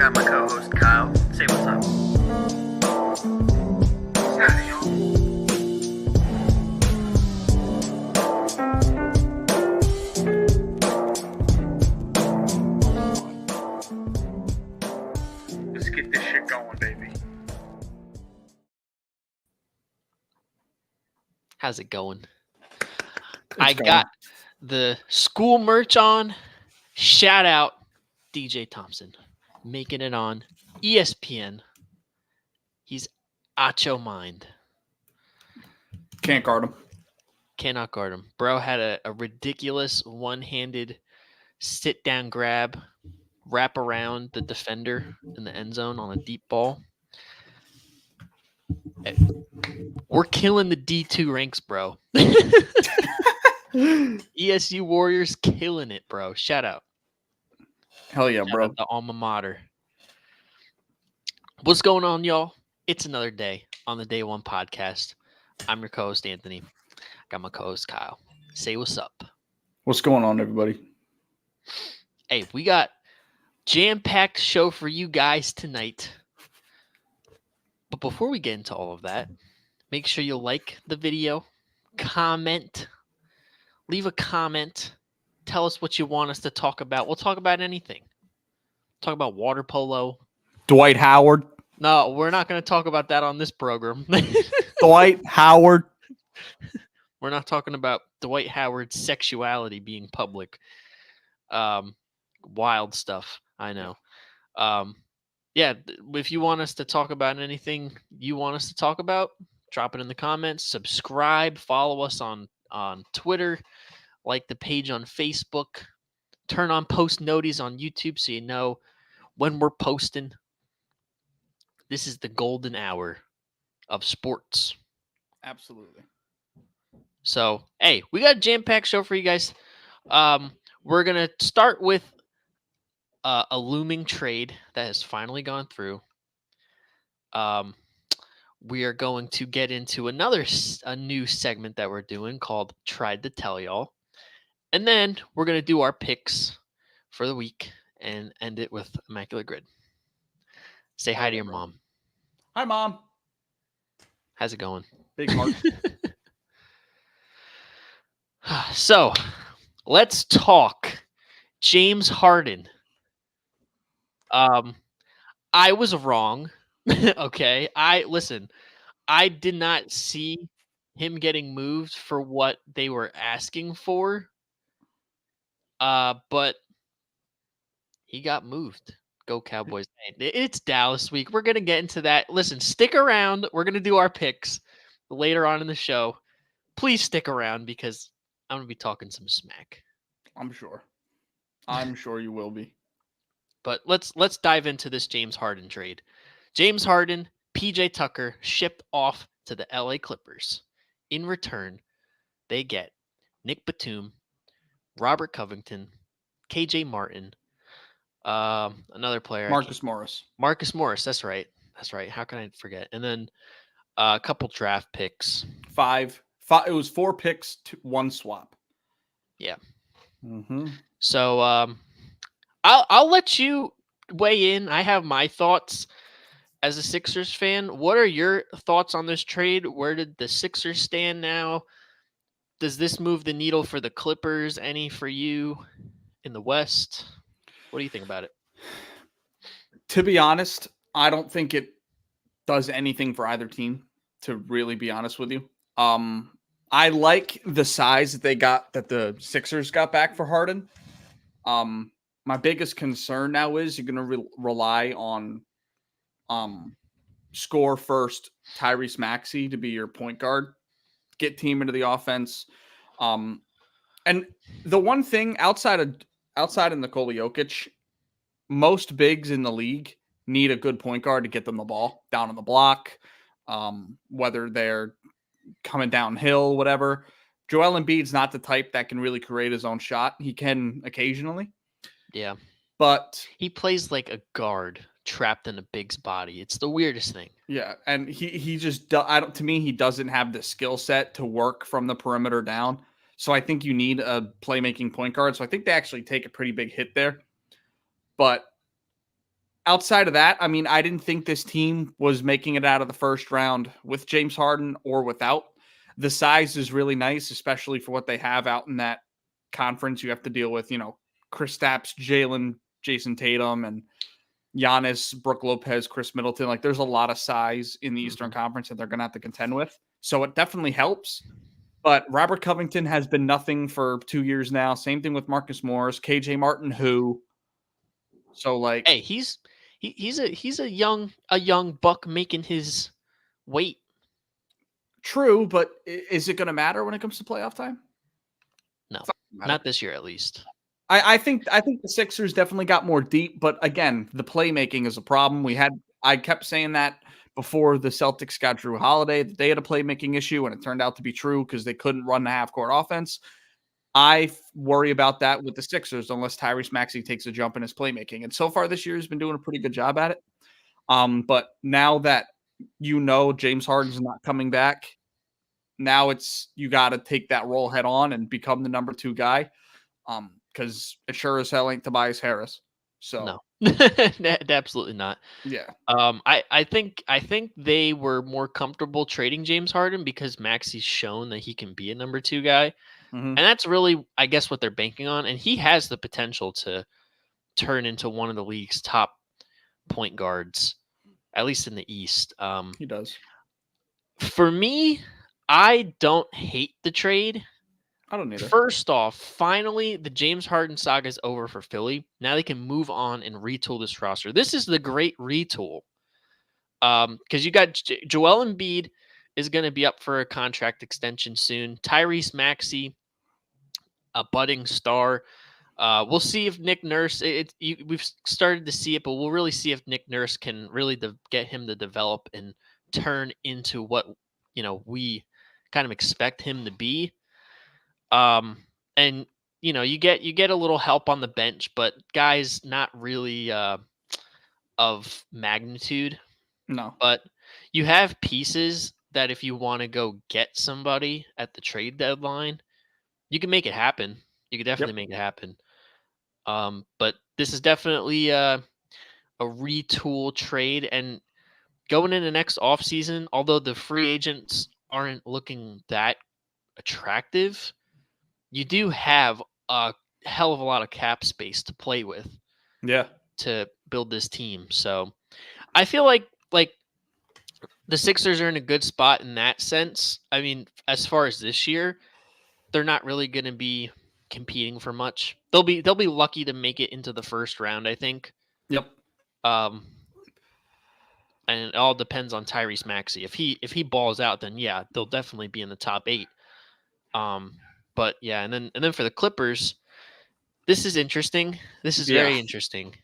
got my co-host Kyle. Say what's up. Let's get this shit going, baby. How's it going? I got the school merch on. Shout out DJ Thompson making it on ESPN. He's Acho Mind. Can't guard him. Cannot guard him. Bro had a ridiculous one-handed sit-down grab, wrap around the defender in the end zone on a deep ball. We're killing the D2 ranks, bro. ESU Warriors killing it, bro. Shout out. Hell yeah, bro. The alma mater. What's going on, y'all? It's another day on the Day One podcast. I'm your co-host, Anthony. I got my co-host, Kyle. Say what's up. What's going on, everybody? Hey, we got jam-packed show for you guys tonight. But before we get into all of that, make sure you like the video, comment, leave a comment, tell us what you want us to talk about. We'll talk about anything. Talk about water polo. Dwight Howard. No, we're not going to talk about that on this program. Dwight Howard. We're not talking about Dwight Howard's sexuality being public. Wild stuff, I know. Yeah, if you want us to talk about anything you want us to talk about, drop it in the comments. Subscribe, follow us on Twitter, like the page on Facebook, turn on post noties on YouTube so you know when we're posting. This is the golden hour of sports. Absolutely. So, hey, we got a jam-packed show for you guys. We're going to start with a looming trade that has finally gone through. We are going to get into a new segment that we're doing called Tried to Tell Y'all. And then we're going to do our picks for the week and end it with Immaculate Grid. Say hi to your mom. Hi, Mom. How's it going? Big heart. So, let's talk James Harden. I was wrong. Okay. I did not see him getting moved for what they were asking for. But he got moved. Go Cowboys. It's Dallas week. We're going to get into that. Listen, stick around. We're going to do our picks later on in the show. Please stick around because I'm going to be talking some smack. I'm sure you will be. But let's dive into this James Harden trade. James Harden, PJ Tucker shipped off to the LA Clippers. In return, they get Nick Batum, Robert Covington, KJ Martin, another player. Marcus Morris. Marcus Morris, that's right. How can I forget? And then a couple draft picks. Five. It was 4 picks to 1 swap. Yeah. Mm-hmm. So I'll let you weigh in. I have my thoughts as a Sixers fan. What are your thoughts on this trade? Where did the Sixers stand now? Does this move the needle for the Clippers any for you in the West? What do you think about it? To be honest, I don't think it does anything for either team, to really be honest with you. I like the size that the Sixers got back for Harden. My biggest concern now is you're going to rely on score first Tyrese Maxey to be your point guard, get team into the offense. And the one thing outside of Nikola Jokic, most bigs in the league need a good point guard to get them the ball down on the block, whether they're coming downhill, whatever. Joel Embiid's not the type that can really create his own shot. He can occasionally. Yeah. But he plays like a guard trapped in a big's body. It's the weirdest thing. Yeah, and he just to me he doesn't have the skill set to work from the perimeter down. So I think you need a playmaking point guard. So I think they actually take a pretty big hit there. But outside of that, I mean, I didn't think this team was making it out of the first round with James Harden or without. The size is really nice, especially for what they have out in that conference. You have to deal with, Chris Stapps, Jalen, Jason Tatum, and Giannis, Brook Lopez, Chris Middleton. Like, there's a lot of size in the Eastern Conference that they're going to have to contend with. So it definitely helps. But Robert Covington has been nothing for 2 years now. Same thing with Marcus Morris, KJ Martin, who. So like, Hey, he's a young buck making his weight. true, but is it going to matter when it comes to playoff time? No, not this year at least. I think the Sixers definitely got more deep, but again, the playmaking is a problem. I kept saying that before the Celtics got Drew Holiday, that they had a playmaking issue, and it turned out to be true because they couldn't run the half-court offense. I worry about that with the Sixers unless Tyrese Maxey takes a jump in his playmaking. And so far this year, he's been doing a pretty good job at it. But now that James Harden's not coming back, now you got to take that role head on and become the number 2 guy. Because it sure as hell ain't Tobias Harris. So no, absolutely not. Yeah. I think they were more comfortable trading James Harden because Maxey's shown that he can be a number 2 guy. And that's really, I guess, what they're banking on. And he has the potential to turn into one of the league's top point guards, at least in the East. He does. For me, I don't hate the trade. I don't either. First off, finally, the James Harden saga is over for Philly. Now they can move on and retool this roster. This is the great retool. Because you got Joel Embiid is going to be up for a contract extension soon. Tyrese Maxey, a budding star. We'll see if Nick Nurse. We've started to see it, but we'll really see if Nick Nurse can really get him to develop and turn into what we kind of expect him to be. And you get a little help on the bench, but guys not really of magnitude. No. But you have pieces that if you want to go get somebody at the trade deadline, you can make it happen. You can definitely make it happen. But this is definitely a retool trade. And going into next offseason, although the free agents aren't looking that attractive, you do have a hell of a lot of cap space to play with. Yeah. To build this team. So I feel like the Sixers are in a good spot in that sense. I mean, as far as this year, they're not really going to be competing for much. They'll be lucky to make it into the first round, I think. Yep. And it all depends on Tyrese Maxey. If he balls out, then yeah, they'll definitely be in the top 8. But yeah, and then for the Clippers, this is interesting. This is very interesting.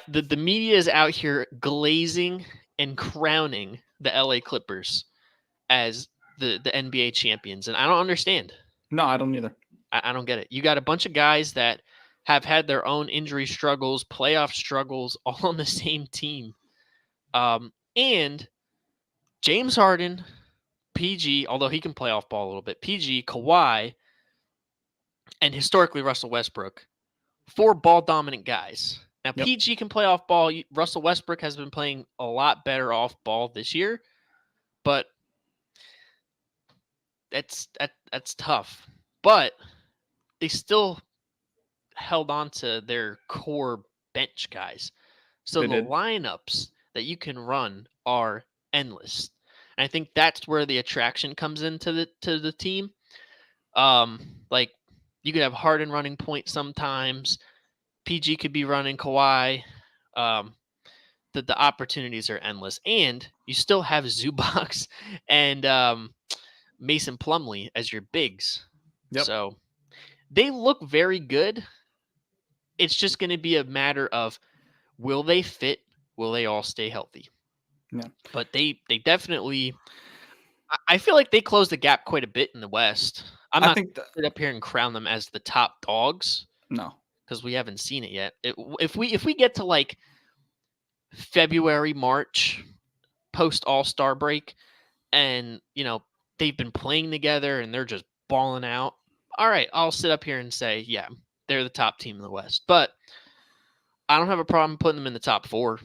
The media is out here glazing and crowning the LA Clippers as the NBA champions, and I don't understand. No, I don't either. I don't get it. You got a bunch of guys that have had their own injury struggles, playoff struggles, all on the same team. And James Harden, PG, although he can play off ball a little bit, PG, Kawhi, and historically Russell Westbrook, 4 ball-dominant guys. Now, PG can play off ball. Russell Westbrook has been playing a lot better off ball this year, but that's tough. But they still held on to their core bench guys. So the lineups that you can run are endless. And I think that's where the attraction comes into the team. Like you could have Harden running point sometimes. PG could be running Kawhi. The opportunities are endless. And you still have Zubac and Mason Plumlee as your bigs. Yep. So they look very good. It's just going to be a matter of will they fit? Will they all stay healthy? Yeah. But they definitely – I feel like they closed the gap quite a bit in the West. I'm not going to sit up here and crown them as the top dogs. No. Because we haven't seen it yet. If we get to like February, March, post All-Star break, and they've been playing together and they're just balling out. All right, I'll sit up here and say, yeah, they're the top team in the West. But I don't have a problem putting them in the top 4.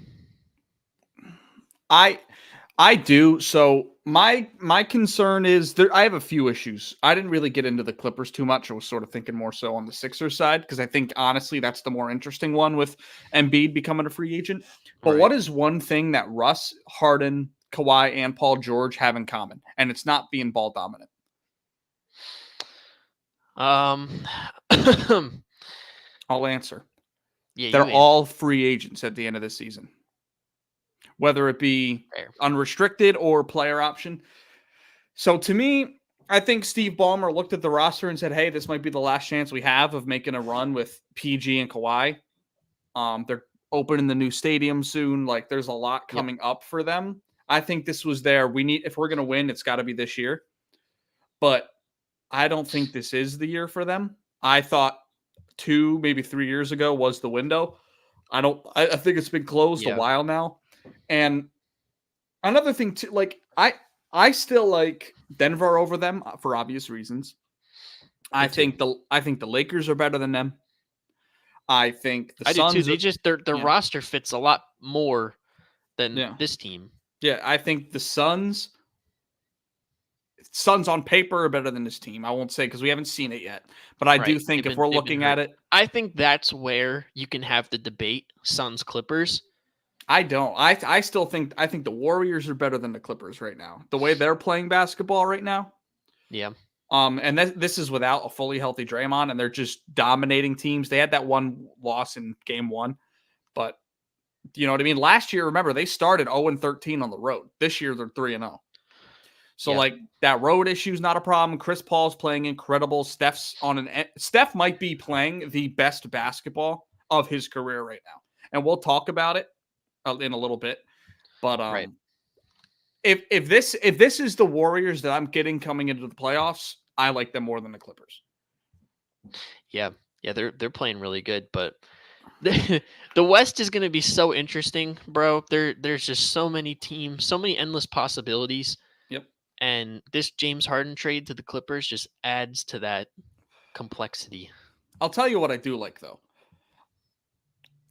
I do. So my concern is I have a few issues. I didn't really get into the Clippers too much. I was sort of thinking more so on the Sixers side because I think honestly that's the more interesting one with Embiid becoming a free agent. But what is one thing that Russ, Harden, Kawhi, and Paul George have in common? And it's not being ball dominant. I'll answer. Yeah, they're all free agents at the end of this season, whether it be unrestricted or player option. So to me, I think Steve Ballmer looked at the roster and said, hey, this might be the last chance we have of making a run with PG and Kawhi. They're opening the new stadium soon. Like there's a lot coming up for them. I think this was if we're going to win, it's got to be this year. But I don't think this is the year for them. I thought 2, maybe 3 years ago was the window. I think it's been closed a while now. And another thing too, like I still like Denver over them for obvious reasons. I think the Lakers are better than them. I think the Suns do too. They just their roster fits a lot more than this team. Yeah, I think the Suns on paper are better than this team. I won't say because we haven't seen it yet, but I do think if we're looking at it, I think that's where you can have the debate. Suns Clippers. I don't. I still think the Warriors are better than the Clippers right now. The way they're playing basketball right now. Yeah. And this is without a fully healthy Draymond, and they're just dominating teams. They had that one loss in game 1, but you know what I mean? Last year, remember, they started 0-13 on the road. This year, they're 3-0. So, like, that road issue is not a problem. Chris Paul's playing incredible. Steph might be playing the best basketball of his career right now. And we'll talk about it in a little bit. But if this is the Warriors that I'm getting coming into the playoffs, I like them more than the Clippers. Yeah, they're playing really good, but the West is going to be so interesting, bro. There's just so many teams, so many endless possibilities. Yep. And this James Harden trade to the Clippers just adds to that complexity. I'll tell you what I do like, though.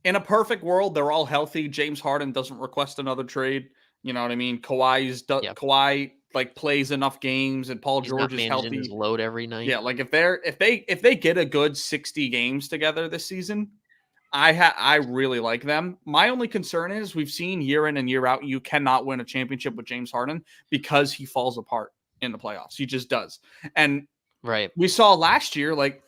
In a perfect world, they're all healthy. James Harden doesn't request another trade. You know what I mean? Kawhi like plays enough games, and Paul George is healthy. His load every night. Yeah, like if they get a good 60 games together this season, I really like them. My only concern is we've seen year in and year out you cannot win a championship with James Harden because he falls apart in the playoffs. He just does. And we saw last year, like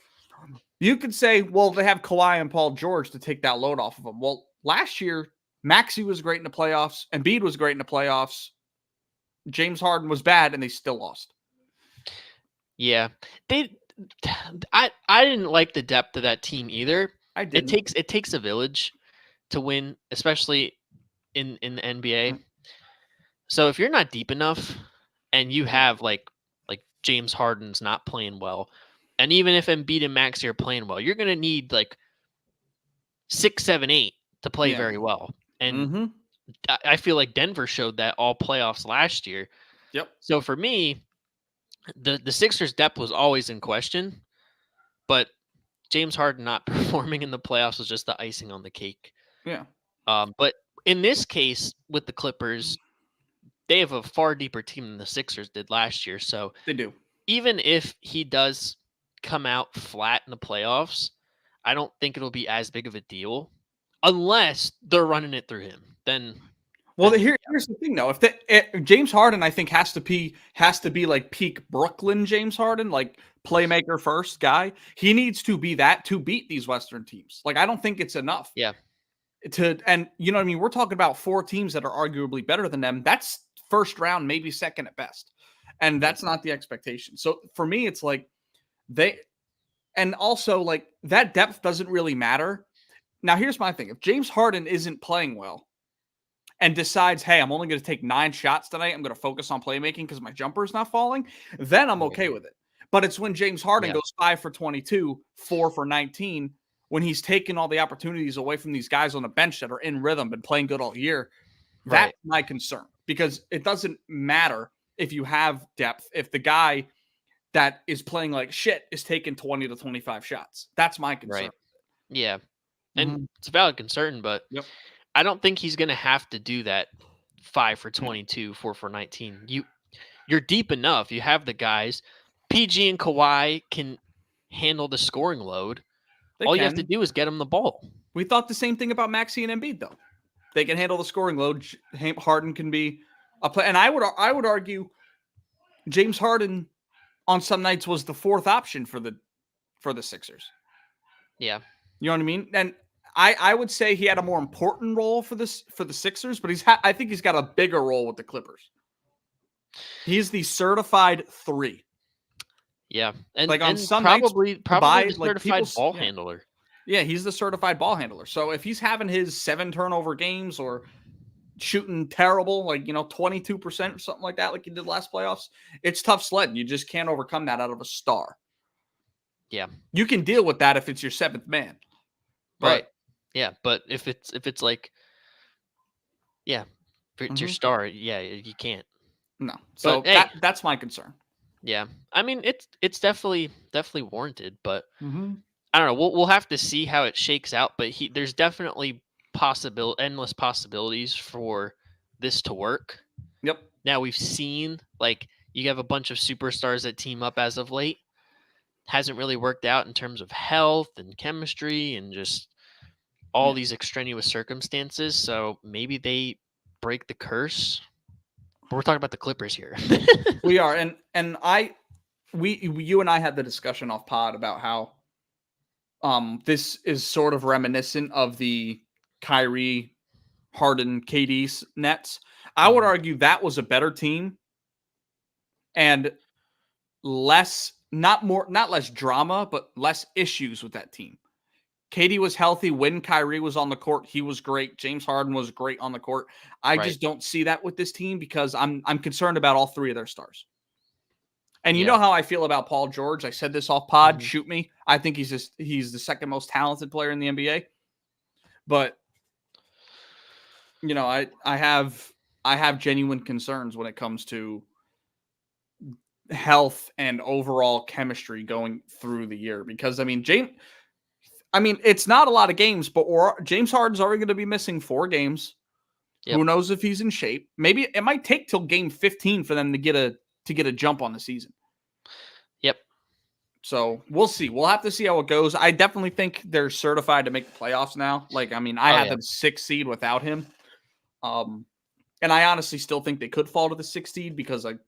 you could say, well, they have Kawhi and Paul George to take that load off of them. Well, last year, Maxey was great in the playoffs. Embiid was great in the playoffs. James Harden was bad, and they still lost. Yeah. I didn't like the depth of that team either. I didn't. It takes a village to win, especially in the NBA. Mm-hmm. So if you're not deep enough and you have like James Harden's not playing well, and even if Embiid and Maxey are playing well, you're going to need like 6, 7, 8 to play very well. And I feel like Denver showed that all playoffs last year. Yep. So for me, the Sixers' depth was always in question, but James Harden not performing in the playoffs was just the icing on the cake. Yeah. But in this case, with the Clippers, they have a far deeper team than the Sixers did last year. So they do. Even if he does come out flat in the playoffs, I don't think it'll be as big of a deal unless they're running it through him. Then, here's the thing, though. If James Harden, I think has to be like peak Brooklyn James Harden, like playmaker first guy. He needs to be that to beat these Western teams. Like I don't think it's enough. Yeah. And you know what I mean? We're talking about 4 teams that are arguably better than them. That's first round, maybe second at best, and that's not the expectation. So for me, it's like and also like that depth doesn't really matter. Now, here's my thing. If James Harden isn't playing well and decides, hey, I'm only going to take 9 shots tonight, I'm going to focus on playmaking because my jumper's not falling, then I'm okay with it. But it's when James Harden goes 5 for 22, 4 for 19, when he's taking all the opportunities away from these guys on the bench that are in rhythm and playing good all year. That's my concern, because it doesn't matter if you have depth, if the guy that is playing like shit is taking 20 to 25 shots. That's my concern. Right. Yeah. And it's a valid concern, but Yep. I don't think he's going to have to do that 5 for 22, 4 for 19. You're deep enough. You have the guys. PG and Kawhi can handle the scoring load. All you have to do is get them the ball. We thought the same thing about Maxey and Embiid, though. They can handle the scoring load. Harden can be a play, and I would argue James Harden on some nights was the fourth option for the Sixers. Yeah, you know what I mean. And I would say he had a more important role for the Sixers, but I think he's got a bigger role with the Clippers. He's the certified 3. Yeah, and like on some probably nights, the certified ball yeah. handler. Yeah, he's the certified ball handler. So if he's having his 7 turnover games or shooting terrible, 22% or something like that, like he did last playoffs, it's tough sledding. You just can't overcome that out of a star. Yeah, you can deal with that if it's your 7th man, right? Yeah, but if it's like, yeah, if it's your star, yeah, you can't. No, so but, that's my concern. Yeah, I mean it's definitely warranted, but I don't know. We'll have to see how it shakes out. But there's definitely endless possibilities for this to work. Yep. Now we've seen you have a bunch of superstars that team up as of late. Hasn't really worked out in terms of health and chemistry and just all these extraneous circumstances. So maybe they break the curse. But we're talking about the Clippers here. We are, and you and I had the discussion off pod about how this is sort of reminiscent of the Kyrie, Harden, KD Nets. I would argue that was a better team and not less drama, but less issues with that team. KD was healthy when Kyrie was on the court. He was great. James Harden was great on the court. I just don't see that with this team because I'm concerned about all 3 of their stars. And you know how I feel about Paul George. I said this off pod. Shoot me. I think he's the second most talented player in the NBA. But I have genuine concerns when it comes to health and overall chemistry going through the year because it's not a lot of games, but James Harden's already going to be missing 4 games. Yep. Who knows if he's in shape? Maybe it might take till game 15 for them to get a jump on the season. Yep. So we'll see. We'll have to see how it goes. I definitely think they're certified to make the playoffs now. I had them 6th seed without him. And I honestly still think they could fall to the 6th seed because a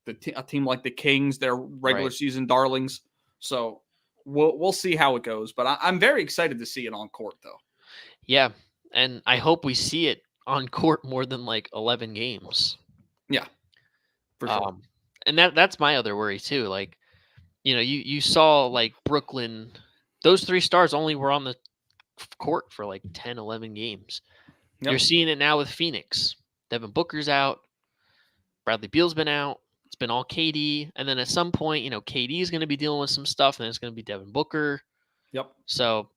team like the Kings, they're regular season darlings. So we'll see how it goes. But I'm very excited to see it on court, though. Yeah, and I hope we see it on court more than 11 games. Yeah, for sure. And that's my other worry too. You saw Brooklyn; those 3 stars only were on the court for 10, 11 games. Yep. You're seeing it now with Phoenix. Devin Booker's out. Bradley Beal's been out. It's been all KD. And then at some point, KD is going to be dealing with some stuff, and it's going to be Devin Booker. Yep. So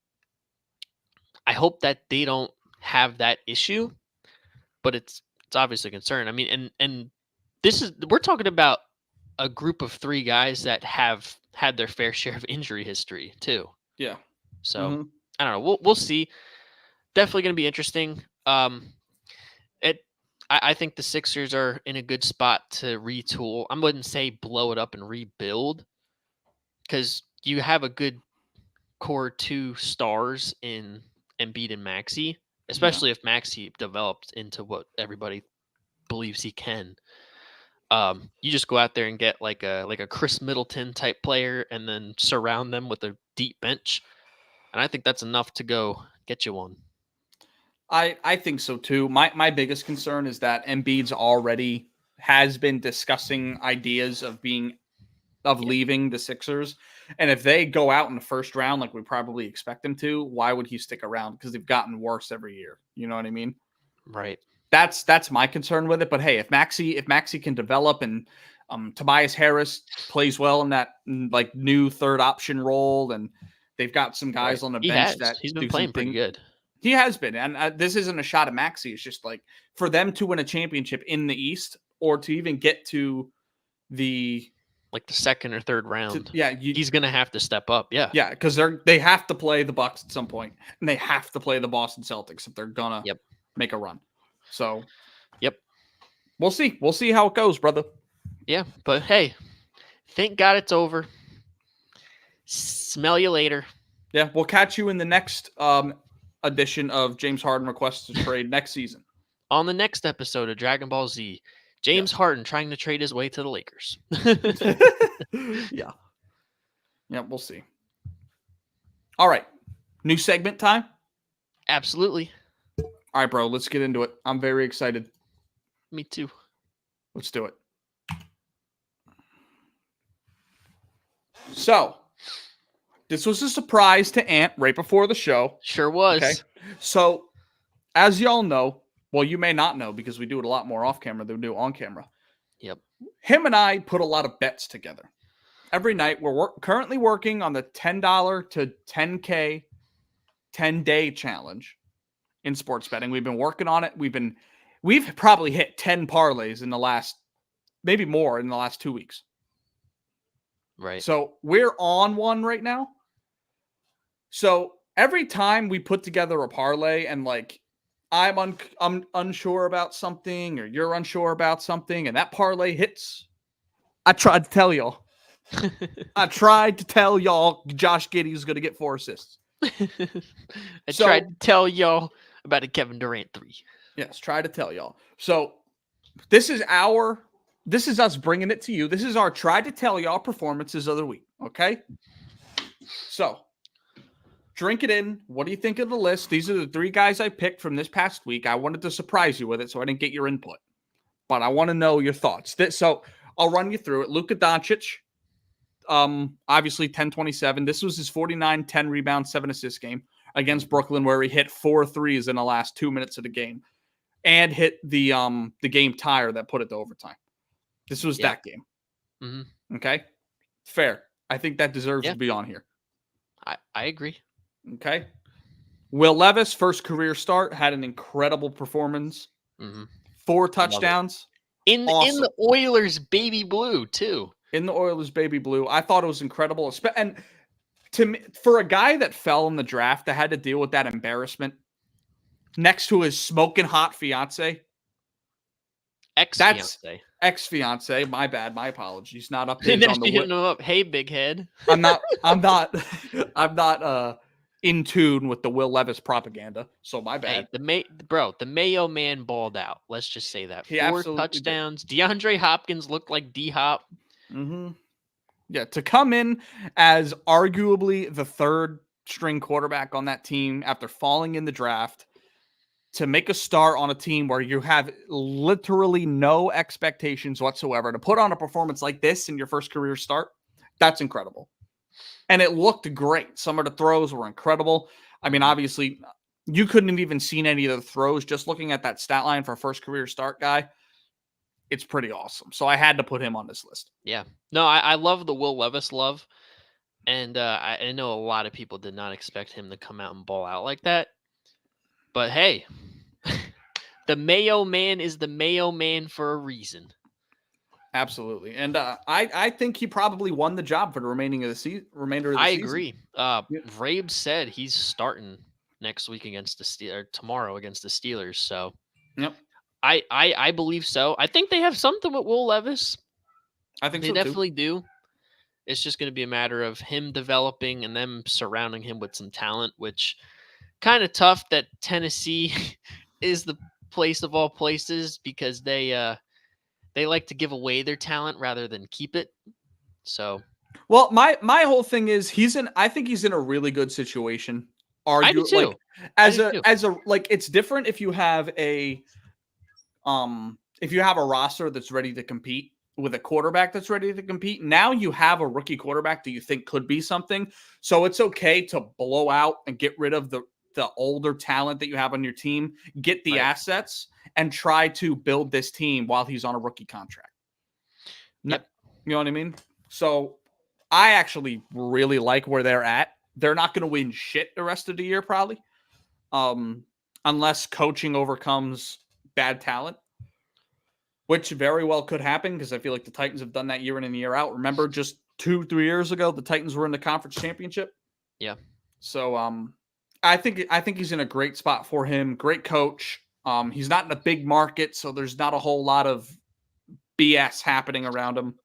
I hope that they don't have that issue, but it's obviously a concern. I mean, and we're talking about a group of 3 guys that have had their fair share of injury history too. Yeah. So I don't know. We'll see. Definitely going to be interesting. I think the Sixers are in a good spot to retool. I wouldn't say blow it up and rebuild because you have a good core 2 stars in Embiid and Maxey, especially if Maxey develops into what everybody believes he can. You just go out there and get like a Chris Middleton type player and then surround them with a deep bench. And I think that's enough to go get you one. I think so too. My biggest concern is that Embiid's already has been discussing ideas of leaving the Sixers. And if they go out in the first round, like we probably expect them to, why would he stick around? Because they've gotten worse every year. You know what I mean? Right. That's my concern with it. But hey, if Maxey can develop and Tobias Harris plays well in that new 3rd option role, and they've got some guys on the bench that he's been playing pretty good. He has been, and this isn't a shot at Maxey. It's just for them to win a championship in the East or to even get to the like the second or third round, Yeah, he's gonna have to step up. Yeah. Yeah, because they have to play the Bucks at some point, and they have to play the Boston Celtics if they're gonna make a run. So, we'll see. We'll see how it goes, brother. Yeah, but hey, thank God it's over. Smell you later. Yeah, we'll catch you in the next edition of James Harden Requests a Trade next season. On the next episode of Dragon Ball Z, James Harden trying to trade his way to the Lakers. Yeah. Yeah, we'll see. All right. New segment time? Absolutely. All right, bro. Let's get into it. I'm very excited. Me too. Let's do it. So, this was a surprise to Ant right before the show. Sure was. Okay. So, as y'all know, well, you may not know because we do it a lot more off camera than we do on camera. Yep. Him and I put a lot of bets together. Every night, we're currently working on the $10 to $10K 10-day challenge in sports betting. We've been working on it. We've probably hit 10 parlays in the last, maybe more in the last 2 weeks. Right. So we're on one right now. So every time we put together a parlay and like I'm unsure about something or you're unsure about something and that parlay hits, I tried to tell y'all. Josh Giddey's going to get 4 assists. I tried to tell y'all about a Kevin Durant 3. Yes, try to tell y'all. So this is us bringing it to you. This is our try to tell y'all performances of the week. Okay. So drink it in. What do you think of the list? These are the 3 guys I picked from this past week. I wanted to surprise you with it, so I didn't get your input, but I want to know your thoughts. So I'll run you through it. Luka Doncic, obviously 10-27. This was his 49, 10 rebound, 7 assist game against Brooklyn, where he hit 4 threes in the last 2 minutes of the game and hit the game tire that put it to overtime. This was that game. Mm-hmm. Okay. Fair. I think that deserves to be on here. I agree. Okay. Will Levis, first career start, had an incredible performance. Mm-hmm. 4 touchdowns. In the Oilers baby blue, too. In the Oilers baby blue. I thought it was incredible. And to me, for a guy that fell in the draft that had to deal with that embarrassment next to his smoking hot fiance. Ex-fiance. My bad. My apologies. Not updated on the hitting him up. Hey, big head. I'm not in tune with the Will Levis propaganda. So my bad. Hey, the Mayo man balled out. Let's just say that. He 4 touchdowns. Did. DeAndre Hopkins looked like D-Hop. Mm-hmm. Yeah, to come in as arguably the 3rd string quarterback on that team after falling in the draft, to make a start on a team where you have literally no expectations whatsoever, to put on a performance like this in your first career start, that's incredible. And it looked great. Some of the throws were incredible. I mean, obviously, you couldn't have even seen any of the throws just looking at that stat line for a first career start guy. It's pretty awesome. So I had to put him on this list. Yeah. No, I love the Will Levis love. And I know a lot of people did not expect him to come out and ball out like that. But hey, the Mayo man is the Mayo man for a reason. Absolutely. And I think he probably won the job for the remainder of the season. I agree. Rabe said he's starting next week against the Steelers, tomorrow against the Steelers. So yep. I believe so. I think they have something with Will Levis. I think they definitely do. It's just going to be a matter of him developing and them surrounding him with some talent, which kind of tough that Tennessee is the place of all places because they like to give away their talent rather than keep it. So, well, my whole thing is I think he's in a really good situation. I do too. Like it's different if you have a roster that's ready to compete with a quarterback that's ready to compete. Now you have a rookie quarterback that you think could be something. So it's okay to blow out and get rid of the older talent that you have on your team, get the assets, and try to build this team while he's on a rookie contract. Yep. You know what I mean? So I actually really like where they're at. They're not going to win shit the rest of the year, probably. Unless coaching overcomes bad talent. which very well could happen because I feel like the Titans have done that year in and year out. Remember, just 2-3 years ago, the Titans were in the conference championship. Yeah. So I think he's in a great spot for him. Great coach. He's not in a big market, so there's not a whole lot of BS happening around him.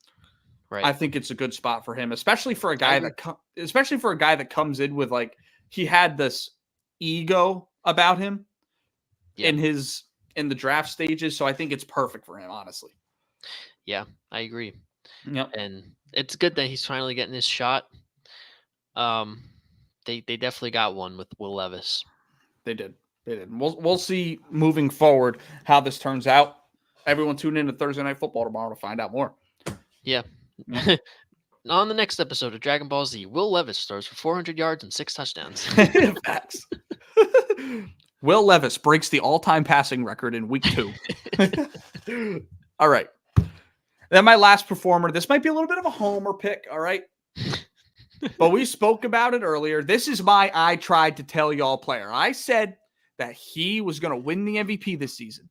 Right. I think it's a good spot for him, especially for a guy that comes in with like he had this ego about him in the draft stages. So I think it's perfect for him, honestly. Yeah, I agree. Yep. And it's good that he's finally getting his shot. They definitely got one with Will Levis. They did. We'll see moving forward how this turns out. Everyone tune in to Thursday Night Football tomorrow to find out more. Yeah. On the next episode of Dragon Ball Z, Will Levis throws for 400 yards and 6 touchdowns. Facts. Will Levis breaks the all-time passing record in week 2. All right. Then my last performer. This might be a little bit of a homer pick, all right? But we spoke about it earlier. This is my I tried to tell y'all player. I said that he was going to win the MVP this season.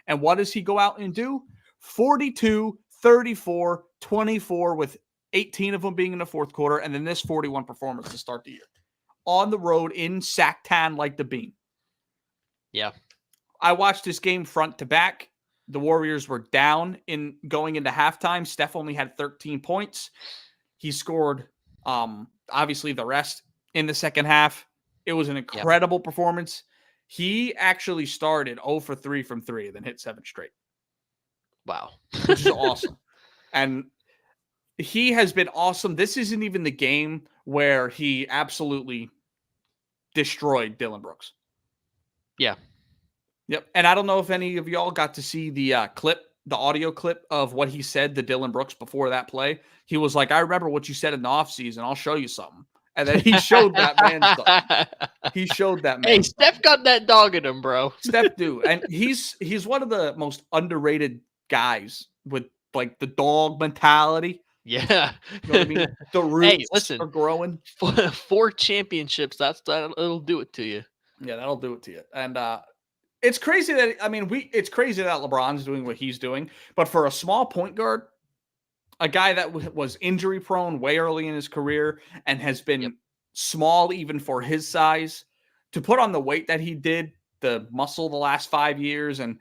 And what does he go out and do? 42, 34, 24 with 18 of them being in the fourth quarter. And then this 41 performance to start the year. On the road in Sacktown like the Bean. Yeah. I watched this game front to back. The Warriors were down in going into halftime. Steph only had 13 points. He scored obviously the rest in the second half. It was an incredible performance. He actually started 0 for 3 from 3 and then hit 7 straight. Wow. Which is awesome. And he has been awesome. This isn't even the game where he absolutely destroyed Dylan Brooks. Yeah. Yep. And I don't know if any of y'all got to see the audio clip of what he said to Dylan Brooks before that play. He was like, I remember what you said in the offseason. I'll show you something. And then he showed that man stuff. He showed that man. Hey, Steph got that dog in him, bro. Steph do. And he's one of the most underrated guys with like the dog mentality. Yeah. You know what I mean? The roots are growing. 4 championships. It'll do it to you. Yeah, that'll do it to you. And it's crazy that it's crazy that LeBron's doing what he's doing, but for a small point guard, a guy that was injury prone way early in his career and has been small even for his size, to put on the weight that he did, the muscle the last 5 years, and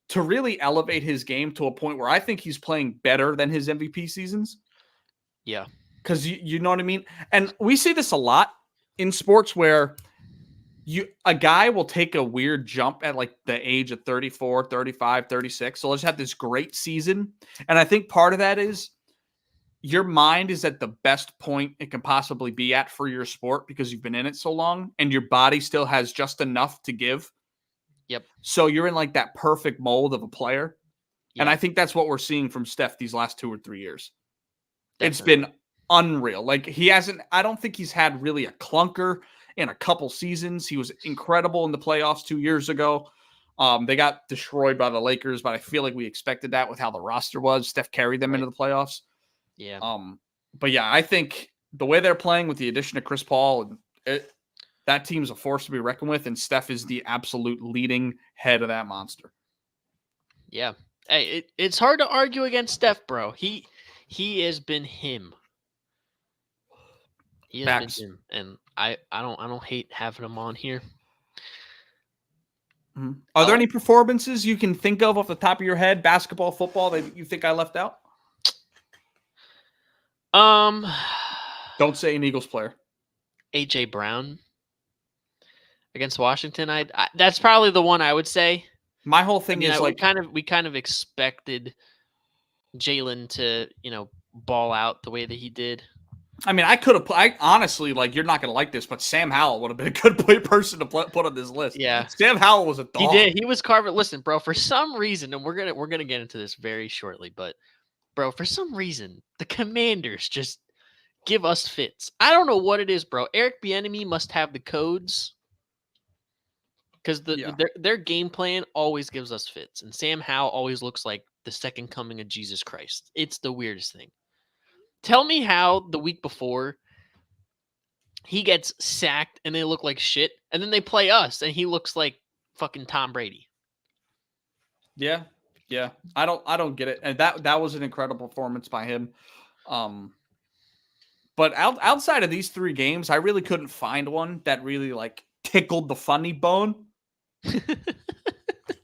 to really elevate his game to a point where I think he's playing better than his MVP seasons. Yeah. Because you know what I mean? And we see this a lot in sports where a guy will take a weird jump at like the age of 34, 35, 36. So let's have this great season. And I think part of that is your mind is at the best point it can possibly be at for your sport because you've been in it so long and your body still has just enough to give. Yep. So you're in like that perfect mold of a player. Yep. And I think that's what we're seeing from Steph these last 2 or 3 years. Definitely. It's been unreal. Like I don't think he's had really a clunker in a couple seasons. He was incredible in the playoffs 2 years ago. They got destroyed by the Lakers, but I feel like we expected that with how the roster was. Steph carried them into the playoffs. Yeah. But yeah, I think the way they're playing with the addition of Chris Paul, that team's a force to be reckoned with, and Steph is the absolute leading head of that monster. Yeah. Hey, it's hard to argue against Steph, bro. He has been him. He has been him, and I don't hate having him on here. Mm-hmm. Are there any performances you can think of off the top of your head, basketball, football, that you think I left out? Don't say an Eagles player. AJ Brown against Washington. That's probably the one I would say. My whole thing is we kind of expected Jalen to, ball out the way that he did. I mean, I honestly, like, you're not going to like this, but Sam Howell would have been a good person to put on this list. Yeah. Sam Howell was a dog. He did. He was carving. Listen, bro, for some reason, and we're going to get into this very shortly, but bro, for some reason, the Commanders just give us fits. I don't know what it is, bro. Eric Bieniemy must have the codes because their game plan always gives us fits, and Sam Howell always looks like the second coming of Jesus Christ. It's the weirdest thing. Tell me how the week before he gets sacked and they look like shit, and then they play us and he looks like fucking Tom Brady. Yeah. Yeah, I don't get it, and that was an incredible performance by him. But outside of these 3 games, I really couldn't find one that really like tickled the funny bone.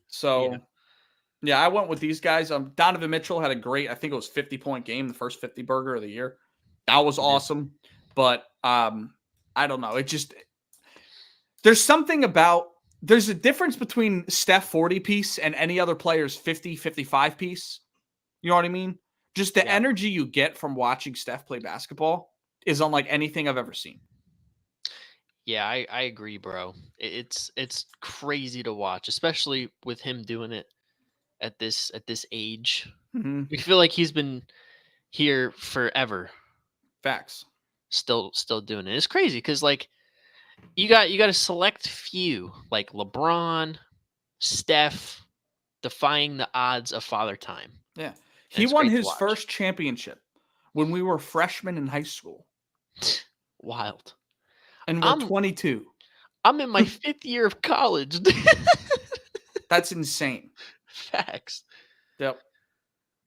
So, yeah, I went with these guys. Donovan Mitchell had a great, I think it was 50-point game, the first 50 burger of the year. That was awesome. But I don't know. It just there's a difference between Steph 40 piece and any other player's 50, 55 piece. You know what I mean? Just the energy you get from watching Steph play basketball is unlike anything I've ever seen. Yeah, I agree, bro. It's crazy to watch, especially with him doing it at this age. Mm-hmm. We feel like he's been here forever. Facts. Still doing it. It's crazy because like you got a select few like LeBron, Steph, defying the odds of Father Time. Yeah, he won his first championship when we were freshmen in high school. Wild. And we're 22. I'm in my 5th year of college. That's insane. Facts. Yep.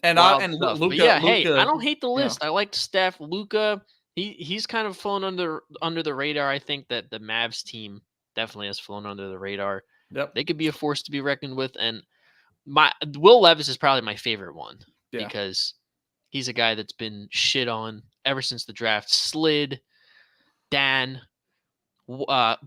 And Luka. Yeah, hey, I don't hate the list. I liked Steph, Luka. He's kind of flown under the radar. I think that the Mavs team definitely has flown under the radar. Yep. They could be a force to be reckoned with. And Will Levis is probably my favorite one because he's a guy that's been shit on ever since the draft. Slid, Dan,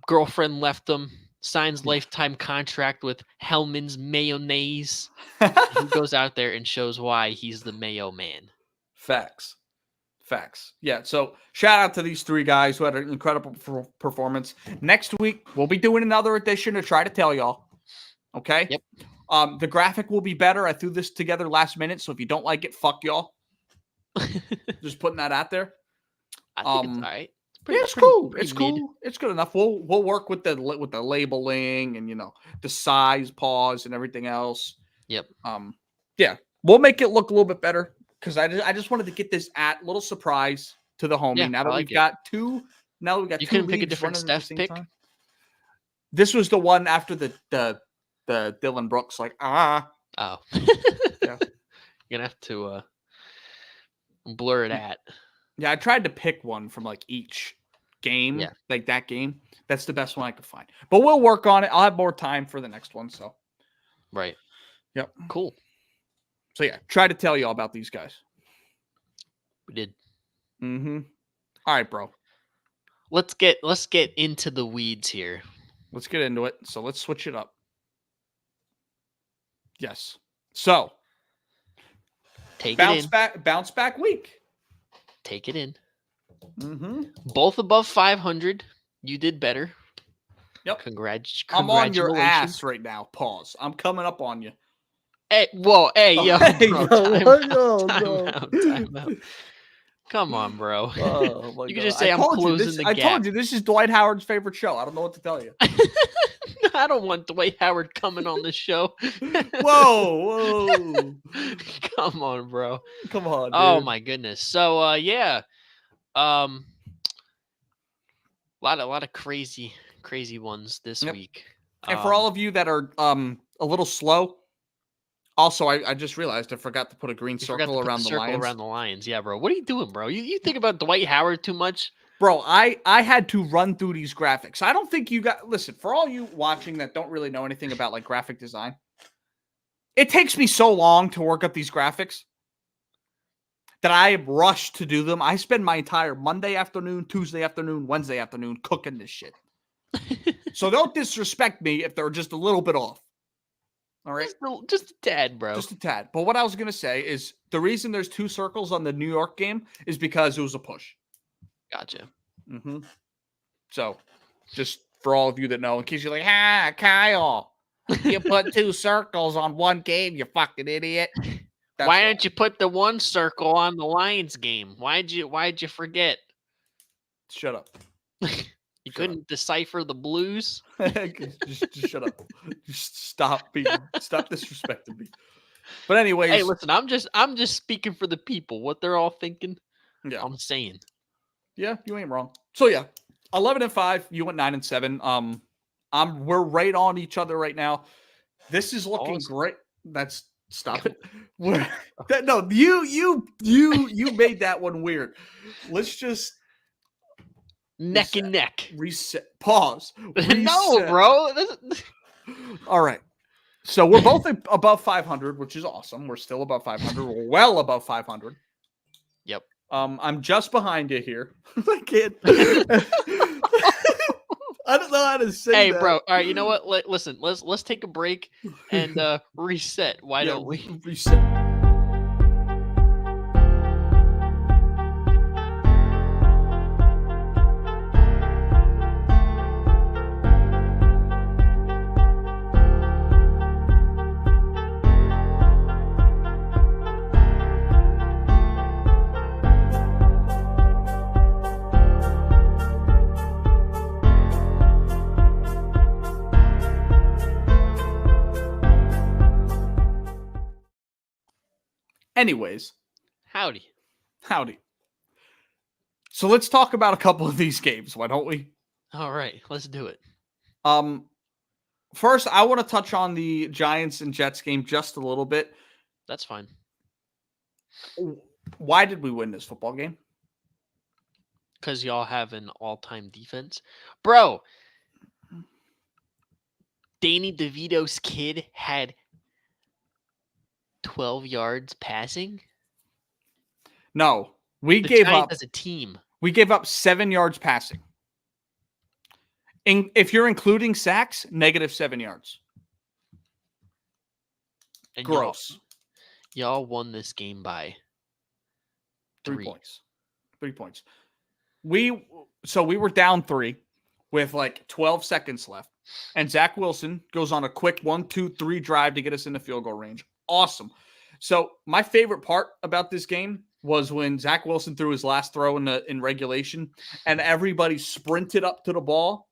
girlfriend left him, signs lifetime contract with Hellman's Mayonnaise. He goes out there and shows why he's the Mayo man. Facts. Yeah, so shout out to these 3 guys who had an incredible performance. Next week, we'll be doing another edition to try to tell y'all. Okay? Yep. The graphic will be better. I threw this together last minute, so if you don't like it, fuck y'all. Just putting that out there. I think it's all right. It's cool. It's cool. It's good enough. We'll work with the labeling and the size, pause, and everything else. Yep. Yeah, we'll make it look a little bit better because I just wanted to get this little surprise to the homie. Now that we've got 2, you couldn't pick a different Steph pick. This was the one after the Dylan Brooks Oh. Yeah. You're gonna have to blur it at. Yeah, I tried to pick one from like each game, like that game. That's the best one I could find. But we'll work on it. I'll have more time for the next one. So, right. Yep. Cool. So yeah, try to tell you all about these guys. We did. Mm-hmm. All right, bro. Let's get into the weeds here. Let's get into it. So let's switch it up. Yes. So bounce back week. Take it in. Mm-hmm. Both above 500. You did better. Yep. Congratulations. I'm on your ass right now. Pause. I'm coming up on you. Hey, whoa, hey, yo. Time out. Come on, bro. Oh, you can just say I'm closing the gap. I told you this is Dwight Howard's favorite show. I don't know what to tell you. I don't want Dwight Howard coming on the show. Whoa. Come on, bro. Come on, dude. Oh my goodness. So yeah. A lot of crazy ones this week. And for all of you that are a little slow, also I just realized I forgot to put a green circle around the Lions. Around the Lions. Yeah, bro. What are you doing, bro? You think about Dwight Howard too much? Bro, I had to run through these graphics. I don't think you listen, for all you watching that don't really know anything about like graphic design, it takes me so long to work up these graphics that I rushed to do them. I spend my entire Monday afternoon, Tuesday afternoon, Wednesday afternoon cooking this shit. So don't disrespect me if they're just a little bit off. All right? Just a tad, bro. Just a tad. But what I was going to say is the reason there's 2 circles on the New York game is because it was a push. Gotcha. Mm-hmm. So just for all of you that know, in case you're like, Kyle, you put 2 circles on one game, you fucking idiot. Why didn't you put the 1 circle on the Lions game? Why'd you forget? Shut up. You couldn't decipher the blues? just shut up. Just stop disrespecting me. But anyways, hey, listen, I'm just speaking for the people. What they're all thinking. Yeah, I'm saying. Yeah, you ain't wrong. So yeah, 11-5. You went 9-7. We're right on each other right now. This is looking great. That's Stop it. No, you made that one weird. Let's just Neck and neck. reset. Pause. Reset. No, bro. All right. So we're both above 500, which is awesome. We're still above 500. We're well above 500. Yep. I'm just behind you here. I can't. I don't know how to say Hey, that. bro. All right. You know what? Listen. Let's take a break and reset. Why don't we? Reset. Anyways, Howdy. So let's talk about a couple of these games, why don't we? All right. Let's do it. First, I want to touch on the Giants and Jets game just a little bit. That's fine. Why did we win this football game? Because y'all have an all-time defense. Bro, Danny DeVito's kid had 12 yards passing. No, we The gave Giants up as a team. We gave up 7 yards passing. If you're including sacks, -7 yards. And Gross. Y'all won this game by 3 points. 3 points. We were down 3 with like 12 seconds left. And Zach Wilson goes on a quick 1-2-3 drive to get us in the field goal range. Awesome. So my favorite part about this game was when Zach Wilson threw his last throw in regulation and everybody sprinted up to the ball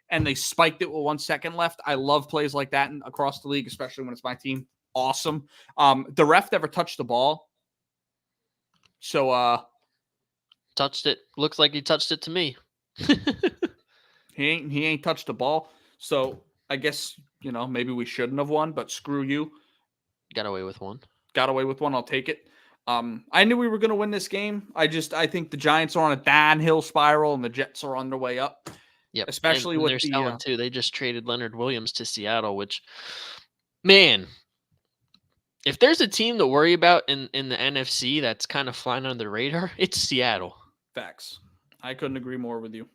and they spiked it with 1 second left. I love plays like that across the league, especially when it's my team. Awesome. The ref never touched the ball. So touched it. Looks like he touched it to me. he ain't touched the ball. So I guess, maybe we shouldn't have won, but screw you. Got away with one. I'll take it. I knew we were going to win this game. I think the Giants are on a downhill spiral and the Jets are on their way up. Yep. Especially and with they're the selling too. They just traded Leonard Williams to Seattle, which, man, if there's a team to worry about in the NFC that's kind of flying under the radar, it's Seattle. Facts. I couldn't agree more with you.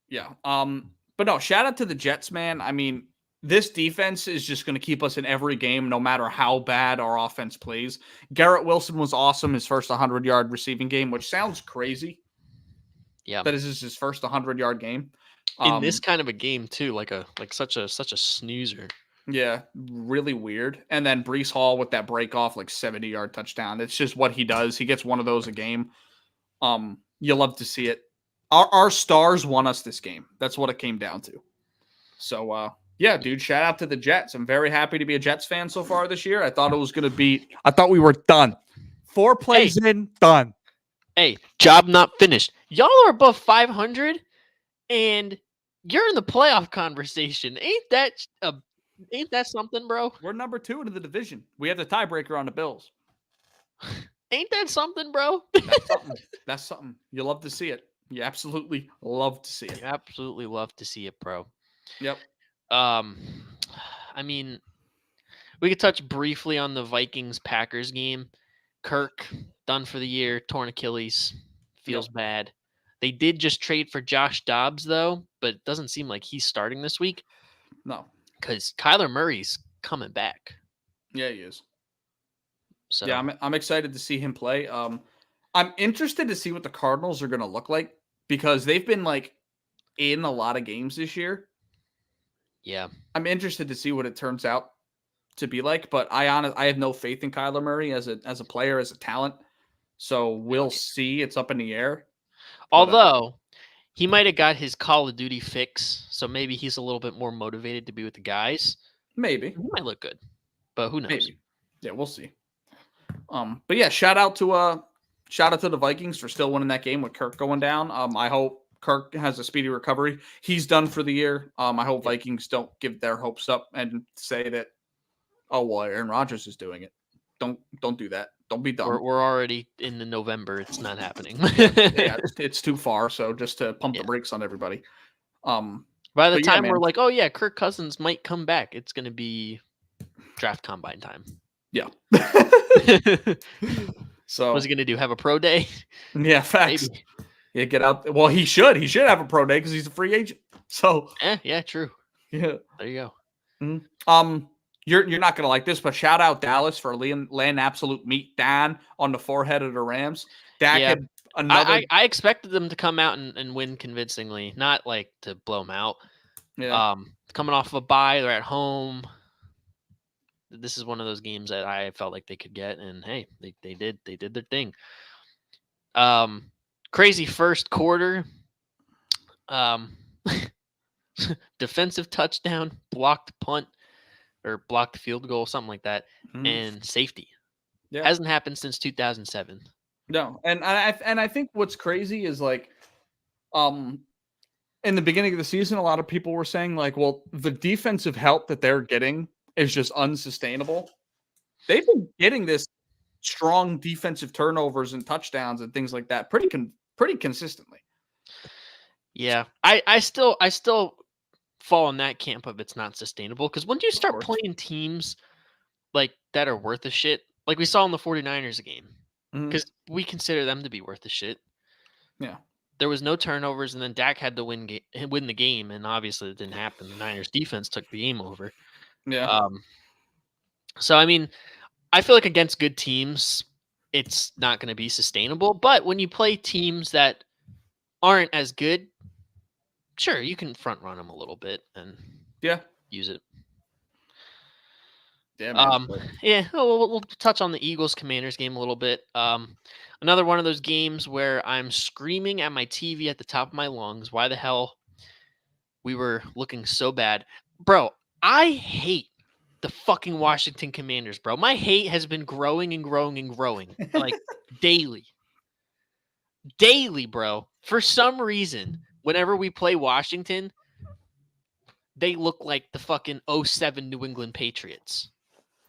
Yeah. But no, shout out to the Jets, man. I mean, this defense is just going to keep us in every game, no matter how bad our offense plays. Garrett Wilson was awesome, his first 100-yard receiving game, which sounds crazy. Yeah. That is his first 100-yard game. In this kind of a game, too, like such a snoozer. Yeah, really weird. And then Breece Hall with that break off, like 70-yard touchdown. It's just what he does. He gets one of those a game. You love to see it. Our stars won us this game. That's what it came down to. So, yeah, dude, shout out to the Jets. I'm very happy to be a Jets fan so far this year. I thought we were done. 4 plays in, done. Hey, job not finished. Y'all are above 500 and you're in the playoff conversation. Ain't that something, bro? We're number 2 in the division. We have the tiebreaker on the Bills. Ain't that something, bro? That's something. You love to see it. You absolutely love to see it. You absolutely love to see it, bro. Yep. I mean, we could touch briefly on the Vikings-Packers game. Kirk, done for the year, torn Achilles, feels bad. They did just trade for Josh Dobbs, though, but it doesn't seem like he's starting this week. No. Because Kyler Murray's coming back. Yeah, he is. So yeah, I'm excited to see him play. I'm interested to see what the Cardinals are going to look like because they've been like in a lot of games this year. Yeah. I'm interested to see what it turns out to be like, but I have no faith in Kyler Murray as a player, as a talent. So we'll see. It's up in the air. Although he might have got his Call of Duty fix, so maybe he's a little bit more motivated to be with the guys. Maybe. He might look good, but who knows? Maybe. Yeah, we'll see. But yeah, shout out to the Vikings for still winning that game with Kirk going down. I hope Kirk has a speedy recovery. He's done for the year. I hope Vikings don't give their hopes up and say that, Oh well, Aaron Rodgers is doing it. Don't do that. Don't be dumb. We're already in the November. It's not happening. Yeah, it's too far. So just to pump the brakes on everybody. By the but yeah, time we're man. like, oh yeah, Kirk Cousins might come back, it's going to be draft combine time. Yeah. So what's he going to do? Have a pro day? Yeah, facts. Maybe. Yeah, get out. Well, he should. He should have a pro day because he's a free agent. So Yeah, true. Yeah. There you go. Mm-hmm. You're not gonna like this, but shout out Dallas for laying absolute meat down on the forehead of the Rams. Dak had another. I expected them to come out and win convincingly, not like to blow them out. Yeah. Coming off of a bye, they're at home. This is one of those games that I felt like they could get, and hey, they did their thing. Crazy first quarter. Defensive touchdown, blocked punt, or blocked field goal, something like that, and safety. Yeah. Hasn't happened since 2007. No, and I think what's crazy is like, in the beginning of the season, a lot of people were saying like, well, the defensive help that they're getting is just unsustainable. They've been getting this strong defensive turnovers and touchdowns and things like that pretty consistently. Yeah, I still fall in that camp of it's not sustainable, because when you start playing teams like that are worth a shit, like we saw in the 49ers game, because we consider them to be worth a shit. Yeah. There was no turnovers, and then Dak had to win the game, and obviously it didn't happen. The Niners defense took the game over. Yeah. So I mean, I feel like against good teams, it's not going to be sustainable. But when you play teams that aren't as good, sure, you can front run them a little bit and use it. Yeah. We'll touch on the Eagles Commanders game a little bit. Another one of those games where I'm screaming at my TV at the top of my lungs. Why the hell we were looking so bad, bro? I hate the fucking Washington Commanders, bro. My hate has been growing and growing and growing, like daily, bro. For some reason, whenever we play Washington, they look like the fucking 07 New England Patriots.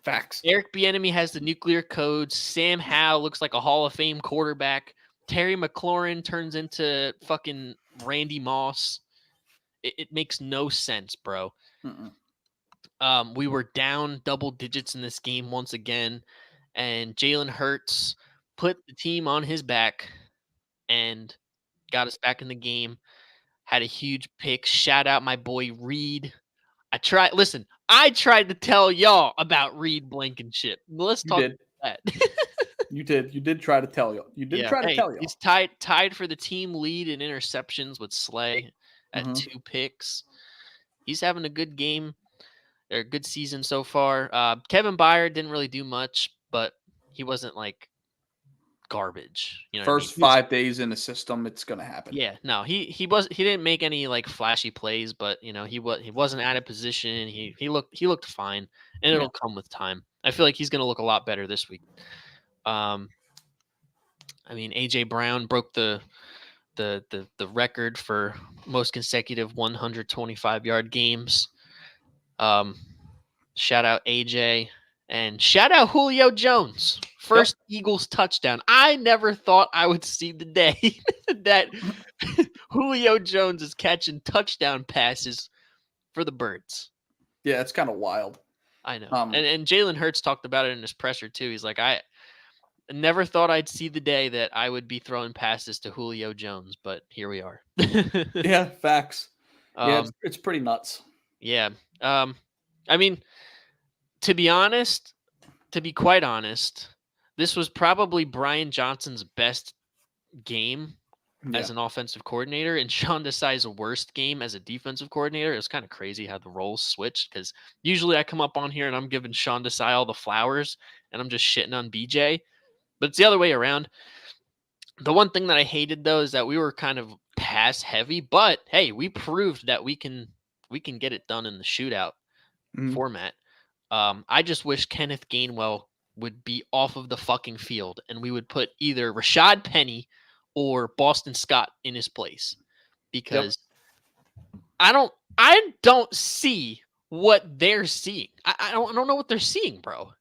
Facts. Eric Bieniemy has the nuclear codes. Sam Howell looks like a Hall of Fame quarterback. Terry McLaurin turns into fucking Randy Moss. It makes no sense, bro. We were down double digits in this game once again, and Jalen Hurts put the team on his back and got us back in the game. Had a huge pick. Shout out my boy Reed. I tried to tell y'all about Reed Blankenship. Let's talk about that. You did try to tell y'all. Tell y'all. He's tied for the team lead in interceptions with Slay at 2 picks. He's having a good game, or a good season so far. Kevin Byard didn't really do much, but he wasn't like garbage. You know, First 5 days in the system, it's gonna happen. Yeah, no, he didn't make any like flashy plays, but you know he wasn't out of position. He looked fine, and it'll come with time. I feel like he's gonna look a lot better this week. I mean, AJ Brown broke the record for most consecutive 125-yard games. Shout out AJ, and shout out Julio Jones. First Eagles touchdown. I never thought I would see the day that Julio Jones is catching touchdown passes for the Birds. Yeah, it's kind of wild. I know. And Jalen Hurts talked about it in his presser too. He's like, I never thought I'd see the day that I would be throwing passes to Julio Jones, but here we are. Yeah, facts. Yeah, it's pretty nuts. Yeah. I mean, to be quite honest, this was probably Brian Johnson's best game as an offensive coordinator, and Sean Desai's worst game as a defensive coordinator. It's kind of crazy how the roles switched, because usually I come up on here and I'm giving Sean Desai all the flowers and I'm just shitting on BJ, but it's the other way around. The one thing that I hated though is that we were kind of pass heavy, but hey, we proved that we can get it done in the shootout format. I just wish Kenneth Gainwell would be off of the fucking field and we would put either Rashad Penny or Boston Scott in his place, because I don't see what they're seeing. I don't know what they're seeing, bro.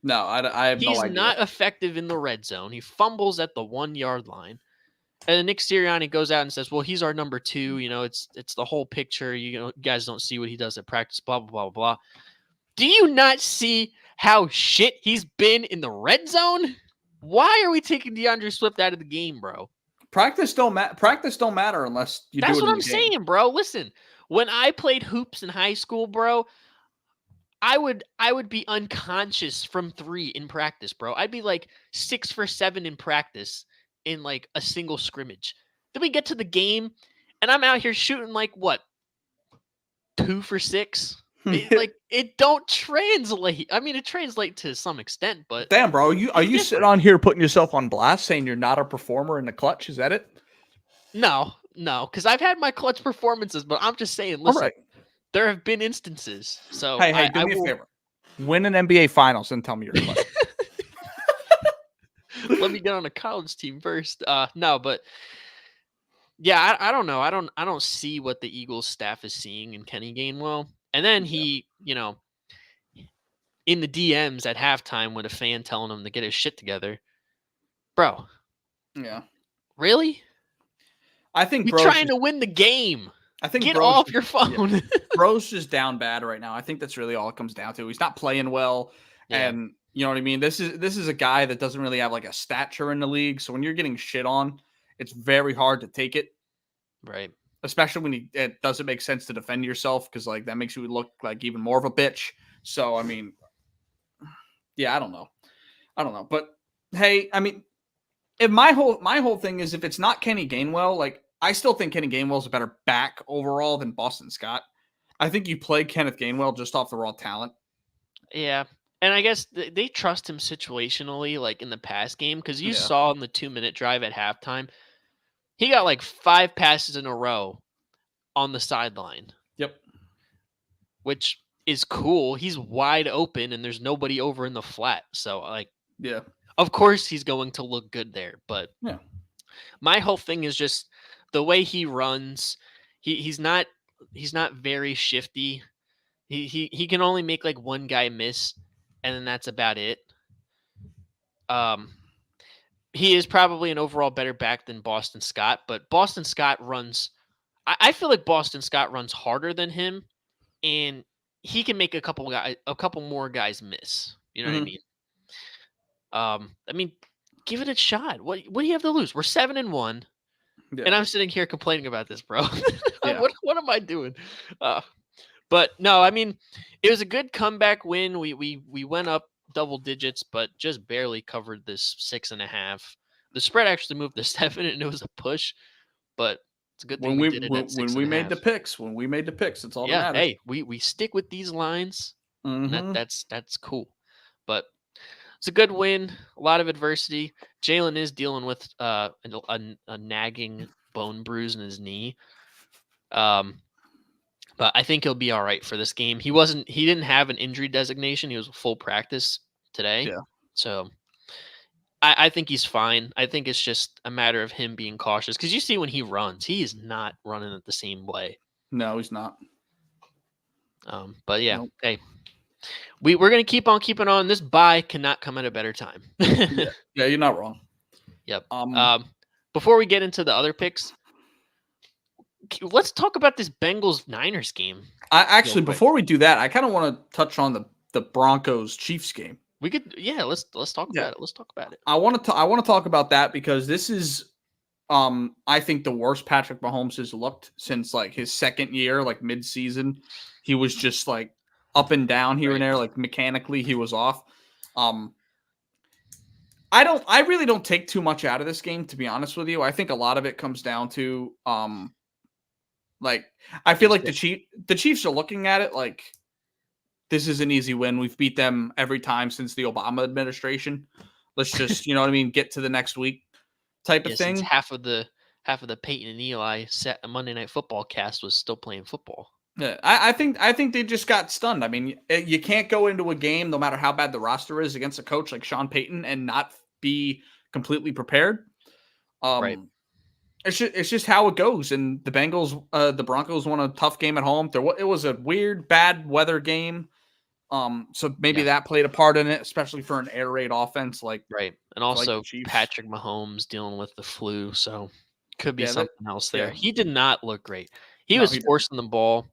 No, I have no He's idea. not effective in the red zone. He fumbles at the 1 yard line. And then Nick Sirianni goes out and says, well, he's our number 2. You know, it's the whole picture. You guys don't see what he does at practice, blah, blah, blah, blah. Do you not see how shit he's been in the red zone? Why are we taking DeAndre Swift out of the game, bro? Practice don't matter unless you do it in the game. That's what I'm saying, bro. Listen, when I played hoops in high school, bro, I would be unconscious from 3 in practice, bro. I'd be like 6 for 7 in practice in like a single scrimmage. Then we get to the game, and I'm out here shooting like what, 2 for 6. It don't translate. I mean, it translates to some extent, but damn, bro, are you sitting on here putting yourself on blast, saying you're not a performer in the clutch? Is that it? No, because I've had my clutch performances, but I'm just saying, listen, right. There have been instances. So hey, do me a favor. Win an NBA Finals and tell me you're clutch. Let me get on a college team first. No, but yeah, I don't know. I don't see what the Eagles staff is seeing in Kenny Gainwell. And then he, in the DMs at halftime with a fan telling him to get his shit together. Bro. Yeah. Really? I think you're trying to win the game. I think get off your phone. Yeah. Bro's just down bad right now. I think that's really all it comes down to. He's not playing well. Yeah. And you know what I mean? This is a guy that doesn't really have like a stature in the league. So when you're getting shit on, it's very hard to take it. Right. Especially when it doesn't make sense to defend yourself, because like that makes you look like even more of a bitch. So I mean, yeah, I don't know. But hey, I mean, if my whole thing is, if it's not Kenny Gainwell, like I still think Kenny Gainwell is a better back overall than Boston Scott. I think you play Kenneth Gainwell just off the raw talent. Yeah. And I guess they trust him situationally, like in the pass game, because you saw in the 2-minute drive at halftime, he got like 5 passes in a row on the sideline. Yep. Which is cool. He's wide open and there's nobody over in the flat. So like, yeah, of course he's going to look good there. But yeah, my whole thing is just the way he runs. He's not very shifty. He can only make like one guy miss, and then that's about it. He is probably an overall better back than Boston Scott, but Boston Scott runs. I feel like Boston Scott runs harder than him, and he can make a couple more guys miss. You know what I mean? I mean, give it a shot. What do you have to lose? We're 7-1, and I'm sitting here complaining about this, bro. What am I doing? But no, I mean, it was a good comeback win. We went up double digits, but just barely covered this 6.5. The spread actually moved to 7, and it was a push. But it's a good thing we did it at 6.5. When we made the picks, it's all that matters. Hey, we stick with these lines. Mm-hmm. That's cool. But it's a good win. A lot of adversity. Jalen is dealing with a nagging bone bruise in his knee. But I think he'll be all right for this game. He didn't have an injury designation. He was full practice today. Yeah. So I think he's fine. I think it's just a matter of him being cautious. Because you see when he runs, he is not running it the same way. No, he's not. But yeah, nope. Hey, we're going to keep on keeping on. This bye cannot come at a better time. Yeah, you're not wrong. Yep. Before we get into the other picks, let's talk about this Bengals-Niners game. Before we do that, I kind of want to touch on the Broncos-Chiefs game. We could, let's talk about it. Let's talk about it. I want to talk about that because this is, I think the worst Patrick Mahomes has looked since like his second year, like mid-season. He was just like up and down here and there, like mechanically he was off. I really don't take too much out of this game, to be honest with you. I think a lot of it comes down to, like, I feel like the Chiefs are looking at it like this is an easy win. We've beat them every time since the Obama administration. Let's just, you know what I mean, get to the next week type of thing. Half of the Peyton and Eli set Monday Night Football cast was still playing football. Yeah, I think they just got stunned. I mean, you can't go into a game, no matter how bad the roster is, against a coach like Sean Payton and not be completely prepared. Right. It's just how it goes. And the Broncos won a tough game at home. It was a weird, bad weather game. So maybe that played a part in it, especially for an air raid offense right. And also Patrick Mahomes dealing with the flu, so could be something else there. He did not look great. He was forcing the ball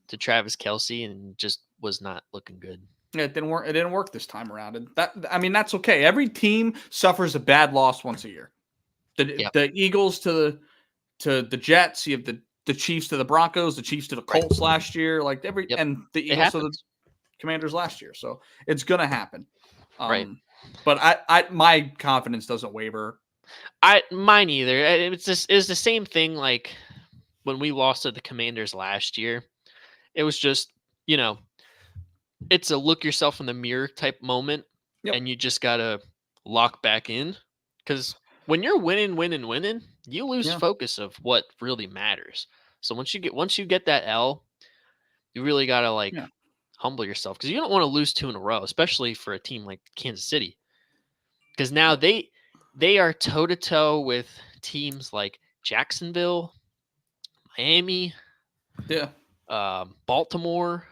to Travis Kelce and just was not looking good. Yeah, it didn't work. It didn't work this time around. And that's okay. Every team suffers a bad loss once a year. The Eagles to the Jets. You have the Chiefs to the Broncos, the Chiefs to the Colts last year. Like and the Eagles to the Commanders last year. So it's gonna happen. Right. But my confidence doesn't waver. Mine either. It's the same thing like when we lost to the Commanders last year. It was just, it's a look yourself in the mirror type moment, and you just gotta lock back in. Because when you're winning, you lose focus of what really matters. So once you get that L, you really gotta humble yourself, because you don't want to lose 2 in a row, especially for a team like Kansas City. Because now they are toe to toe with teams like Jacksonville, Miami, Baltimore,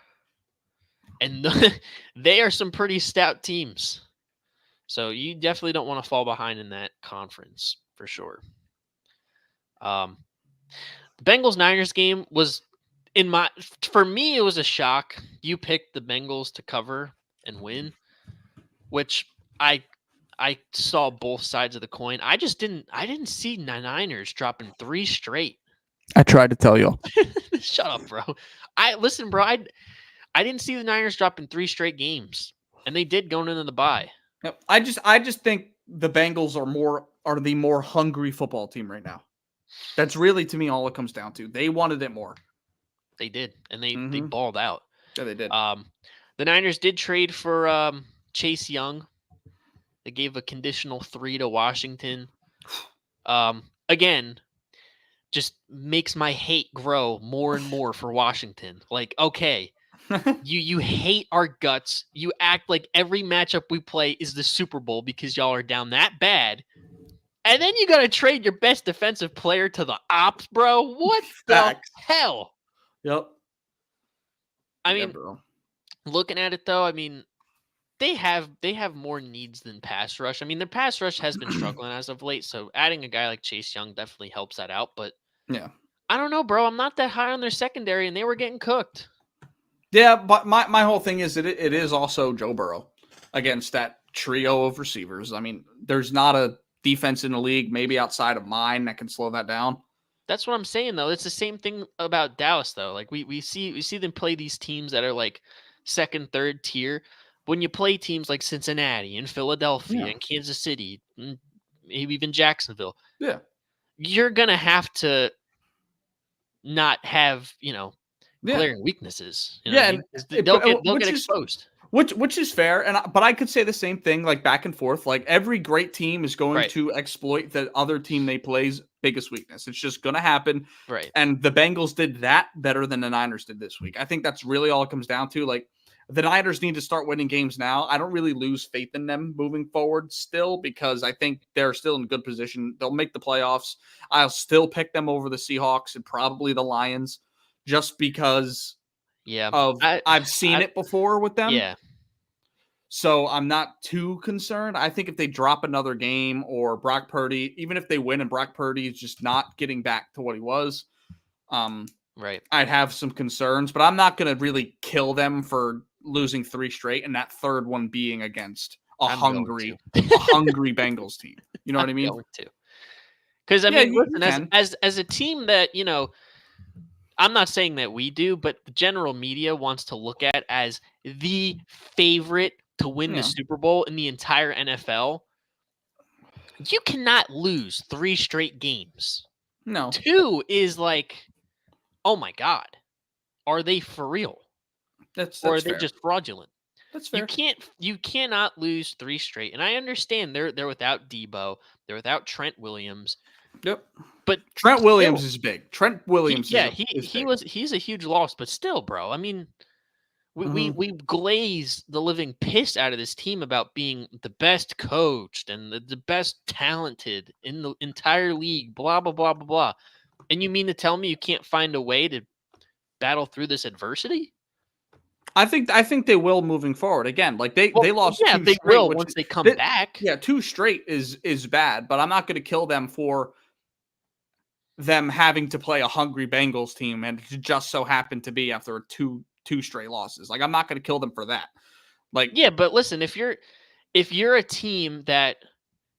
and they are some pretty stout teams. So you definitely don't want to fall behind in that conference for sure. The Bengals-Niners game was, for me, it was a shock. You picked the Bengals to cover and win, which I saw both sides of the coin. I didn't see the Niners dropping 3 straight. I tried to tell you. Shut up, bro. Listen, bro. I didn't see the Niners dropping 3 straight games, and they did going into the bye. Yep. I just think the Bengals are the more hungry football team right now. That's really, to me, all it comes down to. They wanted it more. They did, and they balled out. Yeah, they did. The Niners did trade for Chase Young. They gave a conditional 3 to Washington. Again, just makes my hate grow more and more for Washington. Like, okay, you hate our guts. You act like every matchup we play is the Super Bowl because y'all are down that bad. And then you got to trade your best defensive player to the ops, bro. What the hell? Yep. I mean, looking at it though, they have more needs than pass rush. I mean, the pass rush has been struggling as of late, so adding a guy like Chase Young definitely helps that out. But I don't know, bro. I'm not that high on their secondary, and they were getting cooked. Yeah, but my whole thing is that it is also Joe Burrow against that trio of receivers. I mean, there's not a defense in the league, maybe outside of mine, that can slow that down. That's what I'm saying, though. It's the same thing about Dallas, though. Like we see them play these teams that are like second, third tier. When you play teams like Cincinnati and Philadelphia and Kansas City, and maybe even Jacksonville, you're gonna have to not have glaring weaknesses. And they'll get exposed. Which is fair, but I could say the same thing, like back and forth. Like every great team is going to exploit the other team they play's biggest weakness. It's just going to happen. Right. And the Bengals did that better than the Niners did this week. I think that's really all it comes down to. Like the Niners need to start winning games now. I don't really lose faith in them moving forward still, because I think they're still in good position. They'll make the playoffs. I'll still pick them over the Seahawks and probably the Lions, just because I've seen it before with them. Yeah. So I'm not too concerned. I think if they drop another game, or Brock Purdy, even if they win and Brock Purdy is just not getting back to what he was, I'd have some concerns. But I'm not going to really kill them for losing 3 straight, and that third one being against a hungry Bengals team. You know what I mean? Because listen, as a team that I'm not saying that we do, but the general media wants to look at as the favorite to win the Super Bowl in the entire NFL. You cannot lose 3 straight games. No. 2 is like, oh my God, are they for real? That's or are fair. they just fraudulent? That's fair. You cannot lose 3 straight. And I understand they're without Debo, they're without Trent Williams. Yep. But Trent Williams is big. Trent Williams he's a huge loss, but still, bro. I mean, We glaze the living piss out of this team about being the best coached and the best talented in the entire league, blah, blah, blah, blah, blah. And you mean to tell me you can't find a way to battle through this adversity? I think they will moving forward. Again, like they lost yeah, two they straight, will which once they come back. Yeah, 2 straight is bad, but I'm not going to kill them for them having to play a hungry Bengals team and it just so happened to be after two straight losses. Like I'm not going to kill them for that. Like yeah, but listen, if you're a team that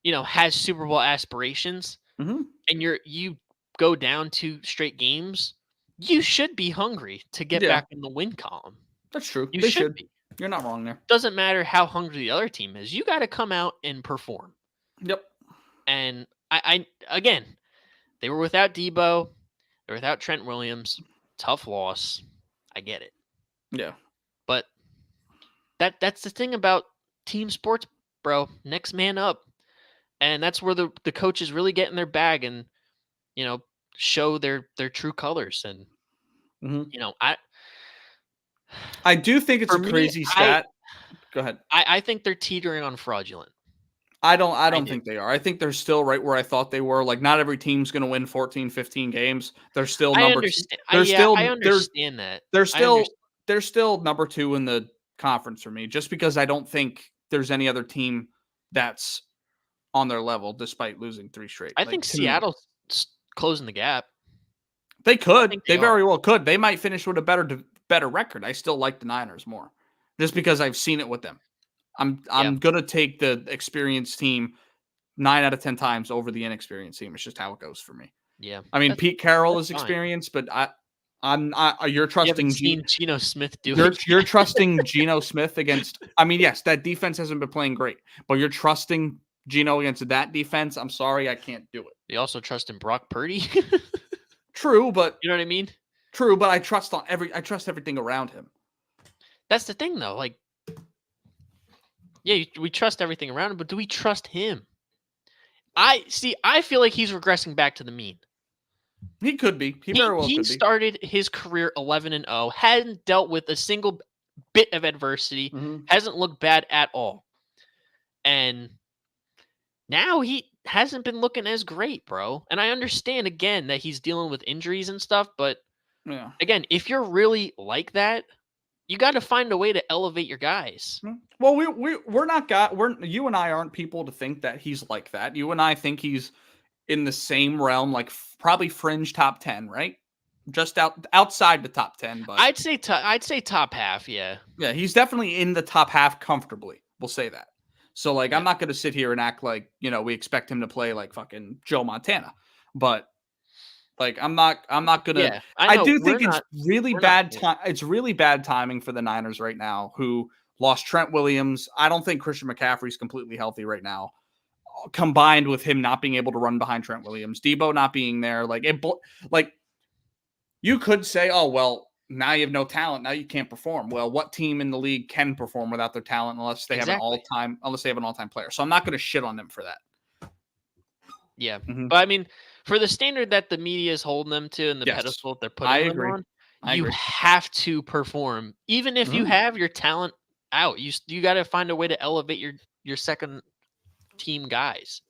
has Super Bowl aspirations and you go down 2 straight games, you should be hungry to get back in the win column. That's true. You they should be. You're not wrong there. Doesn't matter how hungry the other team is. You got to come out and perform. Yep. And I again, they were without Debo. They're without Trent Williams. Tough loss. I get it. Yeah. But that's the thing about team sports, bro. Next man up. And that's where the coaches really get in their bag and, show their true colors. And, I do think it's a crazy stat. Go ahead. I think they're teetering on fraudulent. I don't think they are. I think they're still right where I thought they were. Like not every team's going to win 14, 15 games. They're still number 2. I understand that. They're still number 2 in the conference for me just because I don't think there's any other team that's on their level despite losing 3 straight. I think Seattle's closing the gap. They could. They very well could. They might finish with a better record. I still like the Niners more just because I've seen it with them. I'm going to take the experienced team 9 out of 10 times over the inexperienced team. It's just how it goes for me. Yeah. I mean, Pete Carroll is experienced, but you're trusting Geno Smith do it. You're trusting Geno Smith against, I mean, yes, that defense hasn't been playing great, but you're trusting Geno against that defense. I'm sorry, I can't do it. You also trust in Brock Purdy. True, but you know what I mean? True, but I trust everything around him. That's the thing though. Like, yeah, we trust everything around him, but do we trust him? I feel like he's regressing back to the mean. He could be. He very well could be. He started his career 11-0, hadn't dealt with a single bit of adversity, hasn't looked bad at all. And now he hasn't been looking as great, bro. And I understand, again, that he's dealing with injuries and stuff, but again, if you're really like that, you got to find a way to elevate your guys. Well, we're not you and I aren't people to think that he's like that. You and I think he's in the same realm, like probably fringe top 10, right? Just outside the top 10, but I'd say top half, yeah. Yeah, he's definitely in the top half comfortably. We'll say that. So like I'm not going to sit here and act like, we expect him to play like fucking Joe Montana. But like I'm not going to. Yeah, I do think it's really bad time. It's really bad timing for the Niners right now, who lost Trent Williams. I don't think Christian McCaffrey's completely healthy right now. Combined with him not being able to run behind Trent Williams, Debo not being there, like you could say, oh well, now you have no talent, now you can't perform. Well, what team in the league can perform without their talent unless they have an all-time player? So I'm not going to shit on them for that. Yeah, but I mean, for the standard that the media is holding them to and the pedestal they're putting them on, you have to perform, even if you have your talent out. You got to find a way to elevate your second team guys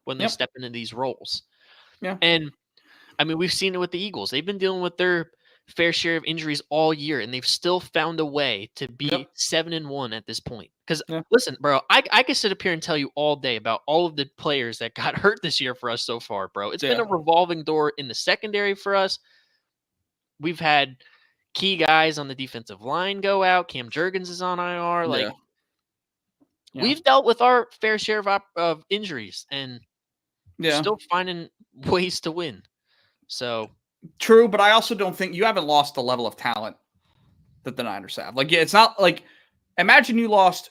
when they step into these roles. Yeah, and I mean, we've seen it with the Eagles. They've been dealing with their fair share of injuries all year, and they've still found a way to be 7-1 at this point. Because listen, bro, I could sit up here and tell you all day about all of the players that got hurt this year for us so far, bro. It's been a revolving door in the secondary for us. We've had key guys on the defensive line go out. Cam Jurgens is on IR. We've dealt with our fair share of injuries, and still finding ways to win. So true, but I also don't think you haven't lost the level of talent that the Niners have. Like, it's not like imagine you lost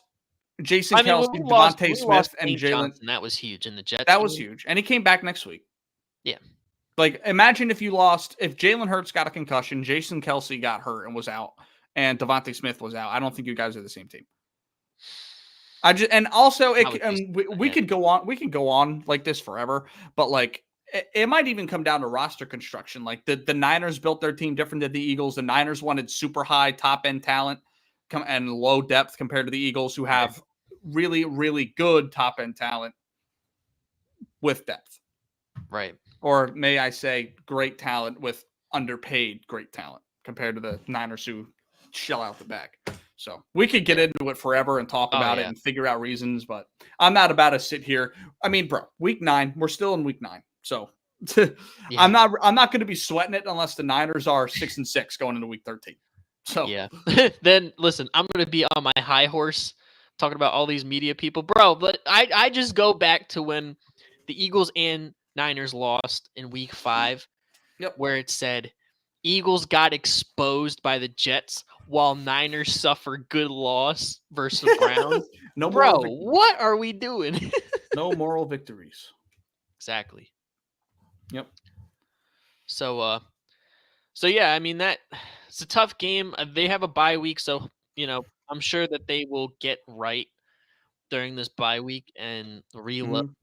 Jason Kelce, Devontae Smith, and Jalen. That was huge in the Jets. That was huge, and he came back next week. Yeah, like imagine if Jalen Hurts got a concussion, Jason Kelce got hurt and was out, and Devontae Smith was out. I don't think you guys are the same team. We could go on. We can go on like this forever, but like. It might even come down to roster construction. Like the Niners built their team different than the Eagles. The Niners wanted super high top end talent. and low depth compared to the Eagles, who have really, really good top end talent with depth. Right. Or may I say, great talent with underpaid great talent compared to the Niners who shell out the bag. So we could get into it forever and talk about it and figure out reasons, but I'm not about to sit here. I mean, bro, week 9, we're still in week 9. So I'm not going to be sweating it unless the Niners are 6-6 going into week 13. So yeah. Then listen, I'm going to be on my high horse talking about all these media people, bro. But I just go back to when the Eagles and Niners lost in week 5, where it said Eagles got exposed by the Jets while Niners suffer good loss versus Browns. No, bro, what are we doing? No moral victories. Exactly. Yep. So yeah, I mean it's a tough game. They have a bye week, so I'm sure that they will get right during this bye week and reload.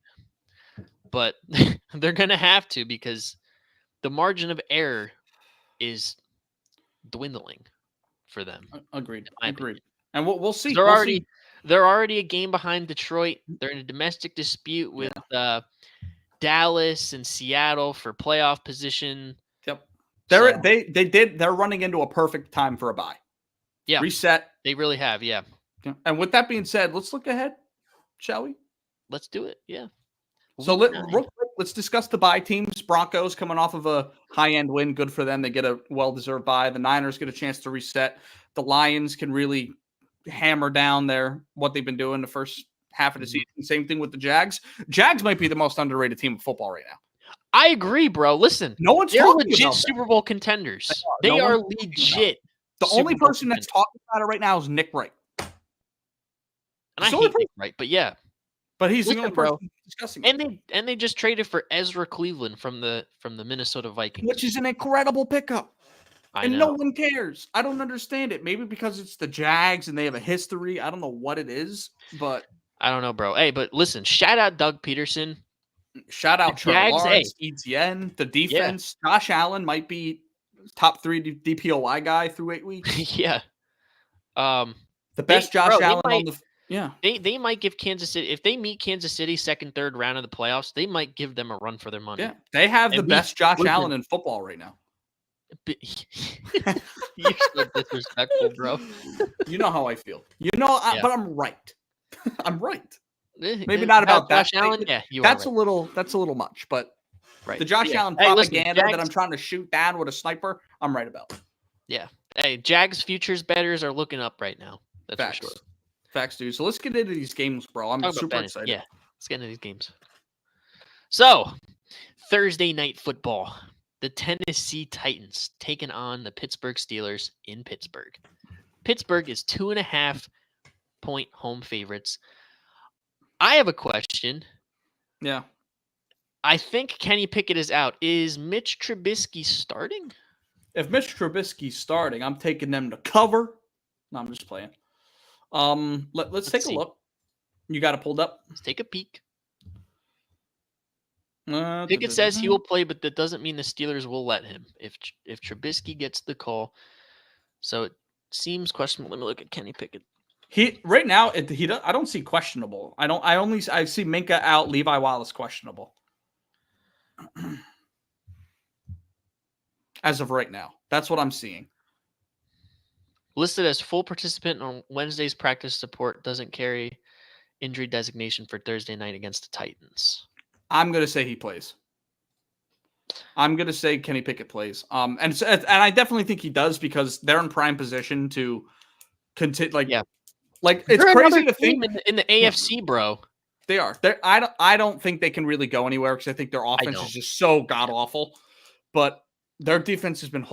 But they're gonna have to, because the margin of error is dwindling for them. Agreed. And we'll see. They're already a game behind Detroit. They're in a domestic dispute with Dallas and Seattle for playoff position. Yep. They're running into a perfect time for a bye. Yeah. Reset. They really have, yeah. And with that being said, let's look ahead, shall we? Let's do it. Yeah. So let's discuss the bye teams. Broncos coming off of a high-end win. Good for them. They get a well-deserved bye. The Niners get a chance to reset. The Lions can really hammer down what they've been doing the first half of the season. Same thing with the Jags. Jags might be the most underrated team of football right now. I agree, bro. Listen, no one's they're talking legit about Super Bowl contenders. They are legit. The only person that's talking about it right now is Nick Wright. And I hate Nick Wright, but yeah. But he's the only person discussing it. And they just traded for Ezra Cleveland from the Minnesota Vikings, which is an incredible pickup. And know. No one cares. I don't understand it. Maybe because it's the Jags and they have a history. I don't know what it is, but I don't know, bro. Hey, but listen, shout out Doug Peterson. Shout out Trevor Lawrence, Etienne, the defense. Yeah. Josh Allen might be top 3 DPOY guy through 8 weeks. Yeah. The best Josh Allen on the They might give Kansas City, if they meet Kansas City second, third round of the playoffs, they might give them a run for their money. Yeah, they have the best Josh Allen in football right now. You're so disrespectful, bro. You know how I feel. But I'm right. I'm right. Maybe not about Josh Allen. Yeah, that's right. That's a little much. But the Josh Allen propaganda that I'm trying to shoot down with a sniper, I'm right about. Yeah. Hey, Jags futures bettors are looking up right now. That's Facts. for sure. Facts, dude. So let's get into these games, bro. I'm super excited. Yeah, let's get into these games. So, Thursday night football. The Tennessee Titans taking on the Pittsburgh Steelers in Pittsburgh. Pittsburgh is 2.5-point home favorites. I have a question. Yeah. I think Kenny Pickett is out. Is Mitch Trubisky starting? If Mitch Trubisky's starting, I'm taking them to cover. No, I'm just playing. Let's take a look. You got it pulled up? Let's take a peek. Pickett says he will play, but that doesn't mean the Steelers will let him if Trubisky gets the call. So it seems questionable. Let me look at Kenny Pickett. He right now I don't see questionable. I see Minka out, Levi Wallace questionable. As of right now, that's what I'm seeing. Listed as full participant on Wednesday's practice support, doesn't carry injury designation for Thursday night against the Titans. I'm going to say he plays. I'm going to say Kenny Pickett plays. And I definitely think he does because they're in prime position to continue. Like it's crazy to think in the AFC, bro. They are. I don't think they can really go anywhere because I think their offense is just so god awful. But their defense has been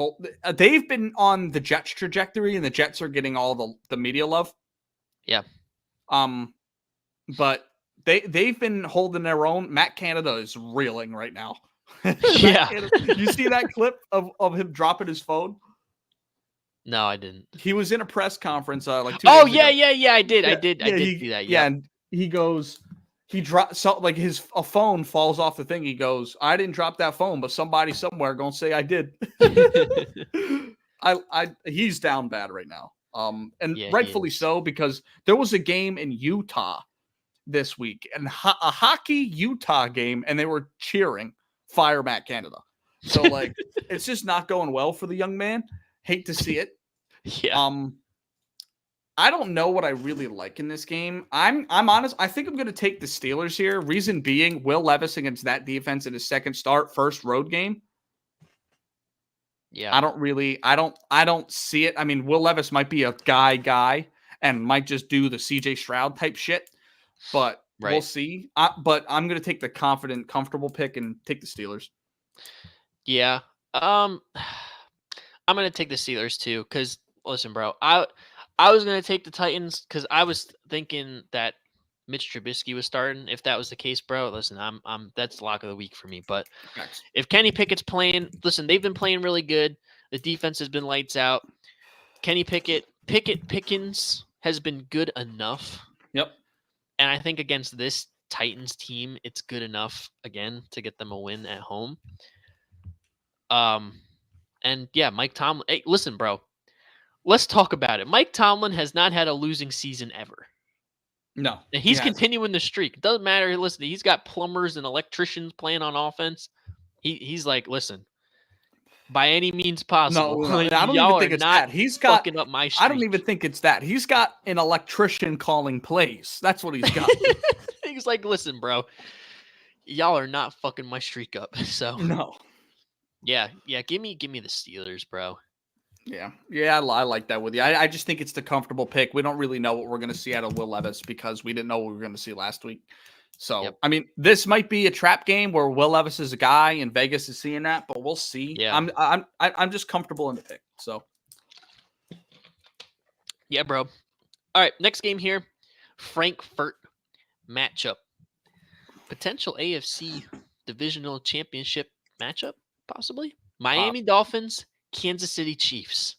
they've been on the Jets trajectory, and the Jets are getting all the media love. Yeah. But they've been holding their own. Matt Canada is reeling right now. Yeah. You see that clip of him dropping his phone? No, I didn't. He was in a press conference 2 days ago. Yeah, I did. I did see that. Yeah, and he goes, he drops a phone falls off the thing. He goes, I didn't drop that phone, but somebody somewhere gonna say I did. He's down bad right now. And Yeah, he rightfully is. so, because there was a game in Utah this week, and a hockey Utah game, and they were cheering "Fire Matt Canada." So like, it's just not going well for the young man. Hate to see it. Yeah. I don't know what I really like in this game. I'm honest. I think I'm going to take the Steelers here. Reason being, Will Levis against that defense in his second start, first road game. Yeah. I don't see it. I mean, Will Levis might be a guy and might just do the CJ Stroud type shit, but we'll Right. see. But I'm going to take the confident, comfortable pick and take the Steelers. Yeah. I'm gonna take the Steelers too, because listen, bro, I was gonna take the Titans because I was thinking that Mitch Trubisky was starting. If that was the case, bro, listen, I'm that's lock of the week for me. But Thanks. if Kenny Pickett's playing, listen, they've been playing really good. The defense has been lights out. Kenny Pickens has been good enough. Yep. And I think against this Titans team, it's good enough again to get them a win at home. And yeah, Mike Tomlin. Hey, listen, bro. Let's talk about it. Mike Tomlin has not had a losing season ever. No. And he's continuing the streak. It doesn't matter. Listen, he's got plumbers and electricians playing on offense. He's like, listen, by any means possible. No, I don't y'all even think are it's not that. He's got. fucking up my streak. I don't even think it's that. He's got an electrician calling plays. That's what he's got. He's like, listen, bro, y'all are not fucking my streak up. So No. yeah, give me the Steelers, bro. Yeah, I like that with you. I just think it's the comfortable pick. We don't really know what we're going to see out of Will Levis because we didn't know what we were going to see last week. So, Yep. I mean, this might be a trap game where Will Levis is a guy and Vegas is seeing that, but we'll see. Yeah. I'm just comfortable in the pick. So, yeah, bro. All right, next game here, Frankfurt matchup. Potential AFC divisional championship matchup, possibly. Miami Dolphins, Kansas City Chiefs.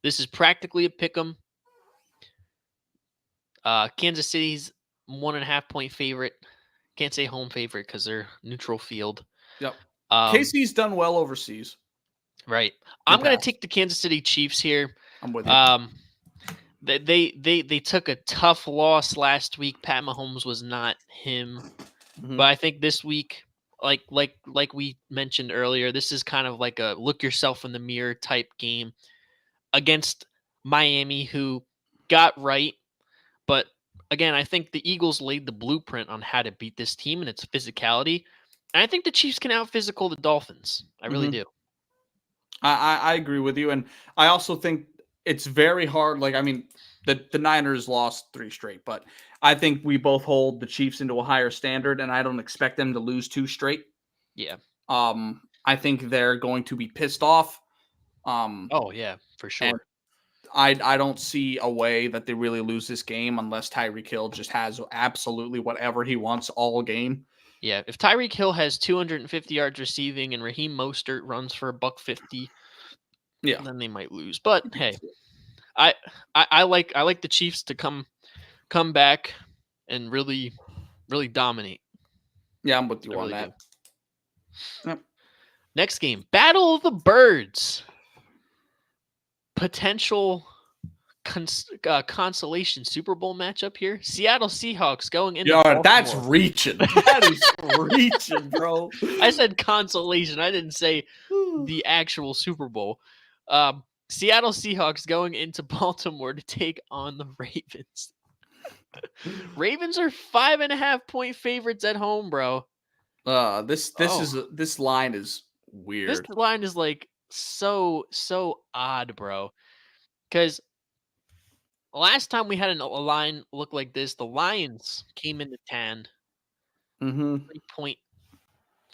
This is practically a pick 'em. Kansas City's 1.5 point favorite. Can't say home favorite because they're neutral field. yep. KC's done well overseas. Right. I'm going to take the Kansas City Chiefs here. I'm with you. They took a tough loss last week. Pat Mahomes was not him. Mhm. But I think this week, like we mentioned earlier, this is kind of like a look yourself in the mirror type game against Miami, who got right. But again, I think the Eagles laid the blueprint on how to beat this team and its physicality. And I think the Chiefs can out physical the Dolphins. I really do. I agree with you. And I also think it's very hard. Like, I mean, the Niners lost 3 straight, but I think we both hold the Chiefs into a higher standard, and I don't expect them to lose 2 straight. Yeah. I think they're going to be pissed off. Oh, yeah, for sure. I don't see a way that they really lose this game unless Tyreek Hill just has absolutely whatever he wants all game. Yeah, if Tyreek Hill has 250 yards receiving and Raheem Mostert runs for $150, yeah, then they might lose. But hey, I like the Chiefs to come back and really dominate. Yeah, I'm with you on really that. Yep. Next game, Battle of the Birds. Potential consolation Super Bowl matchup here. Seattle Seahawks going into Baltimore. That's reaching. That is reaching, bro. I said consolation. I didn't say the actual Super Bowl. Seattle Seahawks going into Baltimore to take on the Ravens. Ravens are 5.5 point favorites at home, bro. This line is weird. This line is like so odd, bro. Because last time we had a line look like this, the Lions came into town. 3 point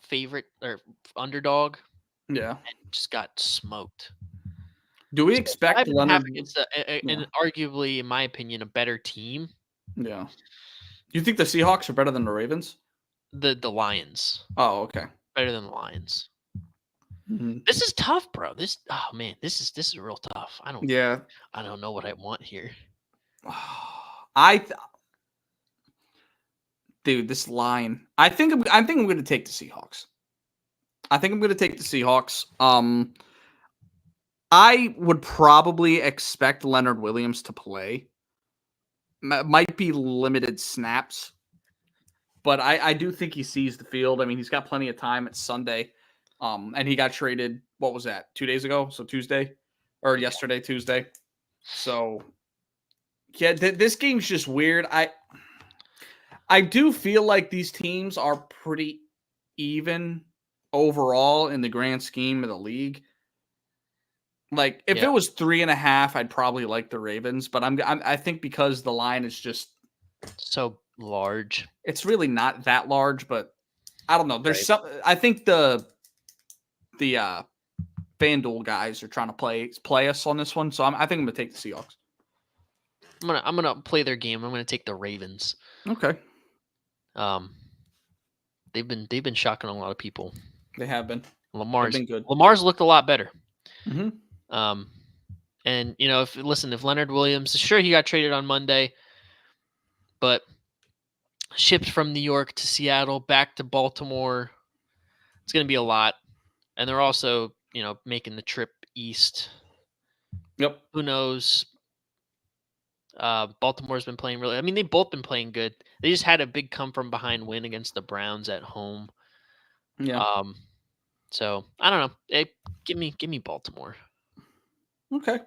favorite or underdog. Yeah. And just got smoked. Do we expect Leonard? It's and arguably, in my opinion, a better team. Yeah. You think the Seahawks are better than the Ravens? The Lions. Oh, okay. Better than the Lions. This is tough, bro. This is real tough. I don't know what I want here. Dude, this line. I think I'm going to take the Seahawks. I would probably expect Leonard Williams to play. Might be limited snaps, but I do think he sees the field. I mean, he's got plenty of time. It's Sunday, and he got traded. What was that? 2 days ago, so Tuesday, or yesterday, Tuesday. So yeah, this game's just weird. I do feel like these teams are pretty even overall in the grand scheme of the league. Like if it was 3.5, I'd probably like the Ravens, but I think because the line is just so large, it's really not that large. But I don't know. There's Right. some. I think the FanDuel guys are trying to play us on this one, so I think I'm gonna take the Seahawks. I'm gonna play their game. I'm gonna take the Ravens. Okay, They've been shocking a lot of people. they have been. Lamar's been good. Lamar's looked a lot better. Mm-hmm. And you know, if Leonard Williams, sure he got traded on Monday, but shipped from New York to Seattle, back to Baltimore, it's going to be a lot. And they're also, you know, making the trip east. Yep. Who knows? Baltimore's been playing really. I mean, they've both been playing good. They just had a big come from behind win against the Browns at home. Yeah. So I don't know. Hey, give me Baltimore. Okay.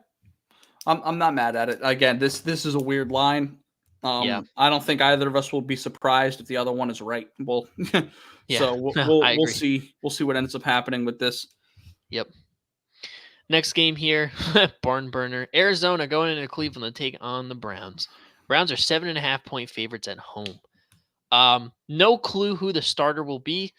I'm not mad at it. Again, this is a weird line. Yeah. I don't think either of us will be surprised if the other one is right. Well, Yeah. so we'll see. We'll see what ends up happening with this. Yep. Next game here, barn burner. Arizona going into Cleveland to take on the Browns. Browns are 7.5-point favorites at home. No clue who the starter will be.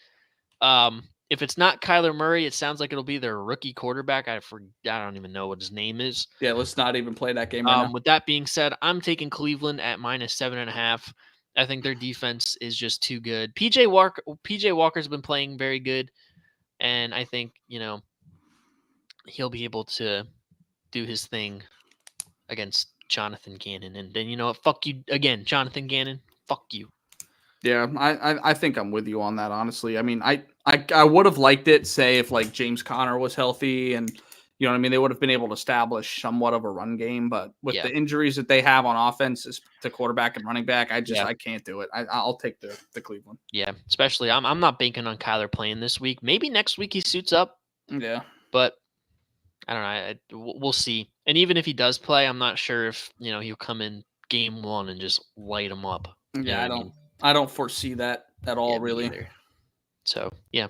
If it's not Kyler Murray, it sounds like it'll be their rookie quarterback. I don't even know what his name is. Yeah, let's not even play that game right now. With that being said, I'm taking Cleveland at -7.5. I think their defense is just too good. PJ Walker's been playing very good, and I think, you know, he'll be able to do his thing against Jonathan Gannon. And then, you know what? Fuck you again, Jonathan Gannon. Fuck you. Yeah, I think I'm with you on that, honestly. I mean, I would have liked it, say, if like James Conner was healthy and, you know what I mean, they would have been able to establish somewhat of a run game. But with the injuries that they have on offense, to quarterback and running back, I can't do it. I'll take the Cleveland. Yeah, especially I'm not banking on Kyler playing this week. Maybe next week he suits up. Yeah, but I don't know. We'll see. And even if he does play, I'm not sure if, you know, he'll come in game one and just light him up. Yeah, I don't foresee that at all, really. So, yeah,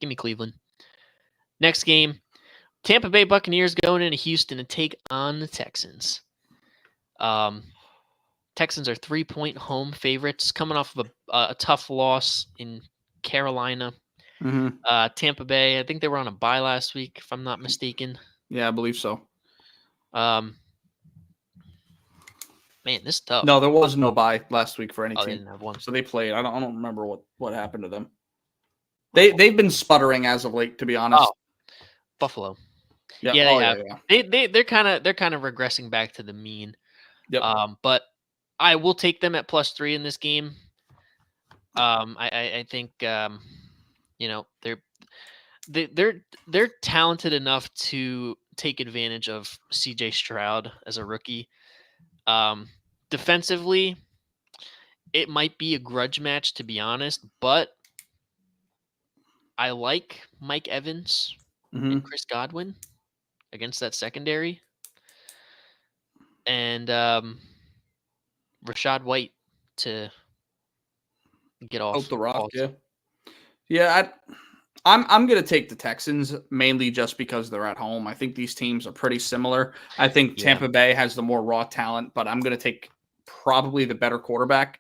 give me Cleveland. Next game, Tampa Bay Buccaneers going into Houston to take on the Texans. Texans are 3-point home favorites, coming off of a tough loss in Carolina. Mm-hmm. Tampa Bay, I think they were on a bye last week, if I'm not mistaken. Yeah, I believe so. Man, this is tough. No, there was no bye last week for any team. They didn't have one. So they played. I don't remember what happened to them. They've been sputtering as of late, to be honest. Oh, Buffalo. Yeah, they have. Yeah. They're kind of regressing back to the mean. Yep. But I will take them at +3 in this game. I think you know, they're talented enough to take advantage of CJ Stroud as a rookie. Defensively, it might be a grudge match, to be honest, but I like Mike Evans and Chris Godwin against that secondary, and Rashad White to get off the rock. Yeah. I'm going to take the Texans mainly just because they're at home. I think these teams are pretty similar. I think Tampa Bay has the more raw talent, but I'm going to take probably the better quarterback.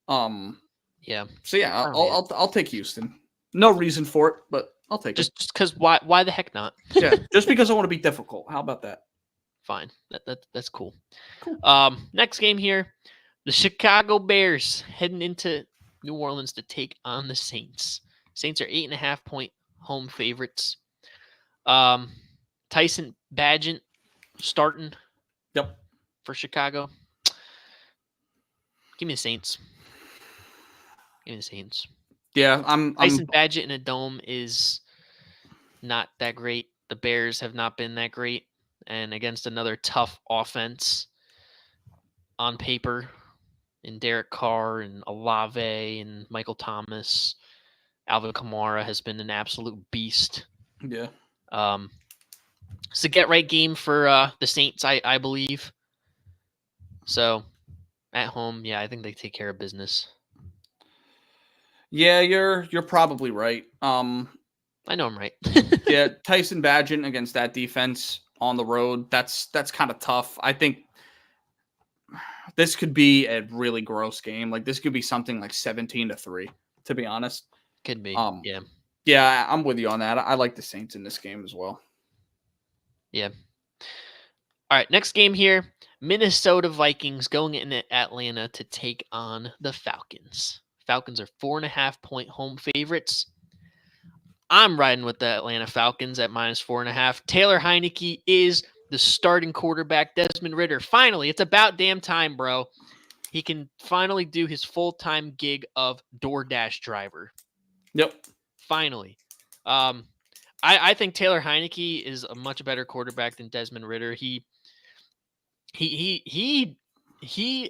So yeah, I'll take Houston. No reason for it, but I'll take it. Just because why the heck not? Yeah, just because I want to be difficult. How about that? Fine. That's cool. Next game here, the Chicago Bears heading into New Orleans to take on the Saints. Saints are 8.5-point home favorites. Tyson Bagent starting. Yep. For Chicago. Give me the Saints. Yeah, Tyson Bagent in a dome is not that great. the Bears have not been that great, and against another tough offense on paper in Derek Carr and Olave and Michael Thomas, Alvin Kamara has been an absolute beast. Yeah. It's a get-right game for the Saints, I believe. So, at home, yeah, I think they take care of business. Yeah, you're probably right. I know I'm right. Yeah, Tyson Bagent against that defense on the road, that's kind of tough. I think this could be a really gross game. Like this could be something like 17-3, to be honest. Could be. Yeah. Yeah, I'm with you on that. I like the Saints in this game as well. Yeah. All right, next game here. Minnesota Vikings going into Atlanta to take on the Falcons. Falcons are 4.5-point home favorites. I'm riding with the Atlanta Falcons at -4.5. Taylor Heineke is the starting quarterback. Desmond Ridder, finally, it's about damn time, bro. He can finally do his full-time gig of DoorDash driver. Yep. Finally. I think Taylor Heineke is a much better quarterback than Desmond Ridder. He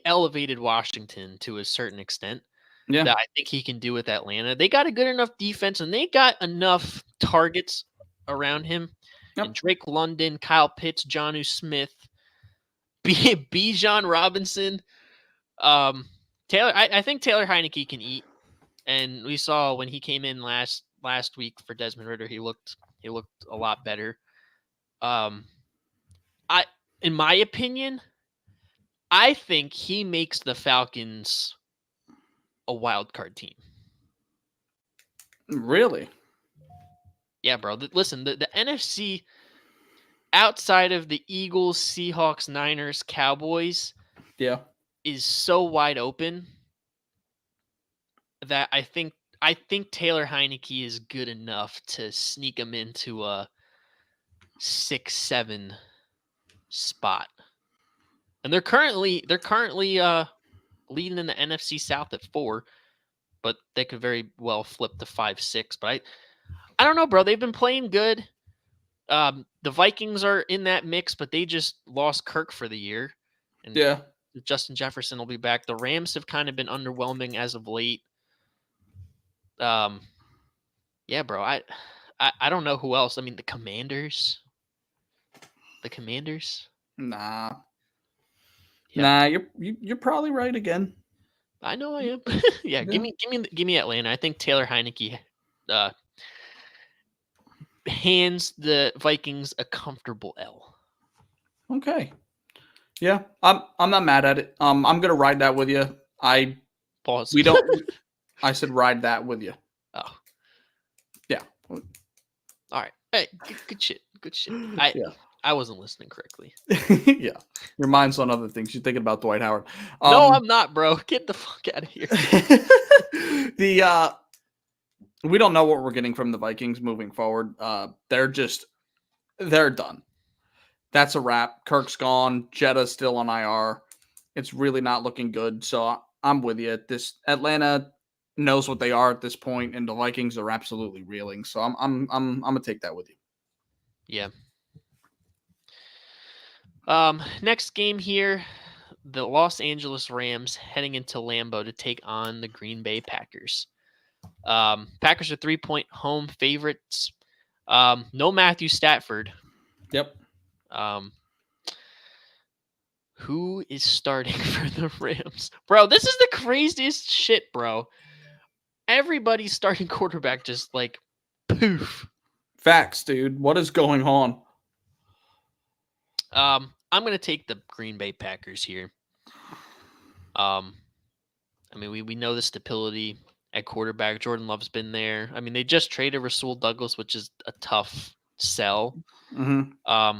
elevated Washington to a certain extent. Yeah. That I think he can do with Atlanta. They got a good enough defense, and they got enough targets around him. Yep. And Drake London, Kyle Pitts, Jonnu Smith, Bijan Robinson. Taylor, I think Taylor Heineke can eat. And we saw when he came in last week for Desmond Ridder, he looked a lot better. In my opinion, I think he makes the Falcons a wild card team. Really? Yeah, bro. Listen, the NFC outside of the Eagles, Seahawks, Niners, Cowboys, yeah, is so wide open that I think Taylor Heineke is good enough to sneak him into a 6-7 spot. And they're currently leading in the NFC South at 4, but they could very well flip to 5-6. But I don't know, bro. They've been playing good. The Vikings are in that mix, but they just lost Kirk for the year. And yeah. Justin Jefferson will be back. The Rams have kind of been underwhelming as of late. Yeah, bro. I don't know who else. I mean, the Commanders. Nah. Yeah. Nah, you're probably right again. I know I am. Yeah, give me Atlanta. I think Taylor Heineke hands the Vikings a comfortable L. Okay. Yeah, I'm not mad at it. I'm gonna ride that with you. Pause. We don't. I said ride that with you. Oh. Yeah. All right. Hey, good shit. Good shit. I wasn't listening correctly. Yeah. Your mind's on other things. You're thinking about Dwight Howard. No, I'm not, bro. Get the fuck out of here. We don't know what we're getting from the Vikings moving forward. They're done. That's a wrap. Kirk's gone. Jetta's still on IR. It's really not looking good. So I'm with you. This Atlanta knows what they are at this point, and the Vikings are absolutely reeling. So I'm gonna take that with you. Yeah. Next game here, the Los Angeles Rams heading into Lambeau to take on the Green Bay Packers. Packers are 3-point home favorites. No Matthew Stafford. Yep. Who is starting for the Rams? Bro, this is the craziest shit, bro. Everybody's starting quarterback just like poof. Facts, dude. What is going on? I'm going to take the Green Bay Packers here. I mean, we know the stability at quarterback. Jordan Love's been there. I mean, they just traded Rasul Douglas, which is a tough sell. Mm-hmm.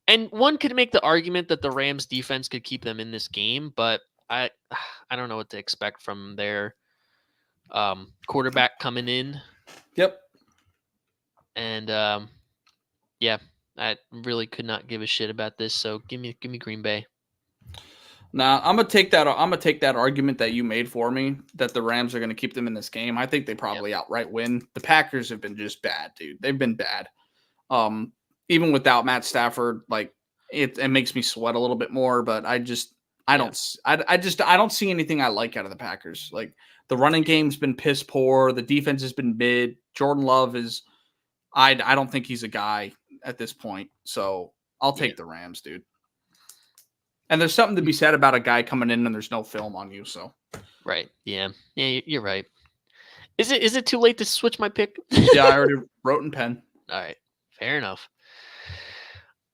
And one could make the argument that the Rams defense could keep them in this game, but I don't know what to expect from their quarterback coming in. Yep. And yeah, I really could not give a shit about this. So give me Green Bay. Now I'm gonna take that argument that you made for me that the Rams are gonna keep them in this game. I think they probably outright win. The Packers have been just bad, dude. They've been bad. Even without Matt Stafford, like it makes me sweat a little bit more. But I don't see anything I like out of the Packers. Like the running game's been piss poor. The defense has been mid. Jordan Love is, I don't think he's a guy at this point. So I'll take the Rams, dude. And there's something to be said about a guy coming in and there's no film on you. So right, yeah, you're right. Is it too late to switch my pick? Yeah, I already wrote in pen. All right, fair enough.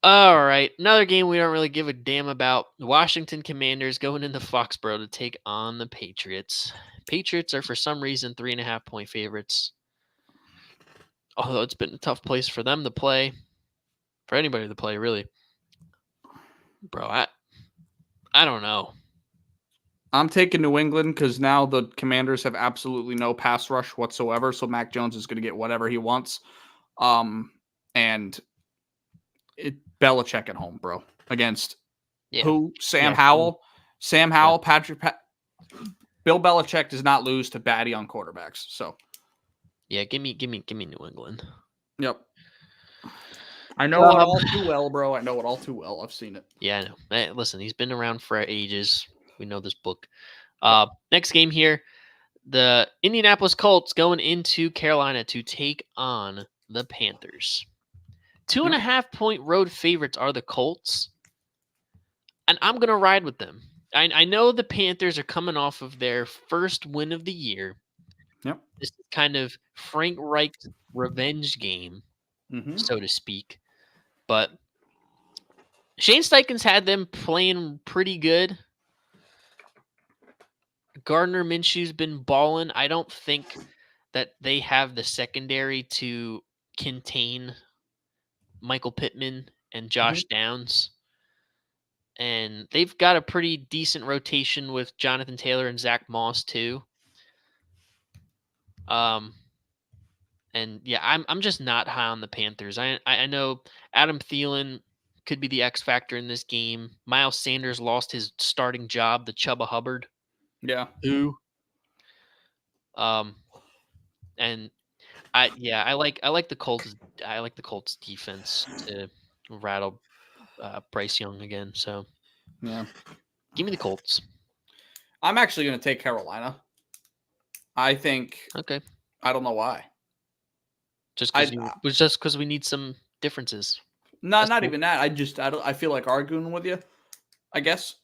All right, another game we don't really give a damn about. The Washington Commanders going into Foxborough to take on the Patriots. Patriots are for some reason 3.5-point favorites. Although it's been a tough place for them to play, for anybody to play, really. Bro, I don't know. I'm taking New England because now the Commanders have absolutely no pass rush whatsoever. So Mac Jones is going to get whatever he wants. And Belichick at home, bro, against who? Sam Howell. Sam Howell, Bill Belichick does not lose to batty on quarterbacks. So yeah, give me New England. Yep. I know it all too well, bro. I know it all too well. I've seen it. Yeah, I know. Hey, listen, he's been around for ages. We know this book. Next game here, the Indianapolis Colts going into Carolina to take on the Panthers. 2.5-point road favorites are the Colts, and I'm going to ride with them. I know the Panthers are coming off of their first win of the year. Yep. This is kind of Frank Reich's revenge game, so to speak. But Shane Steichen's had them playing pretty good. Gardner Minshew's been balling. I don't think that they have the secondary to contain Michael Pittman and Josh Downs. And they've got a pretty decent rotation with Jonathan Taylor and Zach Moss too. And yeah, I'm just not high on the Panthers. I know Adam Thielen could be the X factor in this game. Miles Sanders lost his starting job to Chuba Hubbard. Yeah. Who? And I like the Colts. I like the Colts defense to rattle Bryce Young again. So yeah, give me the Colts. I'm actually going to take Carolina. I think. Okay. I don't know why. Just because we need some differences. No, not even that. I feel like arguing with you. I guess.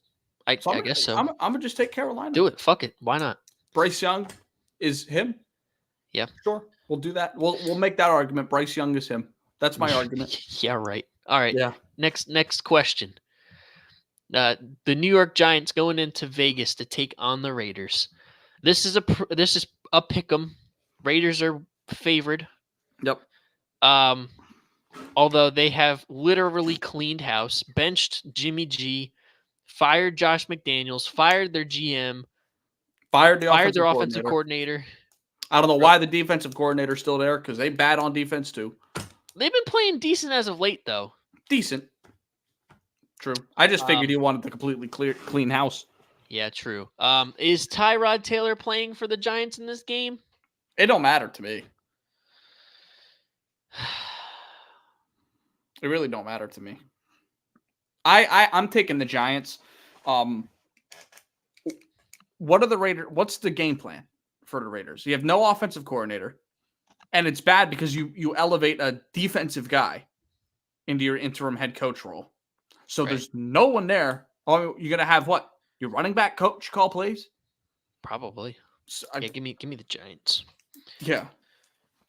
I guess so. I'm gonna just take Carolina. Do it. Fuck it. Why not? Bryce Young is him. Yeah. Sure. We'll do that. We'll make that argument. Bryce Young is him. That's my argument. Yeah. Right. All right. Yeah. Next question. The New York Giants going into Vegas to take on the Raiders. This is a pick'em. Raiders are favored. Yep. Although they have literally cleaned house, benched Jimmy G, fired Josh McDaniels, fired their GM, fired their offensive coordinator. I don't know why the defensive coordinator is still there because they bad on defense too. They've been playing decent as of late, though. Decent. True. I just figured he wanted to completely clean house. Yeah, true. Is Tyrod Taylor playing for the Giants in this game? It don't matter to me. It really don't matter to me. I'm taking the Giants. What are the Raiders? What's the game plan for the Raiders? You have no offensive coordinator, and it's bad because you elevate a defensive guy into your interim head coach role. So there's no one there. Oh, you're gonna have what? Your running back coach call plays? Probably. So give me the Giants. Yeah.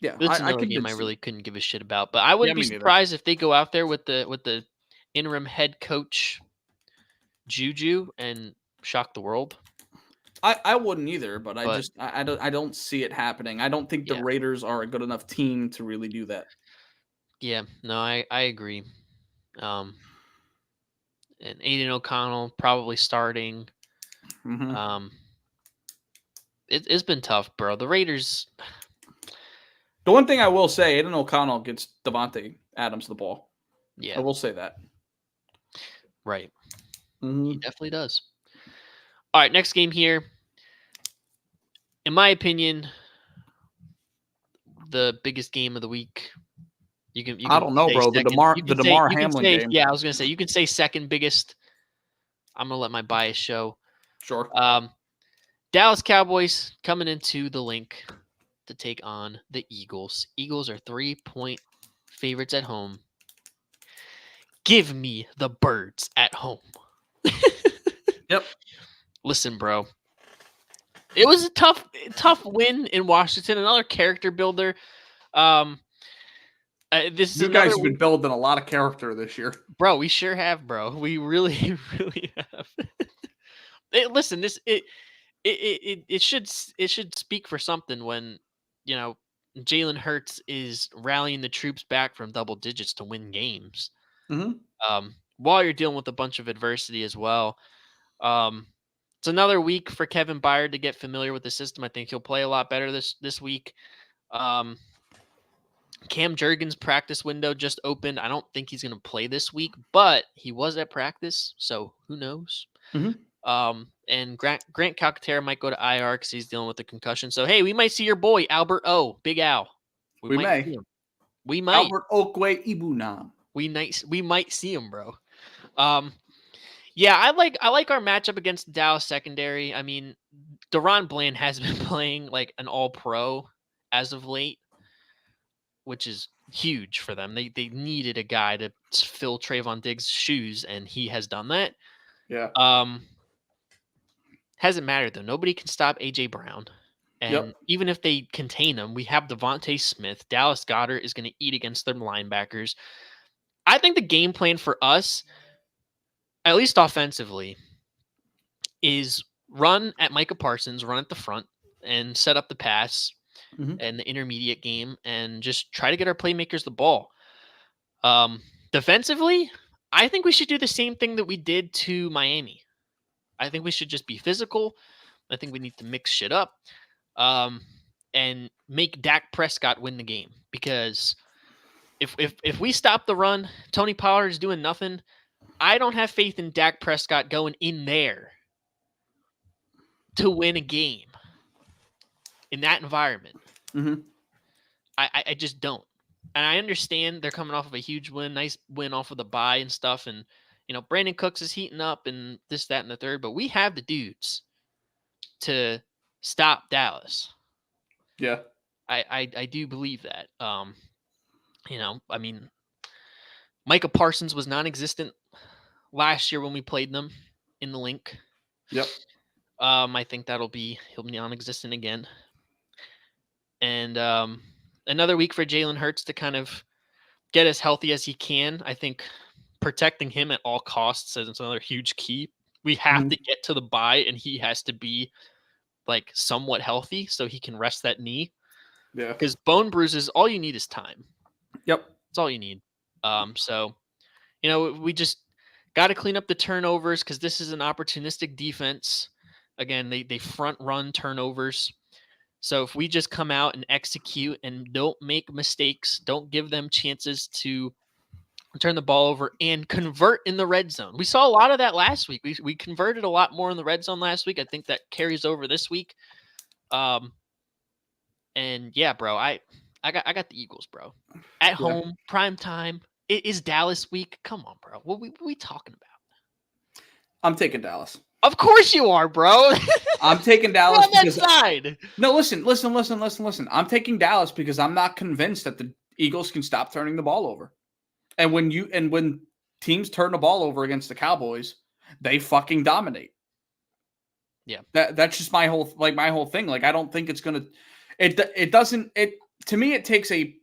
Yeah. This is another game I really couldn't give a shit about. But I wouldn't be surprised if they go out there with the interim head coach Juju and shock the world. I wouldn't either, but I don't see it happening. I don't think the Raiders are a good enough team to really do that. Yeah, no, I agree. And Aiden O'Connell probably starting. It's been tough, bro. The Raiders. The one thing I will say, Aiden O'Connell gets Devontae Adams the ball. Yeah, I will say that. Right. He definitely does. All right, next game here. In my opinion, the biggest game of the week. I don't know, say bro. The second. DeMar You can Hamlin say game. yeah. I was gonna say you can say second biggest. I'm gonna let my bias show. Sure. Dallas Cowboys coming into the link to take on the Eagles. Eagles are 3-point favorites at home. Give me the birds at home. Yep. Listen, bro. It was a tough win in Washington. Another character builder. This is You guys have been building a lot of character this year. Bro, we sure have, bro. We really, really have. Listen, it should speak for something when, you know, Jalen Hurts is rallying the troops back from double digits to win games. While you're dealing with a bunch of adversity as well. It's another week for Kevin Byard to get familiar with the system. I think he'll play a lot better this week. Cam Jurgens' practice window just opened. I don't think he's going to play this week, but he was at practice, so who knows? And Grant Calcaterra might go to IR because he's dealing with a concussion. So, hey, we might see your boy, Albert O, Big Al. We may. See him. We might. Albert Okwe Ibunam. We might see him, bro. Yeah, I like our matchup against the Dallas secondary. I mean, Deron Bland has been playing like an all-pro as of late, which is huge for them. They needed a guy to fill Trayvon Diggs' shoes, and he has done that. Yeah. Hasn't mattered though. Nobody can stop AJ Brown. And even if they contain him, we have Devontae Smith. Dallas Goedert is going to eat against their linebackers. I think the game plan for us, at least offensively, is run at Micah Parsons, run at the front, and set up the pass and the intermediate game, and just try to get our playmakers the ball. Defensively, I think we should do the same thing that we did to Miami. I think we should just be physical. I think we need to mix shit up and make Dak Prescott win the game. Because if we stop the run, Tony Pollard is doing nothing. I don't have faith in Dak Prescott going in there to win a game in that environment. I just don't. And I understand they're coming off of a huge win, nice win off of the bye and stuff. And, you know, Brandon Cooks is heating up and this, that, and the third. But we have the dudes to stop Dallas. Yeah. I do believe that. You know, I mean, Micah Parsons was non-existent last year when we played them in the link. Yep. I think he'll be non-existent again. And another week for Jalen Hurts to kind of get as healthy as he can. I think protecting him at all costs is another huge key. We have to get to the bye, and he has to be like somewhat healthy so he can rest that knee. Yeah. Because bone bruises, all you need is time. Yep. That's all you need. So, you know, we just got to clean up the turnovers because this is an opportunistic defense. Again, they front run turnovers. So if we just come out and execute and don't make mistakes, don't give them chances to turn the ball over and convert in the red zone. We saw a lot of that last week. We converted a lot more in the red zone last week. I think that carries over this week. And yeah, bro, I got the Eagles, bro. At home, prime time. It is Dallas week. Come on, bro. What we talking about? I'm taking Dallas. Of course you are, bro. I'm taking Dallas on that side. No, listen. I'm taking Dallas because I'm not convinced that the Eagles can stop turning the ball over. And when teams turn the ball over against the Cowboys, they fucking dominate. Yeah. That's just my whole thing. Like, I don't think it's gonna. To me, it takes a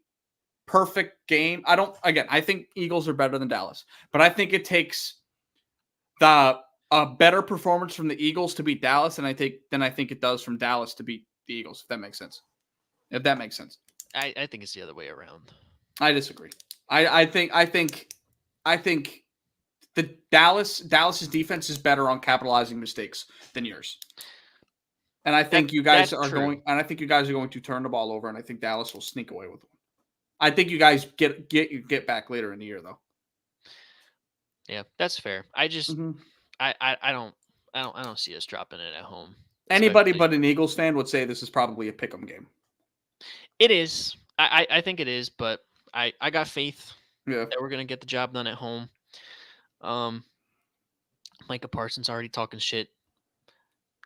perfect game. I think Eagles are better than Dallas, but I think it takes a better performance from the Eagles to beat Dallas than I think it does from Dallas to beat the Eagles, if that makes sense. I think it's the other way around. I disagree. I think the Dallas's defense is better on capitalizing mistakes than yours. And I think you guys are going to turn the ball over, and I think Dallas will sneak away with one. I think you guys get back later in the year, though. Yeah, that's fair. I just I don't see us dropping it at home. Anybody but an Eagles fan would say this is probably a pick'em game. It is. I think it is, but I got faith Yeah. that we're gonna get the job done at home. Micah Parsons already talking shit.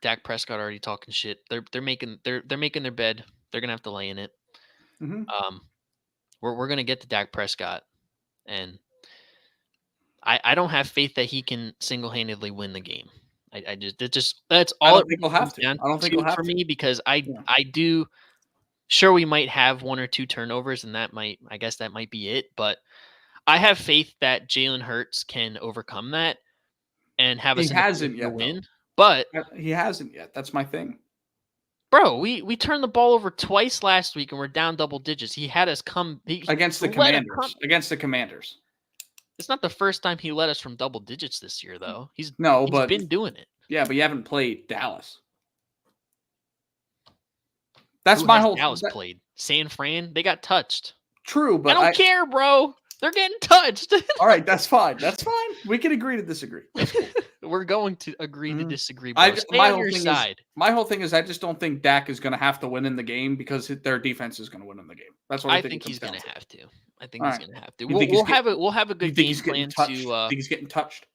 Dak Prescott already talking shit. They're making their bed. They're gonna have to lay in it. Mm-hmm. We're gonna get to Dak Prescott, and I don't have faith that he can single handedly win the game. That's all. I don't think he'll have to. I don't think he'll have for to. me because Yeah. I do. Sure, we might have 1 or 2 turnovers, and I guess that might be it. But I have faith that Jalen Hurts can overcome that and have us He hasn't yet, win. though. But He hasn't yet. That's my thing. bro, we turned the ball over twice last week, and we're down double digits. He had us come Against the Commanders. Against the Commanders. It's not the first time he led us from double digits this year, though. He's but been doing it. Yeah, but you haven't played Dallas. That's Who my has whole. Dallas played San Fran. They got touched. True, but I don't care, bro. They're getting touched. All right, that's fine. That's fine. We can agree to disagree. That's cool. We're going to agree to disagree, bro. Stay on your side. My whole thing is I just don't think Dak is going to have to win in the game because their defense is going to win in the game. That's what I think he's going to have to. I think All he's right. going to have to. We'll have a You good think game he's getting plan touched? to. Think he's getting touched?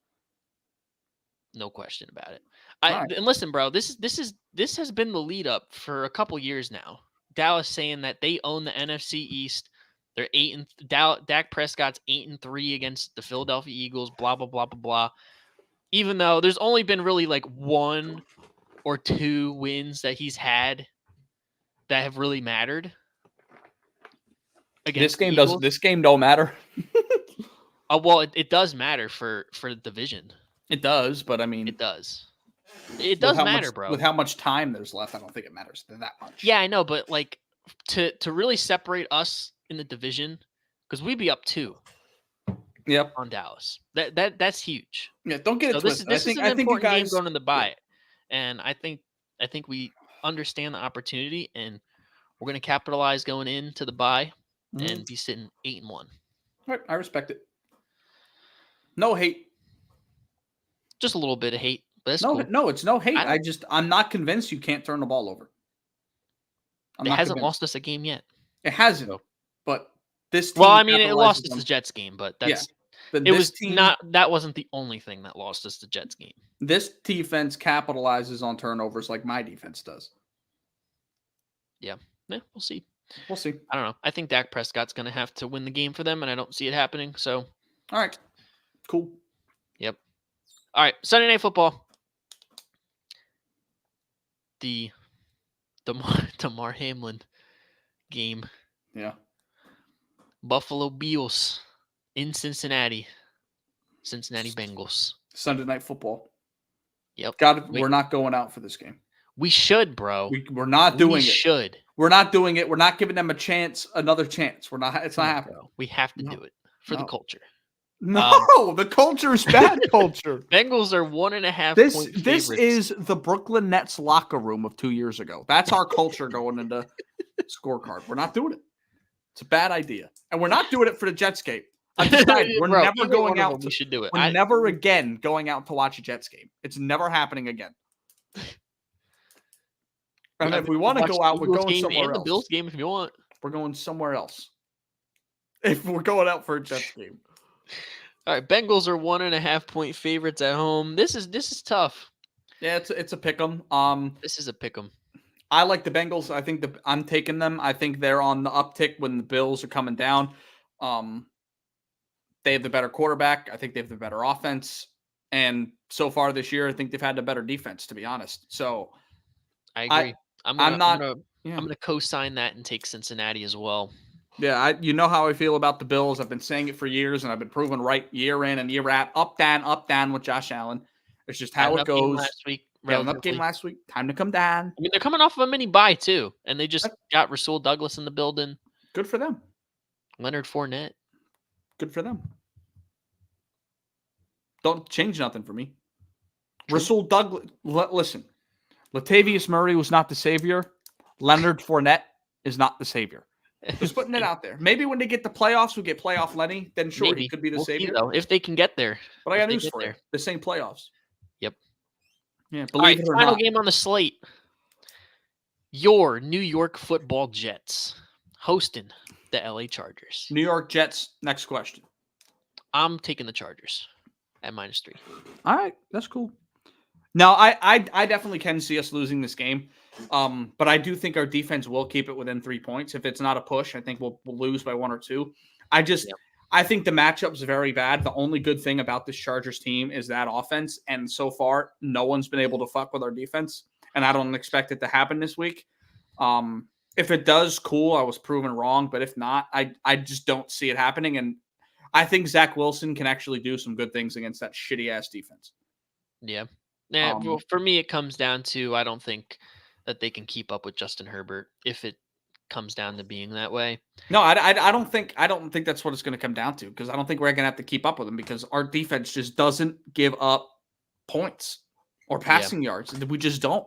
No question about it. Right. And listen, bro, this has been the lead up for a couple years now. Dallas saying that they own the NFC East. They're Dak Prescott's 8-3 against the Philadelphia Eagles. Blah blah blah blah blah. Even though there's only been really like 1 or 2 wins that he's had that have really mattered. This game don't matter. Well, it does matter for the division. It does, but I mean, it does. It does matter, bro. With how much time there's left, I don't think it matters that much. Yeah, I know, but like to really separate us in the division, because we'd be up 2. Yep. On Dallas. That's huge. Yeah, don't get it twisted. This is an important game going in the bye, yeah. And I think we understand the opportunity, and we're going to capitalize going into the bye and be sitting 8-1. All right, I respect it. No hate. Just a little bit of hate, but it's no, cool. No, it's no hate. I'm not convinced you can't turn the ball over. It hasn't lost us a game yet. It hasn't, but this team. Well, I mean, it lost us the Jets game, but that's. Yeah. That wasn't the only thing that lost us the Jets game. This defense capitalizes on turnovers like my defense does. Yeah, we'll see. We'll see. I don't know. I think Dak Prescott's going to have to win the game for them, and I don't see it happening. So, all right, cool. Yep. All right, Sunday Night Football. The Damar Hamlin game. Yeah. Buffalo Bills in Cincinnati. Cincinnati Bengals. Sunday Night Football. Yep. We're not going out for this game. We should, bro. We're not doing it. We should. We're not doing it. We're not giving them another chance. We're not. It's not happening. Bro. We have to do it for the culture. No, the culture is bad culture. Bengals are 1.5 This favorites. is the Brooklyn Nets locker room of 2 years ago. That's our culture going into scorecard. We're not doing it. It's a bad idea, and we're not doing it for the Jets game. I'm decided. We're never going out. We should do it. We're never again going out to watch a Jets game. It's never happening again. And if we want to go out, we're going somewhere else. The Bills game, if you want, we're going somewhere else. If we're going out for a Jets game. All right, Bengals are 1.5 point favorites at home. This is tough. Yeah, it's a pick 'em. This is a pick 'em. I like the Bengals. I think I'm taking them. I think they're on the uptick when the Bills are coming down. They have the better quarterback. I think they have the better offense. And so far this year, I think they've had the better defense, to be honest. So I agree. I'm gonna co-sign that and take Cincinnati as well. Yeah, you know how I feel about the Bills. I've been saying it for years, and I've been proven right year in and year out. Up, down with Josh Allen. It's just how it goes. Last week, up game last week. Time to come down. I mean, they're coming off of a mini bye too, and they just got Rasul Douglas in the building. Good for them. Leonard Fournette. Good for them. Don't change nothing for me. Rasul Douglas. Listen, Latavius Murray was not the savior. Leonard Fournette is not the savior. Just putting it out there. Maybe when they get the playoffs, we get playoff Lenny. Then sure, he could be the savior. Though, if they can get there. But I got news for you. The same playoffs. Yep. Yeah. Believe it or final not. game on the slate. Your New York Football Jets hosting the LA Chargers. New York Jets. Next question. I'm taking the Chargers at -3. All right, that's cool. Now, I definitely can see us losing this game, but I do think our defense will keep it within 3 points. If it's not a push, I think we'll lose by 1 or 2. I think the matchup's very bad. The only good thing about this Chargers team is that offense, and so far, no one's been able to fuck with our defense, and I don't expect it to happen this week. If it does, cool. I was proven wrong, but if not, I just don't see it happening, and I think Zach Wilson can actually do some good things against that shitty-ass defense. Yeah. Well, for me, it comes down to I don't think that they can keep up with Justin Herbert if it comes down to being that way. No, I don't think that's what it's going to come down to, because I don't think we're going to have to keep up with them, because our defense just doesn't give up points or passing yards. We just don't.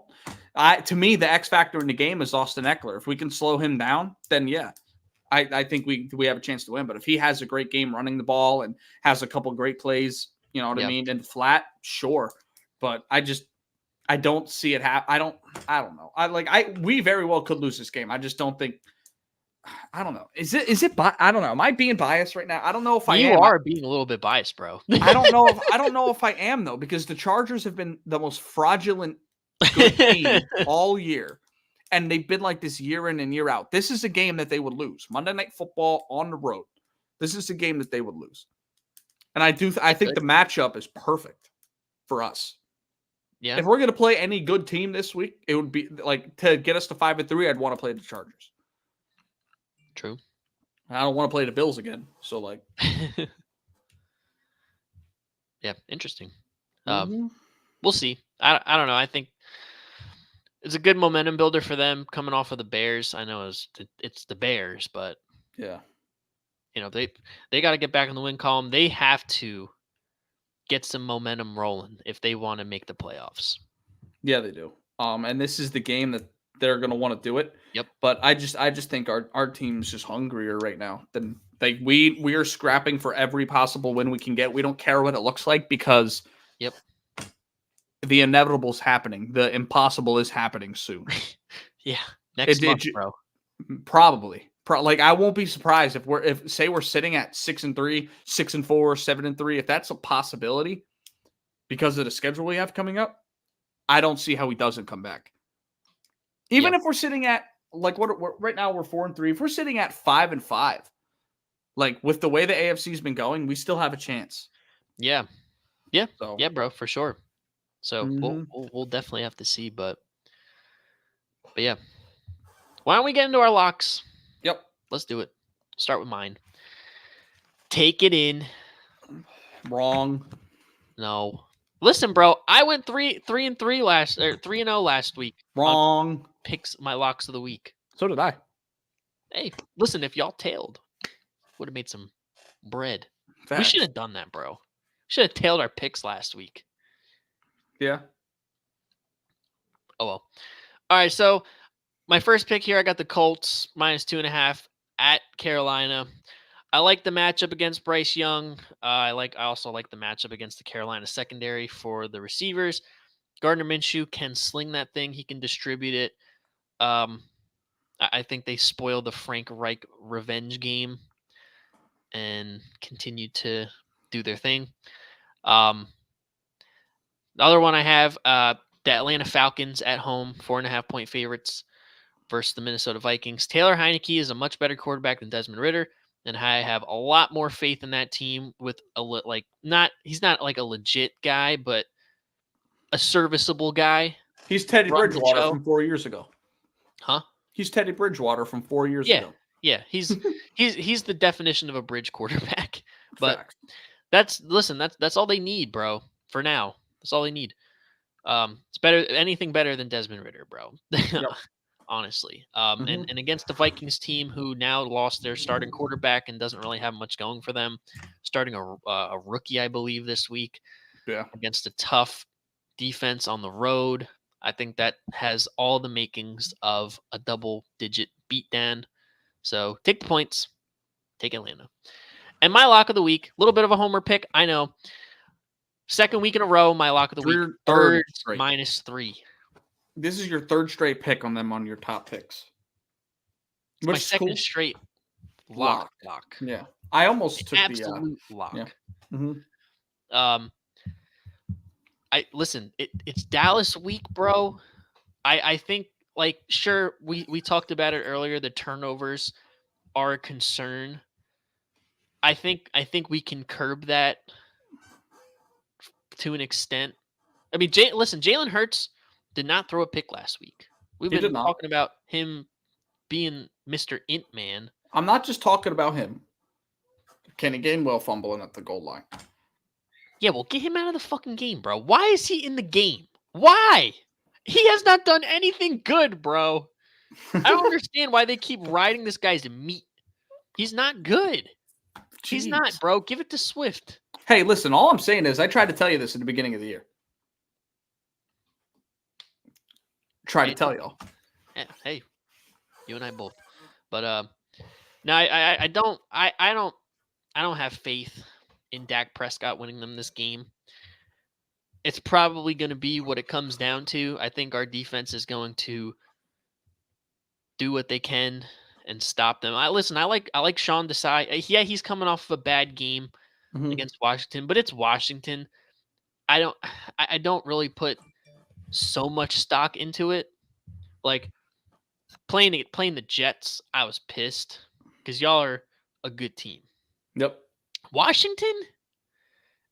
To me, the X factor in the game is Austin Eckler. If we can slow him down, then yeah, I think we have a chance to win. But if he has a great game running the ball and has a couple great plays, you know what I mean, and flat, sure. But I don't see it happen. I don't know. We very well could lose this game. I just don't think. I don't know. Is it? I don't know. Am I being biased right now? I don't know if I am. You are being a little bit biased, bro. I don't know if I am though, because the Chargers have been the most fraudulent good team all year, and they've been like this year in and year out. This is a game that they would lose. Monday Night Football on the road. This is a game that they would lose, and I think the matchup is perfect for us. Yeah. If we're going to play any good team this week, it would be like to get us to 5-3. I'd want to play the Chargers. True. I don't want to play the Bills again. So like, yeah, interesting. We'll see. I don't know. I think it's a good momentum builder for them coming off of the Bears. I know it's the Bears, but yeah, you know they got to get back in the win column. They have to get some momentum rolling if they want to make the playoffs. Yeah, they do. And this is the game that they're going to want to do it. Yep. But I just think our team's just hungrier right now than we are scrapping for every possible win we can get. We don't care what it looks like, because the inevitable's happening. The impossible is happening soon. Yeah. Next month, bro. Probably. Like, I won't be surprised if we're sitting at 6-3, 6-4, 7-3. If that's a possibility because of the schedule we have coming up, I don't see how he doesn't come back. Even if we're sitting at like right now we're 4-3. If we're sitting at 5-5, like with the way the AFC's been going, we still have a chance. Yeah. So. Yeah, bro, for sure. So we'll definitely have to see, but yeah. Why don't we get into our locks? Yep. Let's do it. Start with mine. Take it in. Wrong. No. Listen, bro. I went 3-3 last, or 3-0 last week. Wrong. Picks my locks of the week. So did I. Hey, listen. If y'all tailed, would have made some bread. Facts. We should have done that, bro. Should have tailed our picks last week. Yeah. Oh well. All right. So my first pick here, I got the Colts -2.5 at Carolina. I like the matchup against Bryce Young. I also like the matchup against the Carolina secondary for the receivers. Gardner Minshew can sling that thing. He can distribute it. I think they spoiled the Frank Reich revenge game and continue to do their thing. The other one I have, the Atlanta Falcons at home, 4.5-point favorites versus the Minnesota Vikings. Taylor Heineke is a much better quarterback than Desmond Ridder, and I have a lot more faith in that team with he's not like a legit guy, but a serviceable guy. He's Teddy Bridgewater from 4 years ago. Huh? He's Teddy Bridgewater from 4 years ago. Yeah, he's the definition of a bridge quarterback. But Facts. that's all they need, bro. For now, that's all they need. It's anything better than Desmond Ridder, bro. Yep. Honestly. And against the Vikings team, who now lost their starting quarterback and doesn't really have much going for them, starting a rookie, I believe, this week. Yeah. Against a tough defense on the road. I think that has all the makings of a double-digit beatdown. So take the points. Take Atlanta. And my lock of the week, a little bit of a homer pick, I know. Second week in a row, my lock of the week, third -3. This is your third straight pick on them on your top picks. It's my second straight Lock. Yeah. I almost took Absolute lock. Yeah. Mm-hmm. It's Dallas week, bro. I think, like, sure, we talked about it earlier. The turnovers are a concern. I think we can curb that to an extent. I mean, Jalen Hurts did not throw a pick last week. We've been talking about him being Mr. Int Man. I'm not just talking about him. Kenny Gainwell fumbling at the goal line. Yeah, well, get him out of the fucking game, bro. Why is he in the game? Why? He has not done anything good, bro. I don't understand why they keep riding this guy's meat. He's not good. Jeez. He's not, bro. Give it to Swift. Hey, listen, all I'm saying is I tried to tell you this at the beginning of the year. Try to tell y'all. Hey, you and I both. But no, I don't have faith in Dak Prescott winning them this game. It's probably going to be what it comes down to. I think our defense is going to do what they can and stop them. I like Sean Desai. Yeah, he's coming off of a bad game against Washington, but it's Washington. I don't really put so much stock into it. Like playing the Jets, I was pissed because y'all are a good team. Yep. Washington,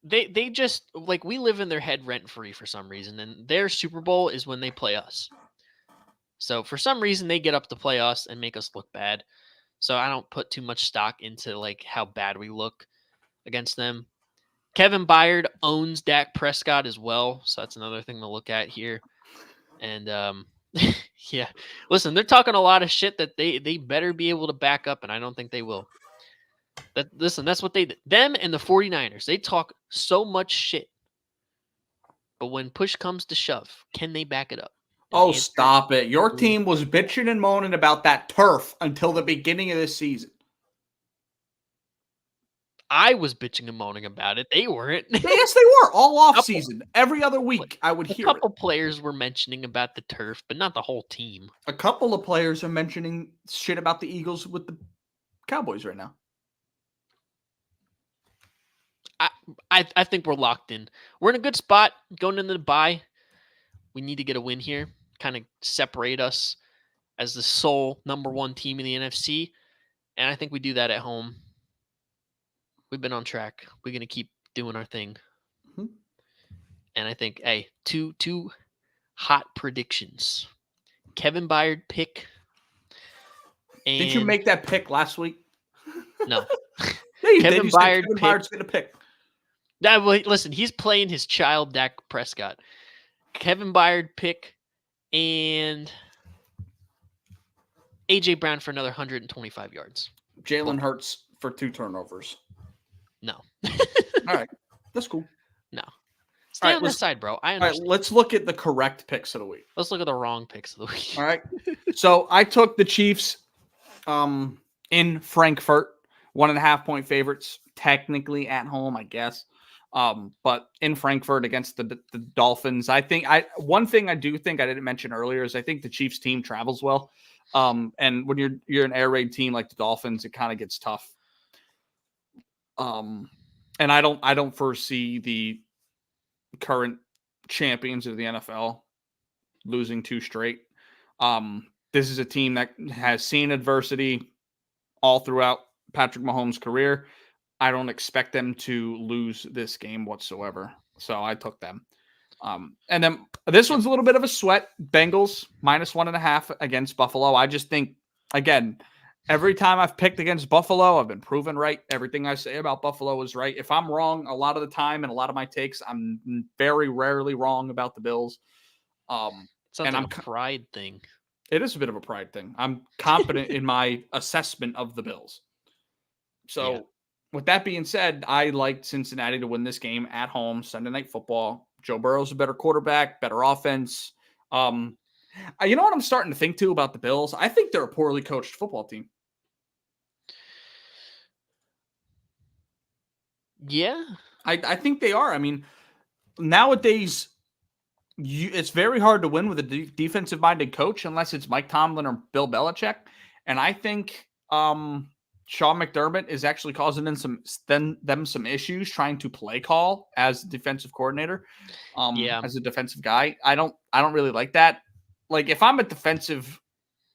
they just, like, we live in their head rent free for some reason, and their Super Bowl is when they play us. So for some reason they get up to play us and make us look bad. So I don't put too much stock into, like, how bad we look against them. Kevin Byard owns Dak Prescott as well, so that's another thing to look at here. And yeah, listen, they're talking a lot of shit that they better be able to back up, and I don't think they will. That's what them and the 49ers, they talk so much shit. But when push comes to shove, can they back it up? Oh, stop it. Your team was bitching and moaning about that turf until the beginning of this season. I was bitching and moaning about it. They weren't. Yes, they were. All off season. Every other week, I would hear it. A couple players were mentioning about the turf, but not the whole team. A couple of players are mentioning shit about the Eagles with the Cowboys right now. I think we're locked in. We're in a good spot going into the bye. We need to get a win here, kind of separate us as the sole number one team in the NFC. And I think we do that at home. We've been on track. We're going to keep doing our thing. Mm-hmm. And I think, hey, two hot predictions. Kevin Byard pick. And did you make that pick last week? No. Yeah, you Kevin did. Byard Kevin Byard's going to pick. Listen, he's playing his child, Dak Prescott. Kevin Byard pick and A.J. Brown for another 125 yards. Jalen Hurts for 2 turnovers. No. All right. That's cool. No. Stay on this side, bro. I understand. All right, let's look at the correct picks of the week. Let's look at the wrong picks of the week. All right. So I took the Chiefs in Frankfurt, 1.5-point favorites, technically at home, I guess. But in Frankfurt against the Dolphins, one thing I do think I didn't mention earlier is I think the Chiefs team travels well. And when you're an air raid team like the Dolphins, it kind of gets tough. And I don't foresee the current champions of the NFL losing 2 straight. This is a team that has seen adversity all throughout Patrick Mahomes' career. I don't expect them to lose this game whatsoever. So I took them. And then this one's a little bit of a sweat. Bengals -1.5 against Buffalo. I just think, again, every time I've picked against Buffalo, I've been proven right. Everything I say about Buffalo is right. If I'm wrong a lot of the time and a lot of my takes, I'm very rarely wrong about the Bills. Sounds like a pride thing. It is a bit of a pride thing. I'm confident in my assessment of the Bills. So, yeah. With that being said, I liked Cincinnati to win this game at home, Sunday Night Football. Joe Burrow's a better quarterback, better offense. You know what I'm starting to think, too, about the Bills? I think they're a poorly coached football team. Yeah. I think they are. I mean, nowadays, it's very hard to win with a defensive-minded coach unless it's Mike Tomlin or Bill Belichick. And I think Sean McDermott is actually causing them some issues trying to play call as defensive coordinator, as a defensive guy. I don't really like that. Like if I'm a defensive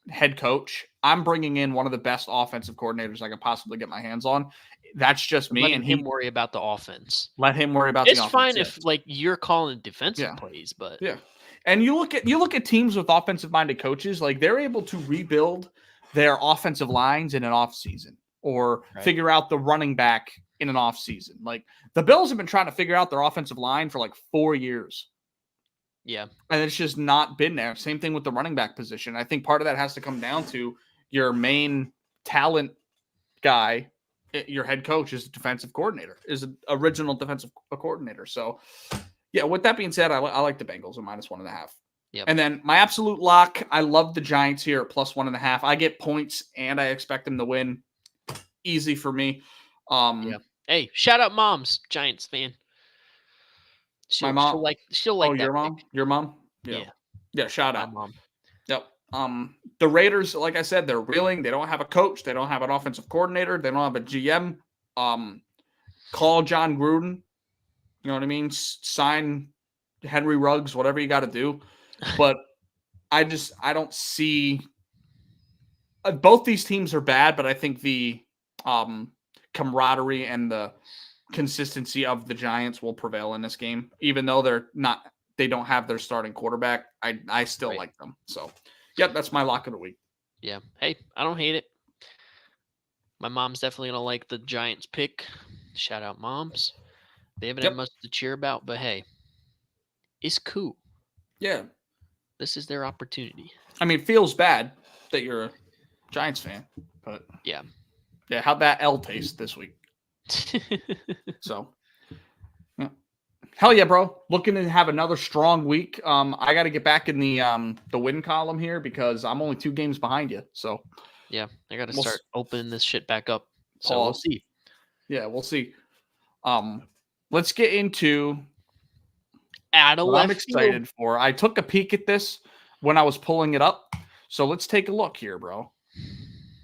head coach, I'm bringing in one of the best offensive coordinators I could possibly get my hands on. That's just me, Letting him worry about the offense. Let him worry about the offense. It's fine if like you're calling defensive plays, but And you look at teams with offensive minded coaches, like they're able to rebuild their offensive lines in an off season or figure out the running back in an off season. Like the Bills have been trying to figure out their offensive line for like 4 years. Yeah. And it's just not been there. Same thing with the running back position. I think part of that has to come down to your main talent guy. Your head coach is a defensive coordinator, is an original defensive coordinator. So, yeah, with that being said, I like the Bengals at -1.5. Yep. And then my absolute lock, I love the Giants here at +1.5. I get points, and I expect them to win. Easy for me. Hey, shout out Mom's Giants fan. My mom. She'll like oh, that your mom? pick. Your mom? Yeah, shout out. My mom. Yep. The Raiders, like I said, they're reeling. They don't have a coach. They don't have an offensive coordinator. They don't have a GM. Call John Gruden. You know what I mean? Sign Henry Ruggs, whatever you got to do. But I don't see both these teams are bad, but I think the camaraderie and the consistency of the Giants will prevail in this game, even though they don't have their starting quarterback. I still like them. So, yep, that's my lock of the week. Yeah. Hey, I don't hate it. My mom's definitely going to like the Giants pick. Shout out moms. They haven't had much to cheer about, but hey, it's cool. Yeah. This is their opportunity. I mean, it feels bad that you're a Giants fan, but yeah, how'd that L taste this week? So, yeah. Hell yeah, bro. Looking to have another strong week. I got to get back in the win column here because I'm only 2 games behind you. So, yeah, I got to start opening this shit back up. So Paul, we'll see. Yeah, we'll see. Let's get into what I'm excited for. I took a peek at this when I was pulling it up. So let's take a look here, bro.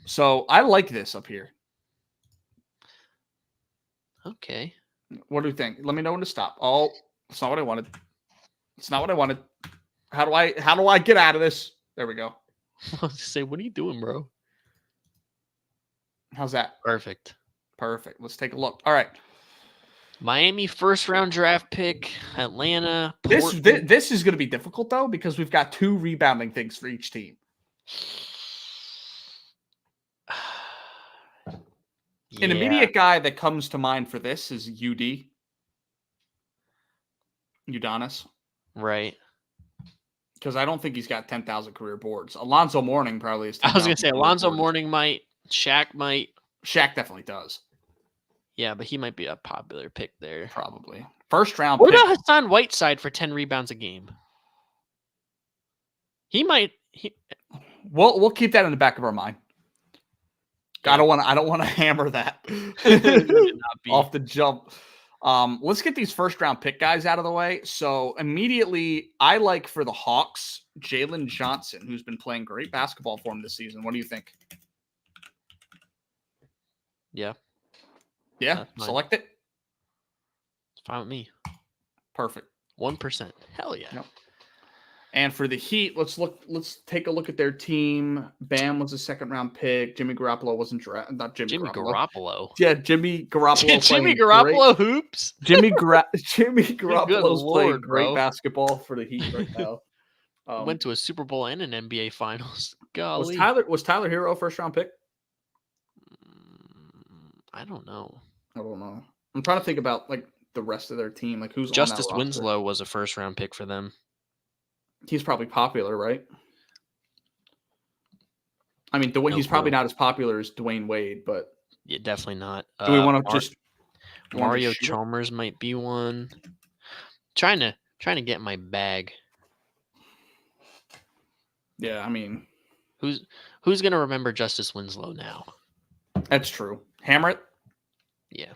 So I like this up here. Okay. What do you think? Let me know when to stop. Oh, it's not what I wanted. It's not what I wanted. How do I get out of this? There we go. I was to say, what are you doing, bro? How's that? Perfect. Let's take a look. All right. Miami first round draft pick. Atlanta. This is going to be difficult though because we've got 2 rebounding things for each team. An immediate guy that comes to mind for this is Udonis. Right. Because I don't think he's got 10,000 career boards. Alonzo Mourning probably is. I was going to say Alonzo Mourning might. Shaq might. Shaq definitely does. Yeah, but he might be a popular pick there. Probably. First round pick. What about Hassan Whiteside for 10 rebounds a game? He might. We'll keep that in the back of our mind. Yeah. I don't want to hammer that off the jump. Let's get these first round pick guys out of the way. So immediately, I like for the Hawks, Jalen Johnson, who's been playing great basketball for him this season. What do you think? Yeah. Yeah. Select it. It's fine with me. Perfect. 1%. Hell yeah. Yep. And for the Heat, let's take a look at their team. Bam was a 2nd round pick. Jimmy Garoppolo wasn't drafted. Not Jimmy Garoppolo. Yeah, Jimmy Garoppolo. Jimmy Garoppolo hoops. Jimmy Garoppolo's playing great bro. Basketball for the Heat right now. Went to a Super Bowl and an NBA Finals. Golly. Was Tyler Hero a 1st round pick? I don't know. I'm trying to think about like the rest of their team. Like who's Justice on that roster. Winslow was a 1st round pick for them. He's probably popular, right? I mean, he's probably not as popular as Dwayne Wade, but yeah, definitely not. Do we want to just Mario Chalmers might be one. Trying to get my bag. Yeah, I mean, who's gonna remember Justice Winslow now? That's true. Hammer it. Yeah.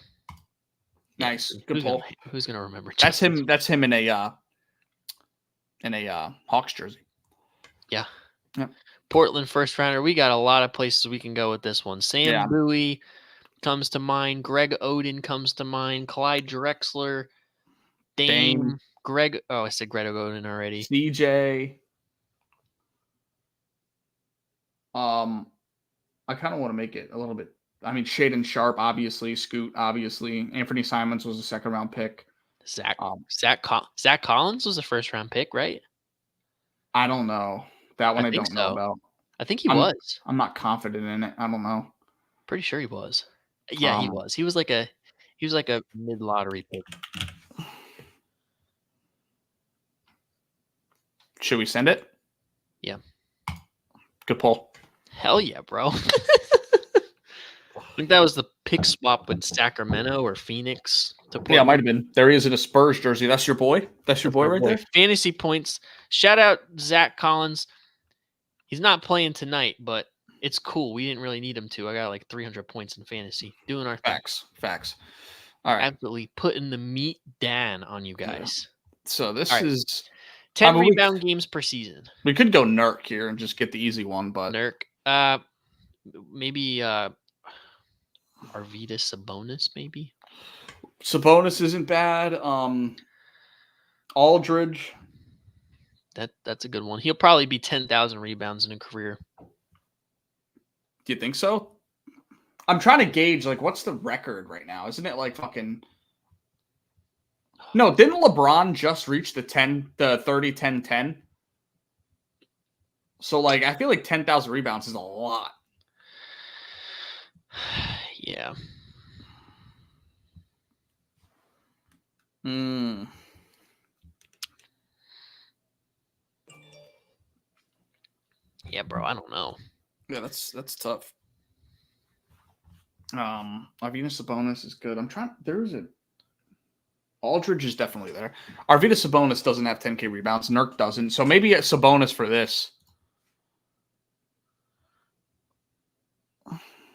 Nice. Good pull. Who's gonna remember? That's him. That's him in a Hawks jersey. Yeah. Portland first rounder. We got a lot of places we can go with this one. Sam Yeah. Bowie comes to mind. Greg Oden comes to mind. Clyde Drexler. Dame. Greg. Oh, I said Greg Oden already. CJ. I kind of want to make it a little bit. I mean, Shaden Sharp, obviously. Scoot, obviously. Anthony Simons was a second-round pick. Zach Collins was a first-round pick, right? I don't know. That one I don't know about. I think he was. I'm not confident in it. I don't know. Pretty sure he was. Yeah, he was. He was like a mid-lottery pick. Should we send it? Yeah. Good pull. Hell yeah, bro. I think that was the pick swap with Sacramento or Phoenix. Yeah, it might have been. There he is in a Spurs jersey. That's your boy? That's your boy right there? Fantasy points. Shout out Zach Collins. He's not playing tonight, but it's cool. We didn't really need him to. I got like 300 points in fantasy. Doing our thing. Facts. All right. Absolutely putting the meat down on you guys. Yeah. So this is 10 rebound games per season. We could go Nurk here and just get the easy one, but Nurk. Maybe Arvydas Sabonis, maybe. Sabonis isn't bad. Aldridge. That's a good one. He'll probably be 10,000 rebounds in a career. Do you think so? I'm trying to gauge, like, what's the record right now? Isn't it like fucking... No, didn't LeBron just reach the 30-10-10? So, like, I feel like 10,000 rebounds is a lot. Yeah. Yeah, bro, I don't know. Yeah, that's tough. Arvydas Sabonis is good. Aldridge is definitely there. Arvydas Sabonis doesn't have 10K rebounds. Nurk doesn't. So maybe a Sabonis for this.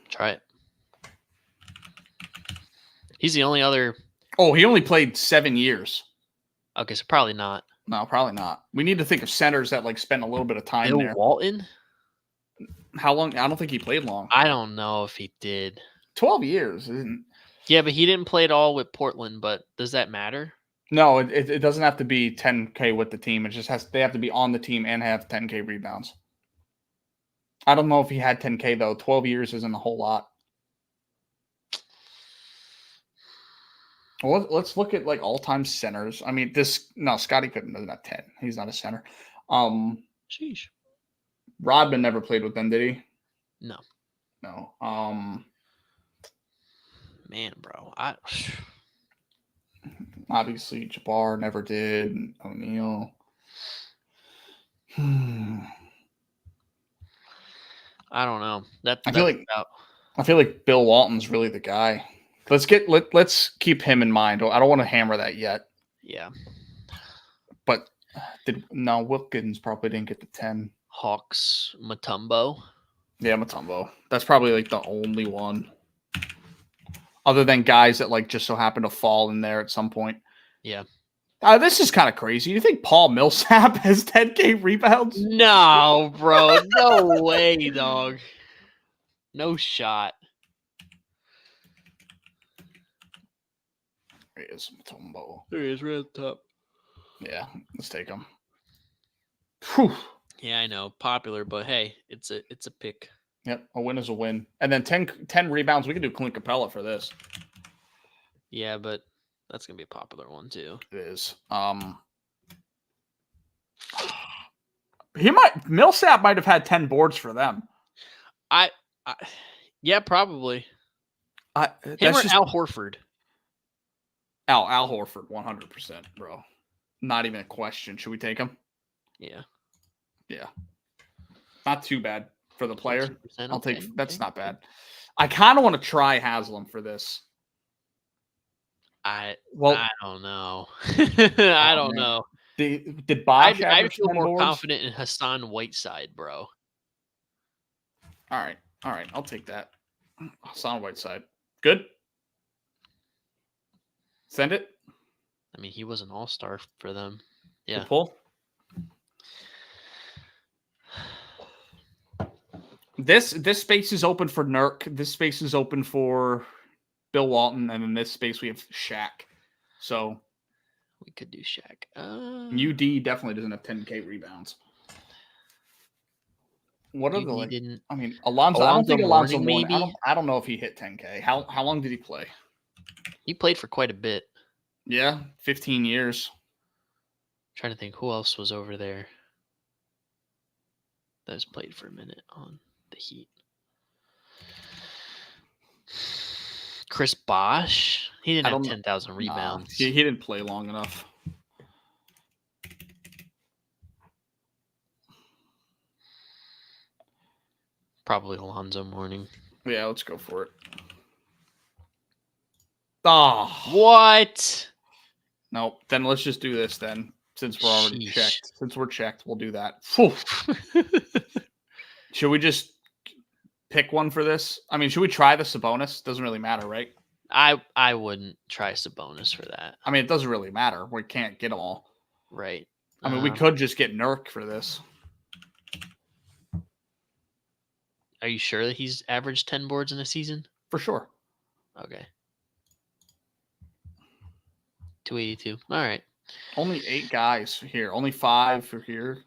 Try it. He's the only other. Oh, he only played 7 years. Okay, so probably not. No, probably not. We need to think of centers that like spend a little bit of time there. Walton? How long? I don't think he played long. I don't know if he did. 12 years. Yeah, but he didn't play at all with Portland, but does that matter? No, it doesn't have to be 10K with the team. It just they have to be on the team and have 10K rebounds. I don't know if he had 10K, though. 12 years isn't a whole lot. Well, let's look at like all-time centers. I mean, Scottie Pippen doesn't have 10. He's not a center. Sheesh. Rodman never played with them, did he? No. Man, bro. Obviously, Jabbar never did. O'Neal. I don't know. I feel like Bill Walton's really the guy. Let's keep him in mind. I don't want to hammer that yet. Yeah. But Wilkins probably didn't get the 10. Hawks, Mutombo. Yeah, Mutombo. That's probably like the only one. Other than guys that like just so happen to fall in there at some point. Yeah. This is kind of crazy. You think Paul Millsap has 10K rebounds? No, bro. No way, dog. No shot. There he is, Mutombo. There he is, right at the top. Yeah, let's take him. Whew. Yeah, I know. Popular, but hey, it's a pick. Yep, a win is a win. And then 10 rebounds. We could do Clint Capella for this. Yeah, but that's going to be a popular one, too. It is. Millsap might have had 10 boards for them. Yeah, probably. Him or Al Horford? Al Horford, 100%, bro. Not even a question. Should we take him? Yeah. Yeah. Not too bad for the player. I'll take. Okay. That's not bad. I kind of want to try Haslam for this. I don't know. I don't know. Did Bosh I feel more confident in Hassan Whiteside, bro. All right. I'll take that. Hassan Whiteside. Good. Send it. I mean, he was an all-star for them. Yeah. Good pull. This space is open for Nurk. This space is open for Bill Walton, and in this space we have Shaq. So we could do Shaq. UD definitely doesn't have 10K rebounds. What are the didn't. I mean, Alonzo. I don't think Alonzo Mourning. Maybe. I don't know if he hit 10K. How long did he play? He played for quite a bit. Yeah, 15 years. I'm trying to think who else was over there that has played for a minute on the Heat. Chris Bosh. He didn't have 10,000 rebounds. He didn't play long enough. Probably Alonzo Mourning. Yeah, let's go for it. Oh, what? No, then let's just do this then. Since we're already checked. Since we're checked, we'll do that. Should we just pick one for this? I mean, should we try the Sabonis? Doesn't really matter, right? I wouldn't try Sabonis for that. I mean, it doesn't really matter. We can't get them all. Right. I mean, we could just get Nurk for this. Are you sure that he's averaged 10 boards in a season? For sure. Okay. 282. All right. Only 8 guys here. Only 5 for here.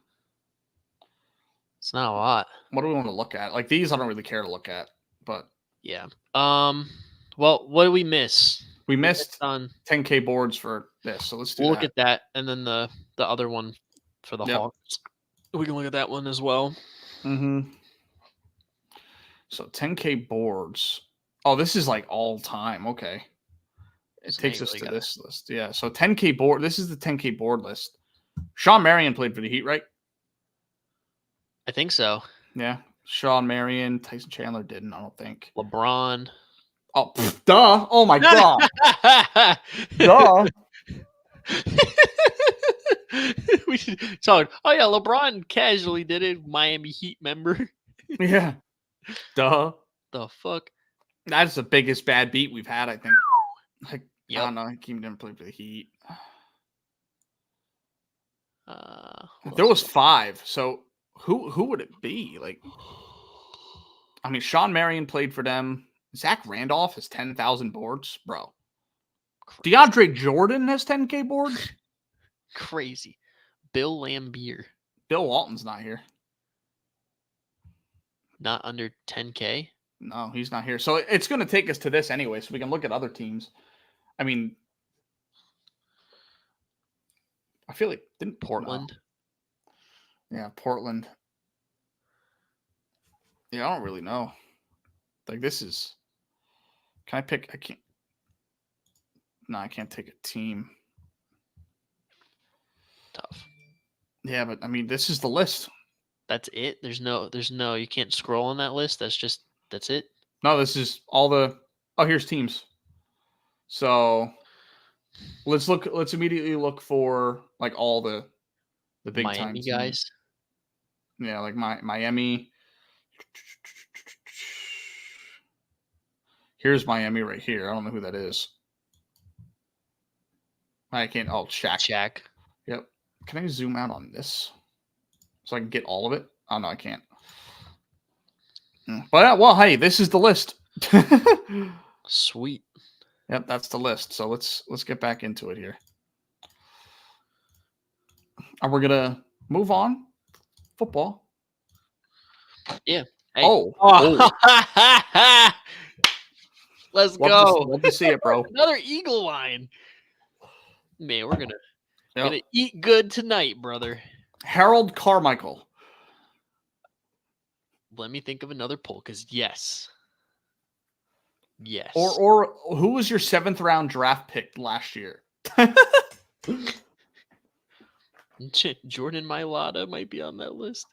It's not a lot. What do we want to look at? Like these, I don't really care to look at, but yeah. Well, what do we miss? We missed on 10K boards for this, so let's do look at that, and then the other one for the Hawks. We can look at that one as well. Mm-hmm. So 10K boards. Oh, this is like all time. Okay. It takes us to this list. Yeah. So 10K board. This is the 10K board list. Sean Marion played for the Heat, right? I think so. Yeah. Sean Marion. Tyson Chandler didn't, I don't think. LeBron. Oh, duh. Oh, my God. Duh. We should talk. Oh, yeah. LeBron casually did it. Miami Heat member. Yeah. Duh. The fuck? That's the biggest bad beat we've had, I think. Like, yep. I don't know. He didn't play for the Heat. There was 5. So who would it be? Like, I mean, Sean Marion played for them. Zach Randolph has 10,000 boards, bro. Crazy. DeAndre Jordan has 10K boards. Crazy. Bill Laimbeer. Bill Walton's not here. Not under 10K? No, he's not here. So it's going to take us to this anyway, so we can look at other teams. I mean, I feel like didn't Portland? No. Yeah, Portland. Yeah, I don't really know. Like, this is... Can I pick... I can't... No, I can't take a team. Tough. Yeah, but, I mean, this is the list. That's it? There's no... You can't scroll on that list? That's it? No, this is all the... Oh, here's teams. So, let's immediately look for, like, all the big time Miami guys? Yeah, like Miami... Here's Miami right here. I don't know who that is. I can't. Oh, Shaq. Shaq. Yep. Can I zoom out on this so I can get all of it? Oh, no, I can't. But, well, hey, this is the list. Sweet. Yep, that's the list. So let's get back into it here. And we're going to move on. Football. Yeah. Hey. Oh. Let's go. Love to see it, bro. Another Eagle line. Man, we're gonna eat good tonight, brother. Harold Carmichael. Let me think of another poll, because yes. Or who was your 7th round draft pick last year? Jordan Mailata might be on that list.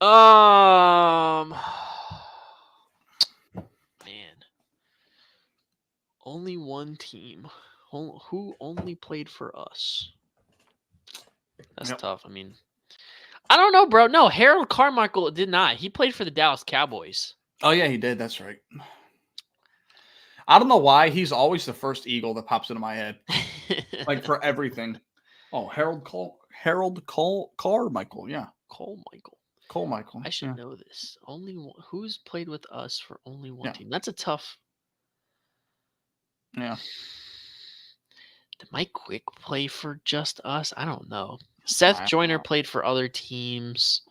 Man, only one team who only played for us. That's tough. I mean, I don't know, bro. No, Harold Carmichael did not. He played for the Dallas Cowboys. Oh yeah, he did. That's right. I don't know why he's always the first Eagle that pops into my head, like for everything. Oh, Harold Carmichael. Yeah, Carmichael. Cole Michael. I should know this. Who's played with us for only one team? That's a tough. Yeah. Did Mike Quick play for just us? I don't know. Seth Joyner played for other teams.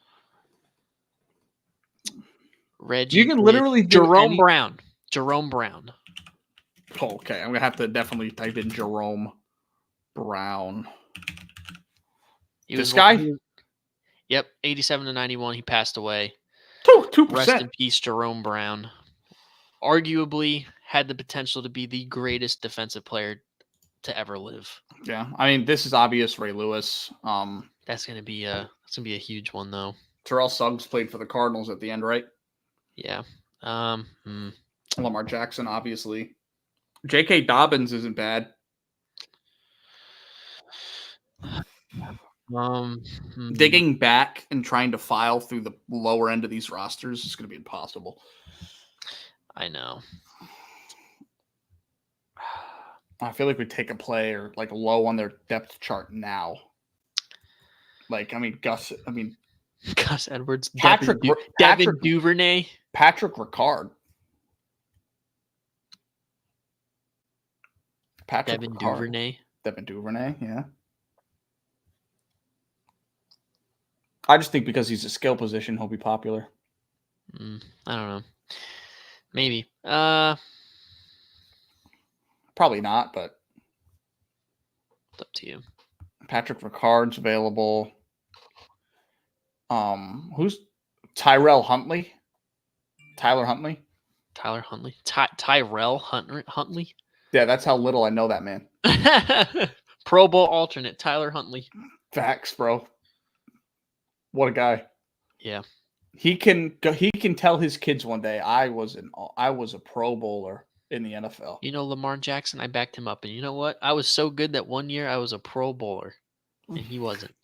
Reggie. You can literally do Jerome Brown. Jerome Brown. Oh, okay, I'm gonna have to definitely type in Jerome Brown. This guy? Yep, 87 to 91. He passed away. 2%. Rest in peace, Jerome Brown. Arguably had the potential to be the greatest defensive player to ever live. Yeah, I mean, this is obvious. Ray Lewis. That's gonna be a huge one though. Terrell Suggs played for the Cardinals at the end, right? Yeah. Lamar Jackson, obviously. J.K. Dobbins isn't bad. Digging back and trying to file through the lower end of these rosters is going to be impossible. I know. I feel like we take a player like low on their depth chart now. Like, I mean, Gus Edwards, Devin Duvernay, Patrick Ricard. Devin Duvernay, yeah. I just think because he's a skill position, he'll be popular. I don't know. Maybe. Probably not, but it's up to you. Patrick Ricard's available. Who's Tyrell Huntley? Tyler Huntley? Tyler Huntley? Tyrell Huntley? Yeah, that's how little I know that man. Pro Bowl alternate, Tyler Huntley. Facts, bro. What a guy. Yeah. He can tell his kids one day I was a Pro Bowler in the NFL. You know, Lamar Jackson, I backed him up, and you know what? I was so good that one year I was a Pro Bowler, and he wasn't.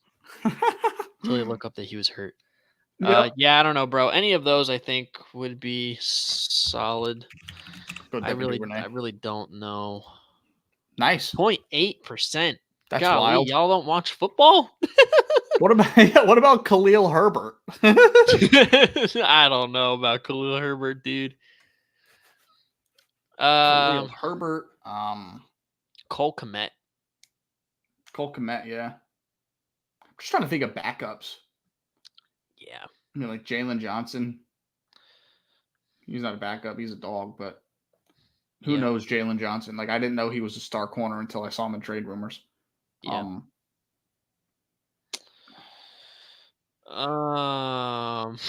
Until you look up that he was hurt. Yep. Yeah, I don't know, bro. Any of those I think would be solid. I really don't know. Nice. 0.8%. That's Golly, wild. Y'all don't watch football? What about Khalil Herbert? I don't know about Khalil Herbert, dude. Khalil Herbert. Cole Kmet. Yeah. I'm just trying to think of backups. Yeah. I mean, like Jalen Johnson. He's not a backup. He's a dog, but who knows Jalen Johnson? Like, I didn't know he was a star corner until I saw him in trade rumors. Yeah. God,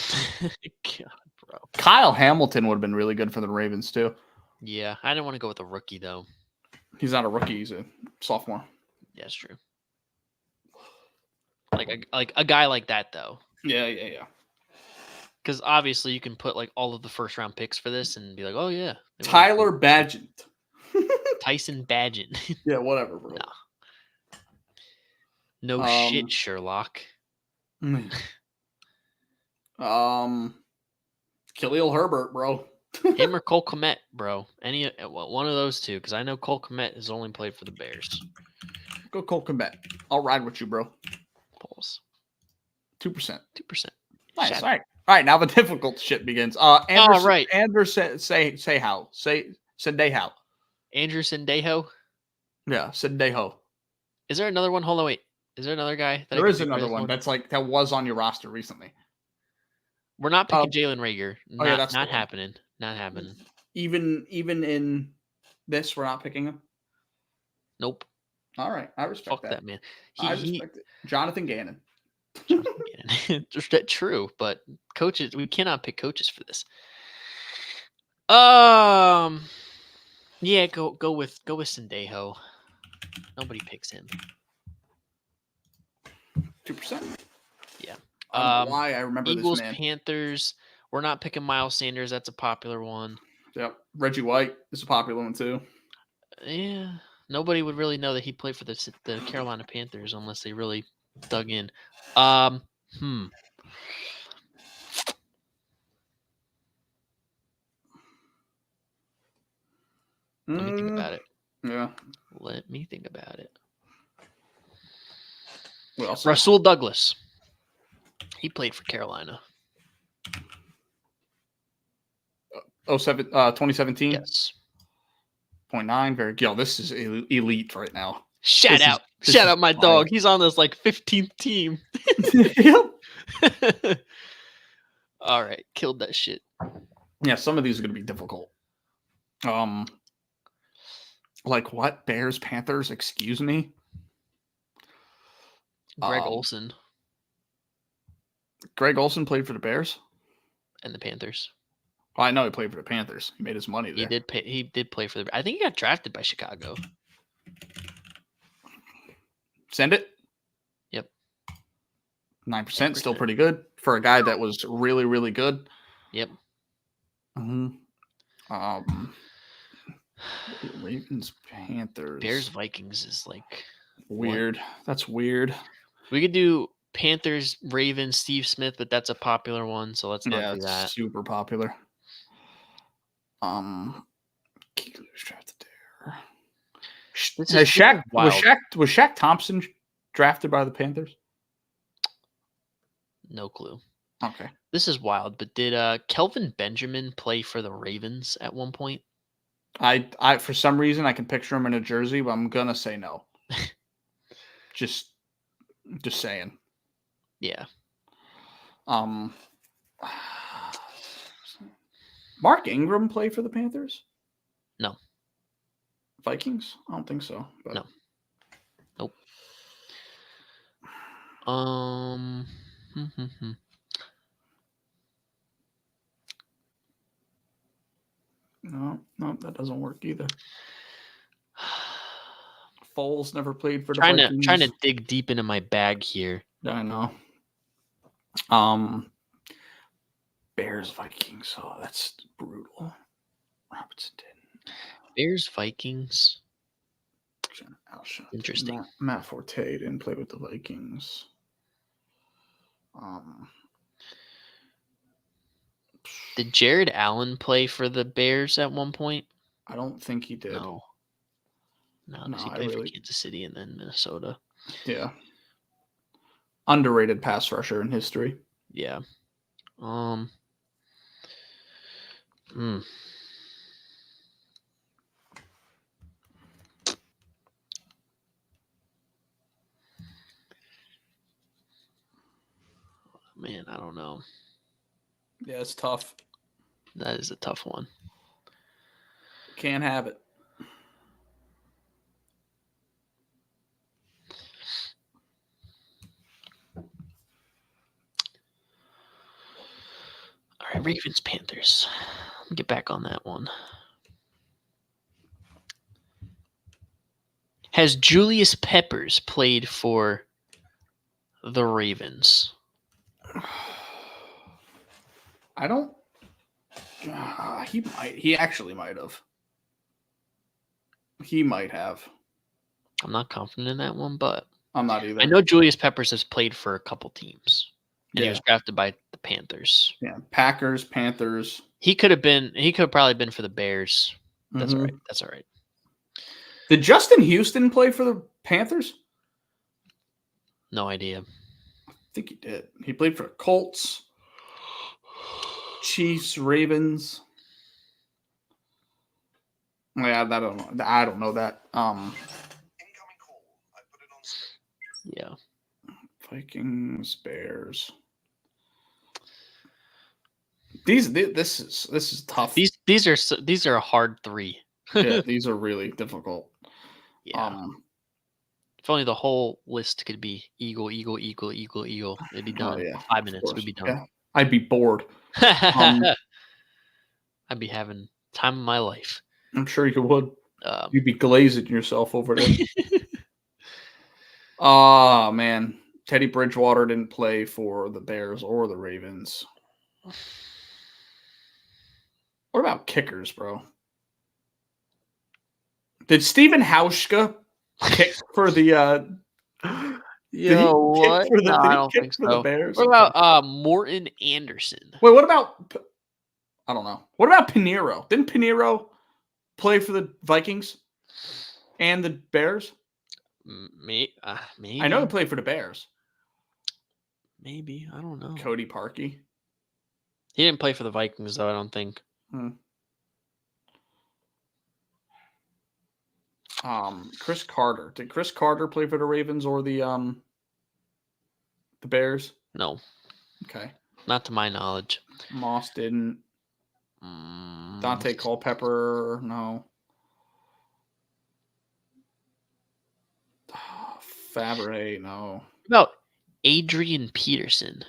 bro. Kyle Hamilton would have been really good for the Ravens too. Yeah, I didn't want to go with a rookie though. He's not a rookie; he's a sophomore. Yeah, that's true. Like a guy like that though. Yeah. Because obviously you can put like all of the first round picks for this and be like, oh yeah, Tyler Badgett, Tyson Badgett. Yeah, whatever, bro. No shit, Sherlock. Khalil Herbert, bro. Him or Cole Kmet, bro. Any one of those two, because I know Cole Kmet has only played for the Bears. Go Cole Kmet. I'll ride with you, bro. Polls. 2%. 2%. Nice. All right. Now the difficult shit begins. Anderson, right. Anderson, say how. Sendejo. Andrew Sendejo. Yeah, Sendejo. Is there another one? Hold on, wait. Is there another guy? There is another one that was on your roster recently. We're not picking Jalen Reagor. That's not happening. Not happening. Even in this, we're not picking him? Nope. All right. I respect that man. I respect it. Jonathan Gannon. Just true, but coaches, we cannot pick coaches for this. Yeah, go with Sendejo. Nobody picks him. 2%. Yeah. I don't know why I remember Eagles, this man. Panthers. We're not picking Miles Sanders. That's a popular one. Yep. Reggie White is a popular one too. Yeah. Nobody would really know that he played for the Carolina Panthers unless they really dug in. Let me think about it. Yeah. Let me think about it. What else? Rasul Douglas. He played for Carolina. 2017? Yes. 0.9. Very yo, this is elite right now. Shout This out. is Shout out my fire. dog. He's on this like 15th team. Yep. All right. Killed that shit. Yeah, some of these are going to be difficult. Like what? Bears, Panthers, excuse me? Greg Olsen Greg Olsen played for the Bears? and the Panthers. Well, I know he played for the Panthers. He made his money there. He did play for the. I think he got drafted by Chicago. Send it? Yep. 9%, still pretty good for a guy that was really, really good. Yep. Ravens, Panthers. Bears, Vikings is like weird. That's weird. We could do Panthers, Ravens, Steve Smith, but that's a popular one, so let's not do that. Super popular. Keeler's drafted there. Was Shaq Thompson drafted by the Panthers? No clue. Okay. This is wild, but did Kelvin Benjamin play for the Ravens at one point? I for some reason I can picture him in a jersey, but I'm gonna say no. just saying. Yeah. Mark Ingram play for the Panthers? No. Vikings? I don't think so. But... No. Nope. No, that doesn't work either. Foles never played for the Vikings. Trying to dig deep into my bag here. I know. Bears, Vikings. Oh, that's brutal. Robertson didn't. Bears, Vikings. Interesting. Matt Forte didn't play with the Vikings. Did Jared Allen play for the Bears at one point? I don't think he did. No, he played for Kansas City and then Minnesota. Yeah. Underrated pass rusher in history. Yeah. Man, I don't know. Yeah, it's tough. That is a tough one. Can't have it. All right, Ravens, Panthers. Let me get back on that one. Has Julius Peppers played for the Ravens? I don't. He might. He actually might have. He might have. I'm not confident in that one, but I'm not either. I know Julius Peppers has played for a couple teams, and he was drafted by the Panthers. Yeah, Packers, Panthers. He could have probably been for the Bears. That's all right. That's all right. Did Justin Houston play for the Panthers? No idea. I think he did. He played for the Colts, Chiefs, Ravens. Yeah, I don't know. I don't know that. Yeah. Vikings, Bears. This is tough. These are a hard three. Yeah, these are really difficult. Yeah. If only the whole list could be eagle. It'd be done. Yeah, 5 minutes. We'd be done. Yeah. I'd be bored. I'd be having time of my life. I'm sure you would. You'd be glazing yourself over there. Oh, man. Teddy Bridgewater didn't play for the Bears or the Ravens. What about kickers, bro? Did Steven Hauschka kick for the what? No, I don't think so. The Bears? What about Morton Anderson? Wait, what about I don't know. What about Pinheiro? Didn't Pinheiro play for the Vikings and the Bears? Maybe. I know he played for the Bears. Maybe. I don't know. Cody Parkey. He didn't play for the Vikings, though, I don't think. Chris Carter. Did Chris Carter play for the Ravens or the Bears? No, Okay. not to my knowledge. Moss didn't. Dante Culpepper, no. Fabre, no. What about Adrian Peterson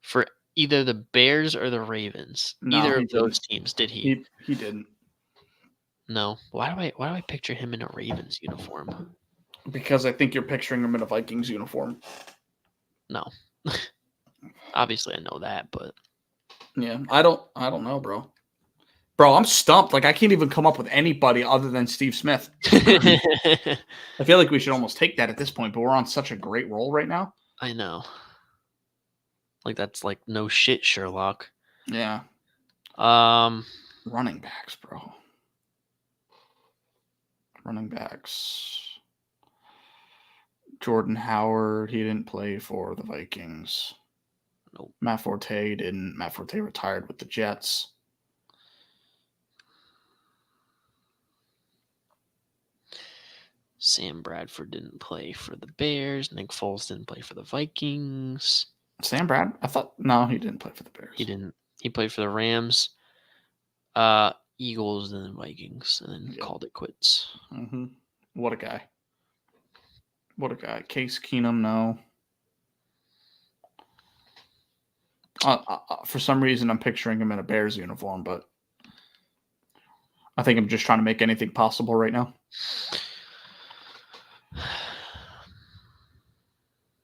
for either the Bears or the Ravens? No, Either he of those didn't. teams, did he? He didn't. No. Why do I picture him in a Ravens uniform? Because I think you're picturing him in a Vikings uniform. No. Obviously, I know that, but Yeah, I don't know, bro. Bro, I'm stumped. Like, I can't even come up with anybody other than Steve Smith. I feel like we should almost take that at this point, but we're on such a great roll right now. I know. Like, that's like no shit, Sherlock. Yeah. Running backs, bro. Running backs. Jordan Howard, he didn't play for the Vikings. Nope. Matt Forte didn't. Matt Forte retired with the Jets. Sam Bradford didn't play for the Bears. Nick Foles didn't play for the Vikings. Sam Brad? I thought no, he didn't play for the Bears. He didn't. He played for the Rams, Eagles, and then Vikings, and then called it quits. Mm-hmm. What a guy. What a guy. Case Keenum, no. For some reason, I'm picturing him in a Bears uniform, but I think I'm just trying to make anything possible right now.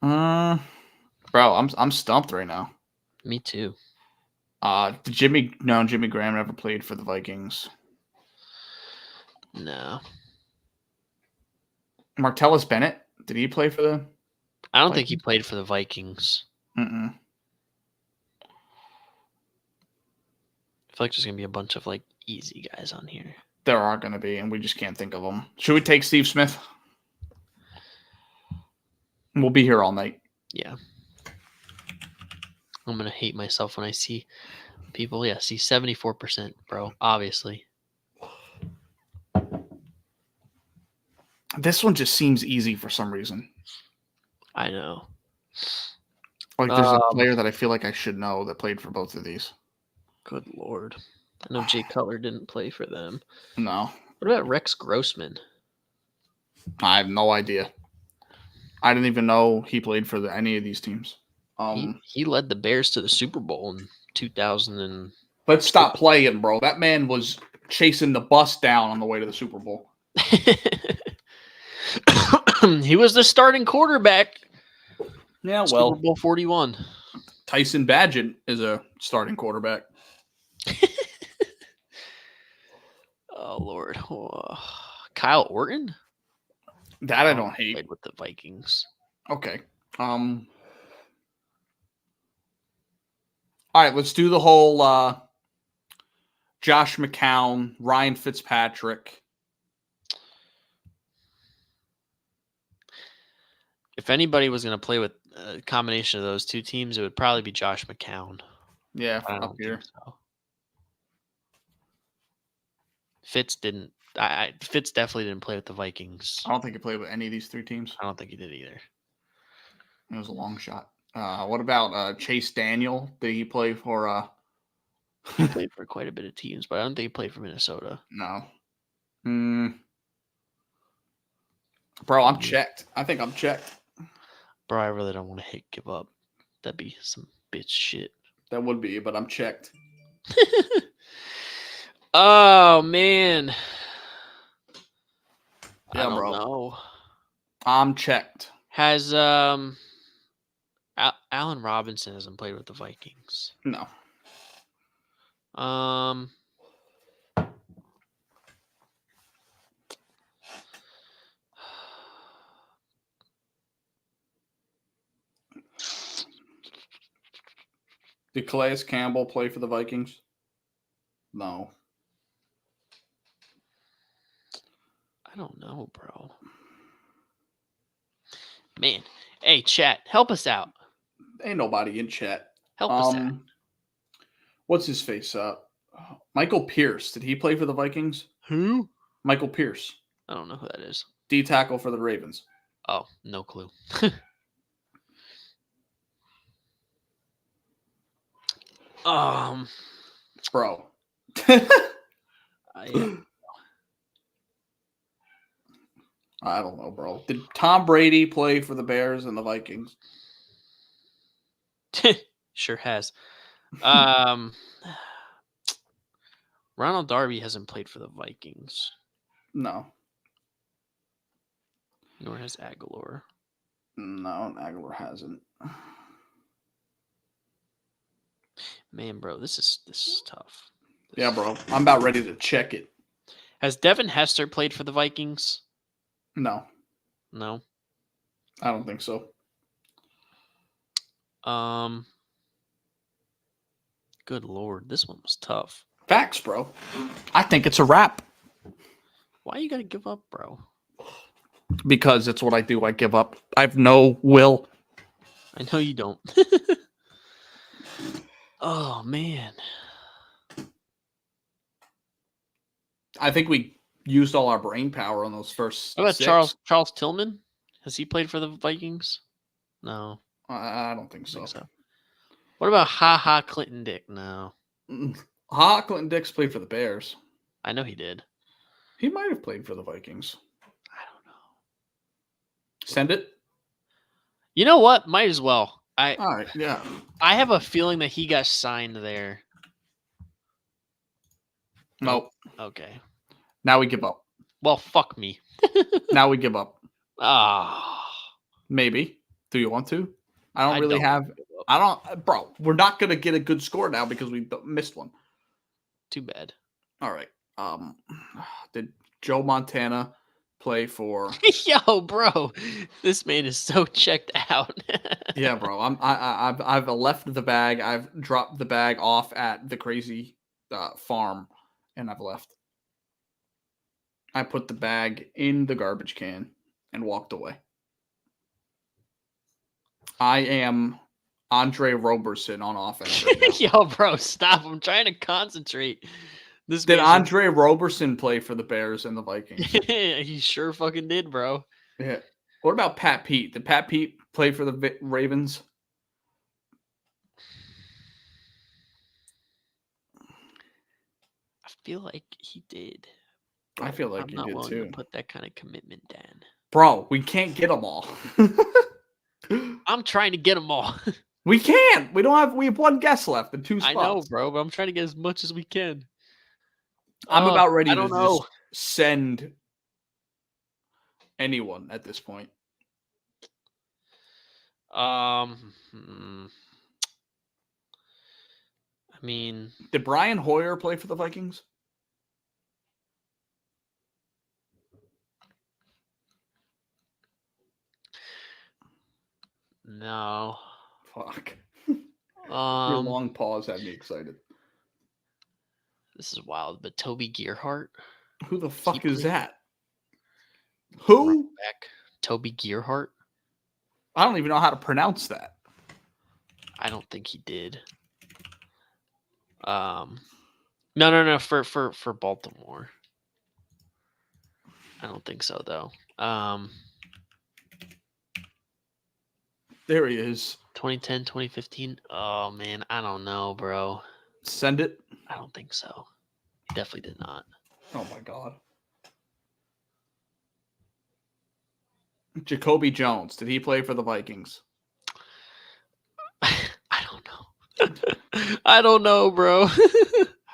Bro, I'm stumped right now. Me too. Jimmy Graham never played for the Vikings. No. Martellus Bennett, did he play for the I don't think he played for the Vikings. Mm-mm. I feel like there's going to be a bunch of like easy guys on here. There are going to be, and we just can't think of them. Should we take Steve Smith? We'll be here all night. Yeah. I'm going to hate myself when I see people. Yeah, see 74%, bro. Obviously. This one just seems easy for some reason. I know. Like there's a player that I feel like I should know that played for both of these. Good Lord. I know Jay Cutler didn't play for them. No. What about Rex Grossman? I have no idea. I didn't even know he played for any of these teams. He led the Bears to the Super Bowl in 2000. And let's stop playing, bro. That man was chasing the bus down on the way to the Super Bowl. He was the starting quarterback. Yeah, well, Super Bowl 41. Tyson Bagent is a starting quarterback. Oh Lord, Kyle Orton. That I don't hate. Played with the Vikings. Okay. All right, let's do the whole Josh McCown, Ryan Fitzpatrick. If anybody was going to play with a combination of those two teams, it would probably be Josh McCown. Yeah, up here. So. Fitz didn't. Fitz definitely didn't play with the Vikings. I don't think he played with any of these three teams. I don't think he did either. It was a long shot. What about Chase Daniel? Did he play for? He played for quite a bit of teams, but I don't think he played for Minnesota. No. Bro, I'm checked. I think I'm checked. Bro, I really don't want to give up. That'd be some bitch shit. That would be, but I'm checked. Oh, man. Yeah, I don't bro. know. I'm checked. Has Allen Robinson hasn't played with the Vikings? No. Did Calais Campbell play for the Vikings? No. I don't know, bro. Man. Hey, chat, help us out. Ain't nobody in chat. Help us out. What's his face? Michael Pierce. Did he play for the Vikings? Who? Michael Pierce, I don't know who that is. D tackle for the Ravens. Oh, no clue. Bro. I I don't know, bro. Did Tom Brady play for the Bears and the Vikings? sure has. Ronald Darby hasn't played for the Vikings, No. nor has Aguilar. No, Aguilar hasn't. Man, bro, this is tough. Yeah, bro. I'm about ready to check it. Has Devin Hester played for the Vikings? No, No. I don't think so. Good Lord, this one was tough. Facts, bro. I think it's a wrap. Why you gotta give up, bro? Because it's what I do. I give up. I have no will. I know you don't. Oh man. I think we used all our brain power on those first What about 6. Charles Tillman? Has he played for the Vikings? No, I don't think I so. think so. What about Ha Clinton Dick? No, Clinton Dix played for the Bears. I know he did. He might have played for the Vikings. I don't know. Send it. You know what? Might as well. All right. Yeah. I have a feeling that he got signed there. Nope. Okay. Now we give up. Well, fuck me. Now we give up. Ah. Maybe. Do you want to? I don't I really don't have. give up. I don't, bro. We're not gonna get a good score now because we missed one. Too bad. All right. Did Joe Montana play for? Yo, bro, this man is so checked out. Yeah, bro. I've left the bag. I've dropped the bag off at the crazy farm, and I've left. I put the bag in the garbage can and walked away. I am Andre Roberson on offense right now. Yo, bro, stop. I'm trying to concentrate. This Did man's Andre Roberson play for the Bears and the Vikings? he sure fucking did, bro. Yeah. What about Pat Pete? Did Pat Pete play for the Ravens? I feel like he did. I feel like I'm he not did willing too. to put that kind of commitment down. Bro, we can't get them all. I'm trying to get them all. We can't. We have one guess left and 2 spots. I know, bro, but I'm trying to get as much as we can. I'm about ready I to don't know. just send anyone at this point. I mean, Did Brian Hoyer play for the Vikings? no. Fuck. Your long pause had me excited. This is wild, but Toby Gearhart, Who the fuck He is played- that? Who? back. Toby Gearhart. I don't even know how to pronounce that. I don't think he did. No, for Baltimore. I don't think so though. There he is. 2010, 2015. Oh man, I don't know, bro. Send it. I don't think so. He definitely did not. Oh my god. Jacoby Jones. Did he play for the Vikings? I don't know. I don't know, bro.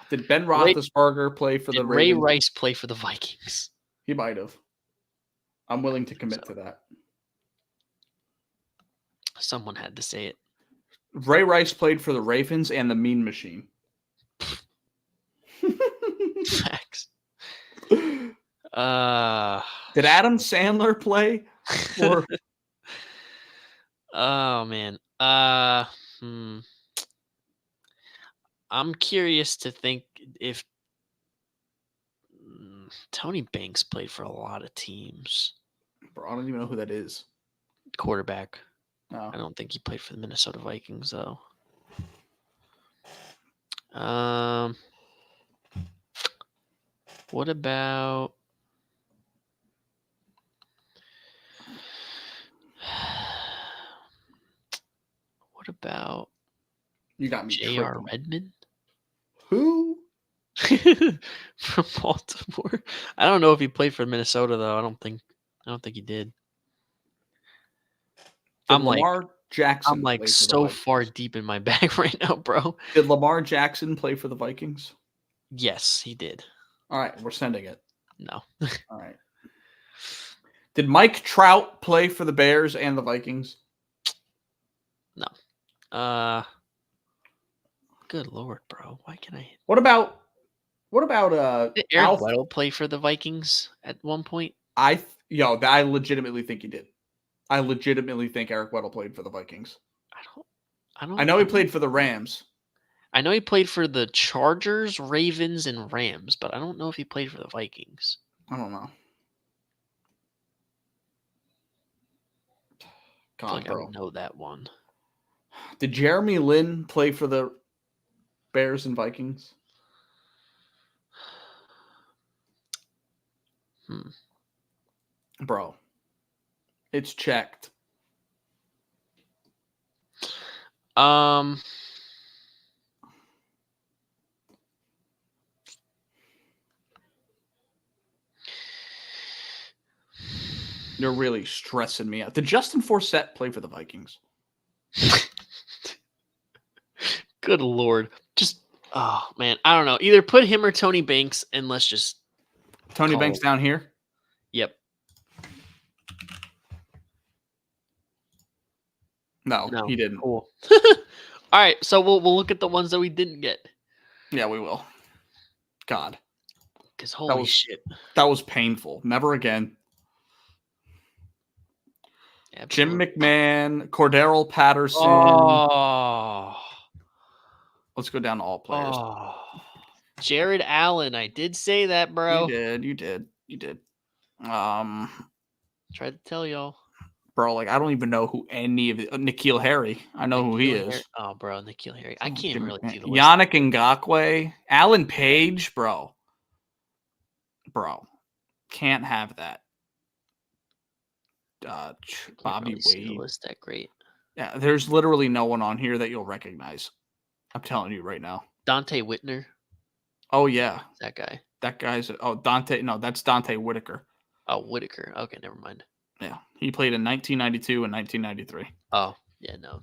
Did Ben Roethlisberger play for the Did Ray Ravens? Rice play for the Vikings? He might have. I'm willing to commit to that. Someone had to say it. Ray Rice played for the Ravens and the Mean Machine. Facts. Did Adam Sandler play? Or Oh man. I'm curious to think if Tony Banks played for a lot of teams. bro, I don't even know who that is. Quarterback. No. I don't think he played for the Minnesota Vikings though. What about What about You got me. J.R. tripping. Redmond Who? from Baltimore? I don't know if he played for Minnesota though. I don't think he did. Did I'm Lamar Jackson like play for the so Vikings? far deep in my bag right now, bro. Did Lamar Jackson play for the Vikings? Yes, he did. All right, we're sending it. No. All right. Did Mike Trout play for the Bears and the Vikings? Good Lord, bro. Why can I? What about Did Eric Weddle play for the Vikings at one point? I legitimately think he did. I legitimately think Eric Weddle played for the Vikings. I know he played for the Rams. I know he played for the Chargers, Ravens, and Rams, but I don't know if he played for the Vikings. I don't know. I feel like I would know that one. Did Jeremy Lin play for the Bears and Vikings? Bro, it's checked. You're really stressing me out. Did Justin Forsett play for the Vikings? Good Lord. Just, oh, man. I don't know. Either put him or Tony Banks, and let's just... Tony Banks down here? Yep. No, he didn't. Cool. All right, so we'll look at the ones that we didn't get. Yeah, we will. God. Because holy shit. That was painful. Never again. Absolutely. Jim McMahon, Cordero Patterson. Oh. Let's go down to all players. Oh. Jared Allen. I did say that, bro. You did. Tried to tell y'all. Bro, like I don't even know who any of N'Keal Harry. I know who he is. Oh, bro, N'Keal Harry. I can't really see the list. Yannick Ngakoue, Alan Page, bro. Can't have that. Bobby Wade. The list that great. Yeah, there's literally no one on here that you'll recognize. I'm telling you right now. Dante Whitner. Oh yeah, that guy. That guy's Dante. No, that's Dante Whitaker. Oh, Whitaker. Okay, never mind. Yeah, he played in 1992 and 1993. Oh yeah, no,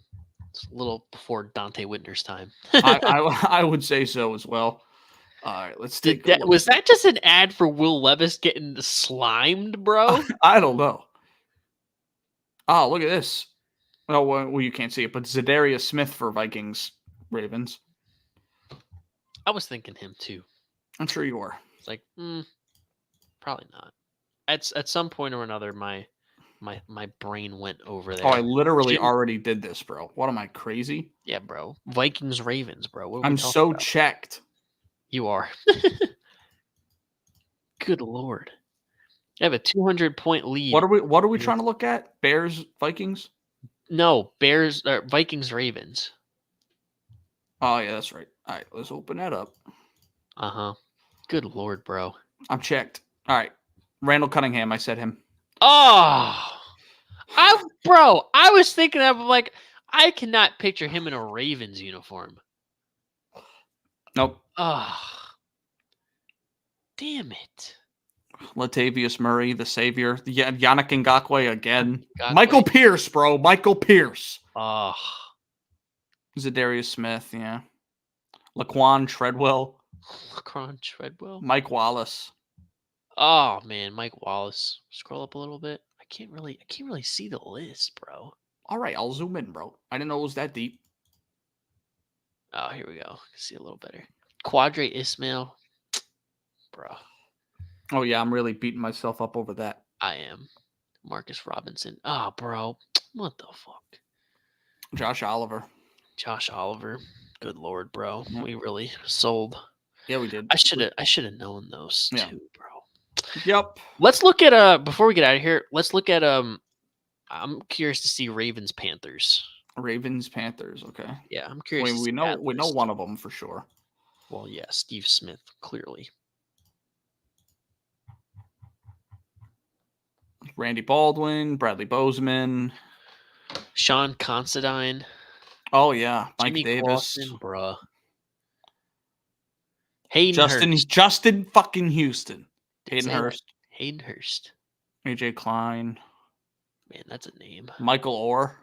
it's a little before Dante Whitner's time. I would say so as well. All right, let's take. Was that just an ad for Will Levis getting slimed, bro? I don't know. Oh, look at this. Oh, well, you can't see it, but Zadarius Smith for Vikings Ravens. I was thinking him too. I'm sure you were. It's like, probably not. At some point or another, my brain went over there. Oh, I literally already did this, bro. What am I, crazy? Yeah, bro. Vikings Ravens, bro. I'm so checked. You are. Good Lord. I have a 200-point lead. What are we trying to look at? Bears, Vikings? No, Bears, Vikings, Ravens. Oh yeah, that's right. All right, let's open that up. Good Lord, bro. I'm checked. All right, Randall Cunningham. I said him. Oh, I was thinking of like I cannot picture him in a Ravens uniform. Nope. Oh, damn it. Latavius Murray, the savior. Yannick Ngakoue again. Michael Pierce, bro. Michael Pierce. Oh. Zadarius Smith, yeah. Laquan Treadwell. Mike Wallace. Oh man, Mike Wallace. Scroll up a little bit. I can't really see the list, bro. All right, I'll zoom in, bro. I didn't know it was that deep. Oh, here we go. See a little better. Quadre Ismail. Bro. Oh yeah, I'm really beating myself up over that. I am. Marcus Robinson. Oh, bro. What the fuck? Josh Oliver. Good Lord, bro. We really sold. Yeah, we did. I should have known those too, bro. Yep. Let's look at before we get out of here, let's look at I'm curious to see Ravens Panthers. Okay. Yeah, I'm curious. We know one of them for sure. Well, yeah, Steve Smith, clearly. Randy Baldwin, Bradley Bozeman, Sean Considine. Oh yeah, Mike Jimmy Davis, Clausen, bruh. Hayden Hurst. Justin fucking Houston, Hayden Say that. Hurst, Hayden Hurst. AJ Klein, Man, that's a name. Michael Orr,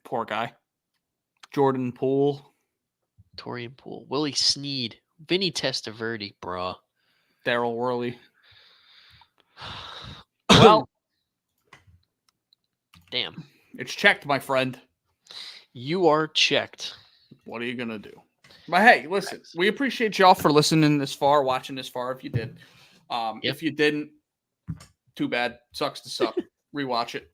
poor guy, Jordan Poole, Torian Poole. Willie Snead. Vinny Testaverde, bruh. Daryl Worley. Well, damn. It's checked, my friend. You are checked. What are you gonna do? But hey, listen, we appreciate y'all for listening this far, watching this far. If you did, Yep. if you didn't, too bad. Sucks to suck. Rewatch it.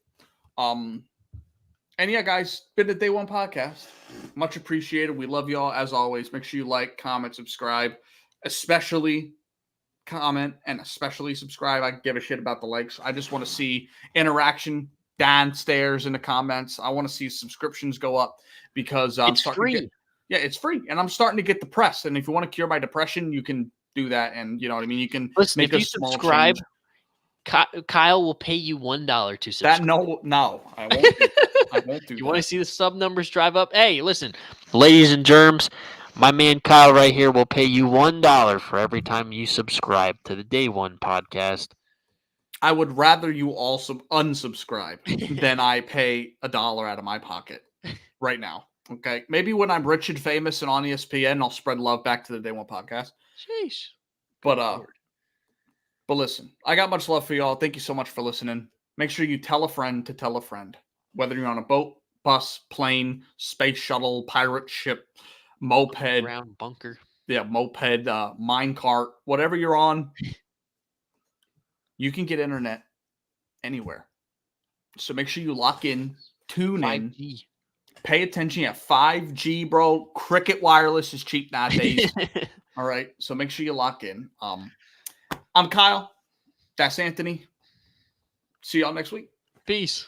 And yeah, guys, been the Day One podcast. Much appreciated. We love y'all as always. Make sure you like, comment, subscribe, especially comment and especially subscribe. I give a shit about the likes. I just want to see interaction downstairs in the comments. I want to see subscriptions go up because It's free. Yeah, it's free, and I'm starting to get depressed. And if you want to cure my depression, you can do that. And you know what I mean. You can Listen, make if a you small subscribe, change. Kyle will pay you $1 to subscribe. That no, I won't. Do that. I won't do You that. want to see the sub numbers drive up? Hey, listen, ladies and germs, my man Kyle right here will pay you $1 for every time you subscribe to the Day One podcast. I would rather you also unsubscribe than I pay $1 out of my pocket right now. Okay, maybe when I'm rich and famous and on ESPN, I'll spread love back to the Day One podcast. Sheesh. But listen, I got much love for y'all. Thank you so much for listening. Make sure you tell a friend to tell a friend. Whether you're on a boat, bus, plane, space shuttle, pirate ship, moped, Ground bunker. yeah, moped, mine cart, whatever you're on, you can get internet anywhere. So make sure you lock in, tune in, 5G. pay attention. Yeah, 5G, bro. Cricket wireless is cheap nowadays. All right, so make sure you lock in. I'm Kyle. That's Anthony. See y'all next week. Peace.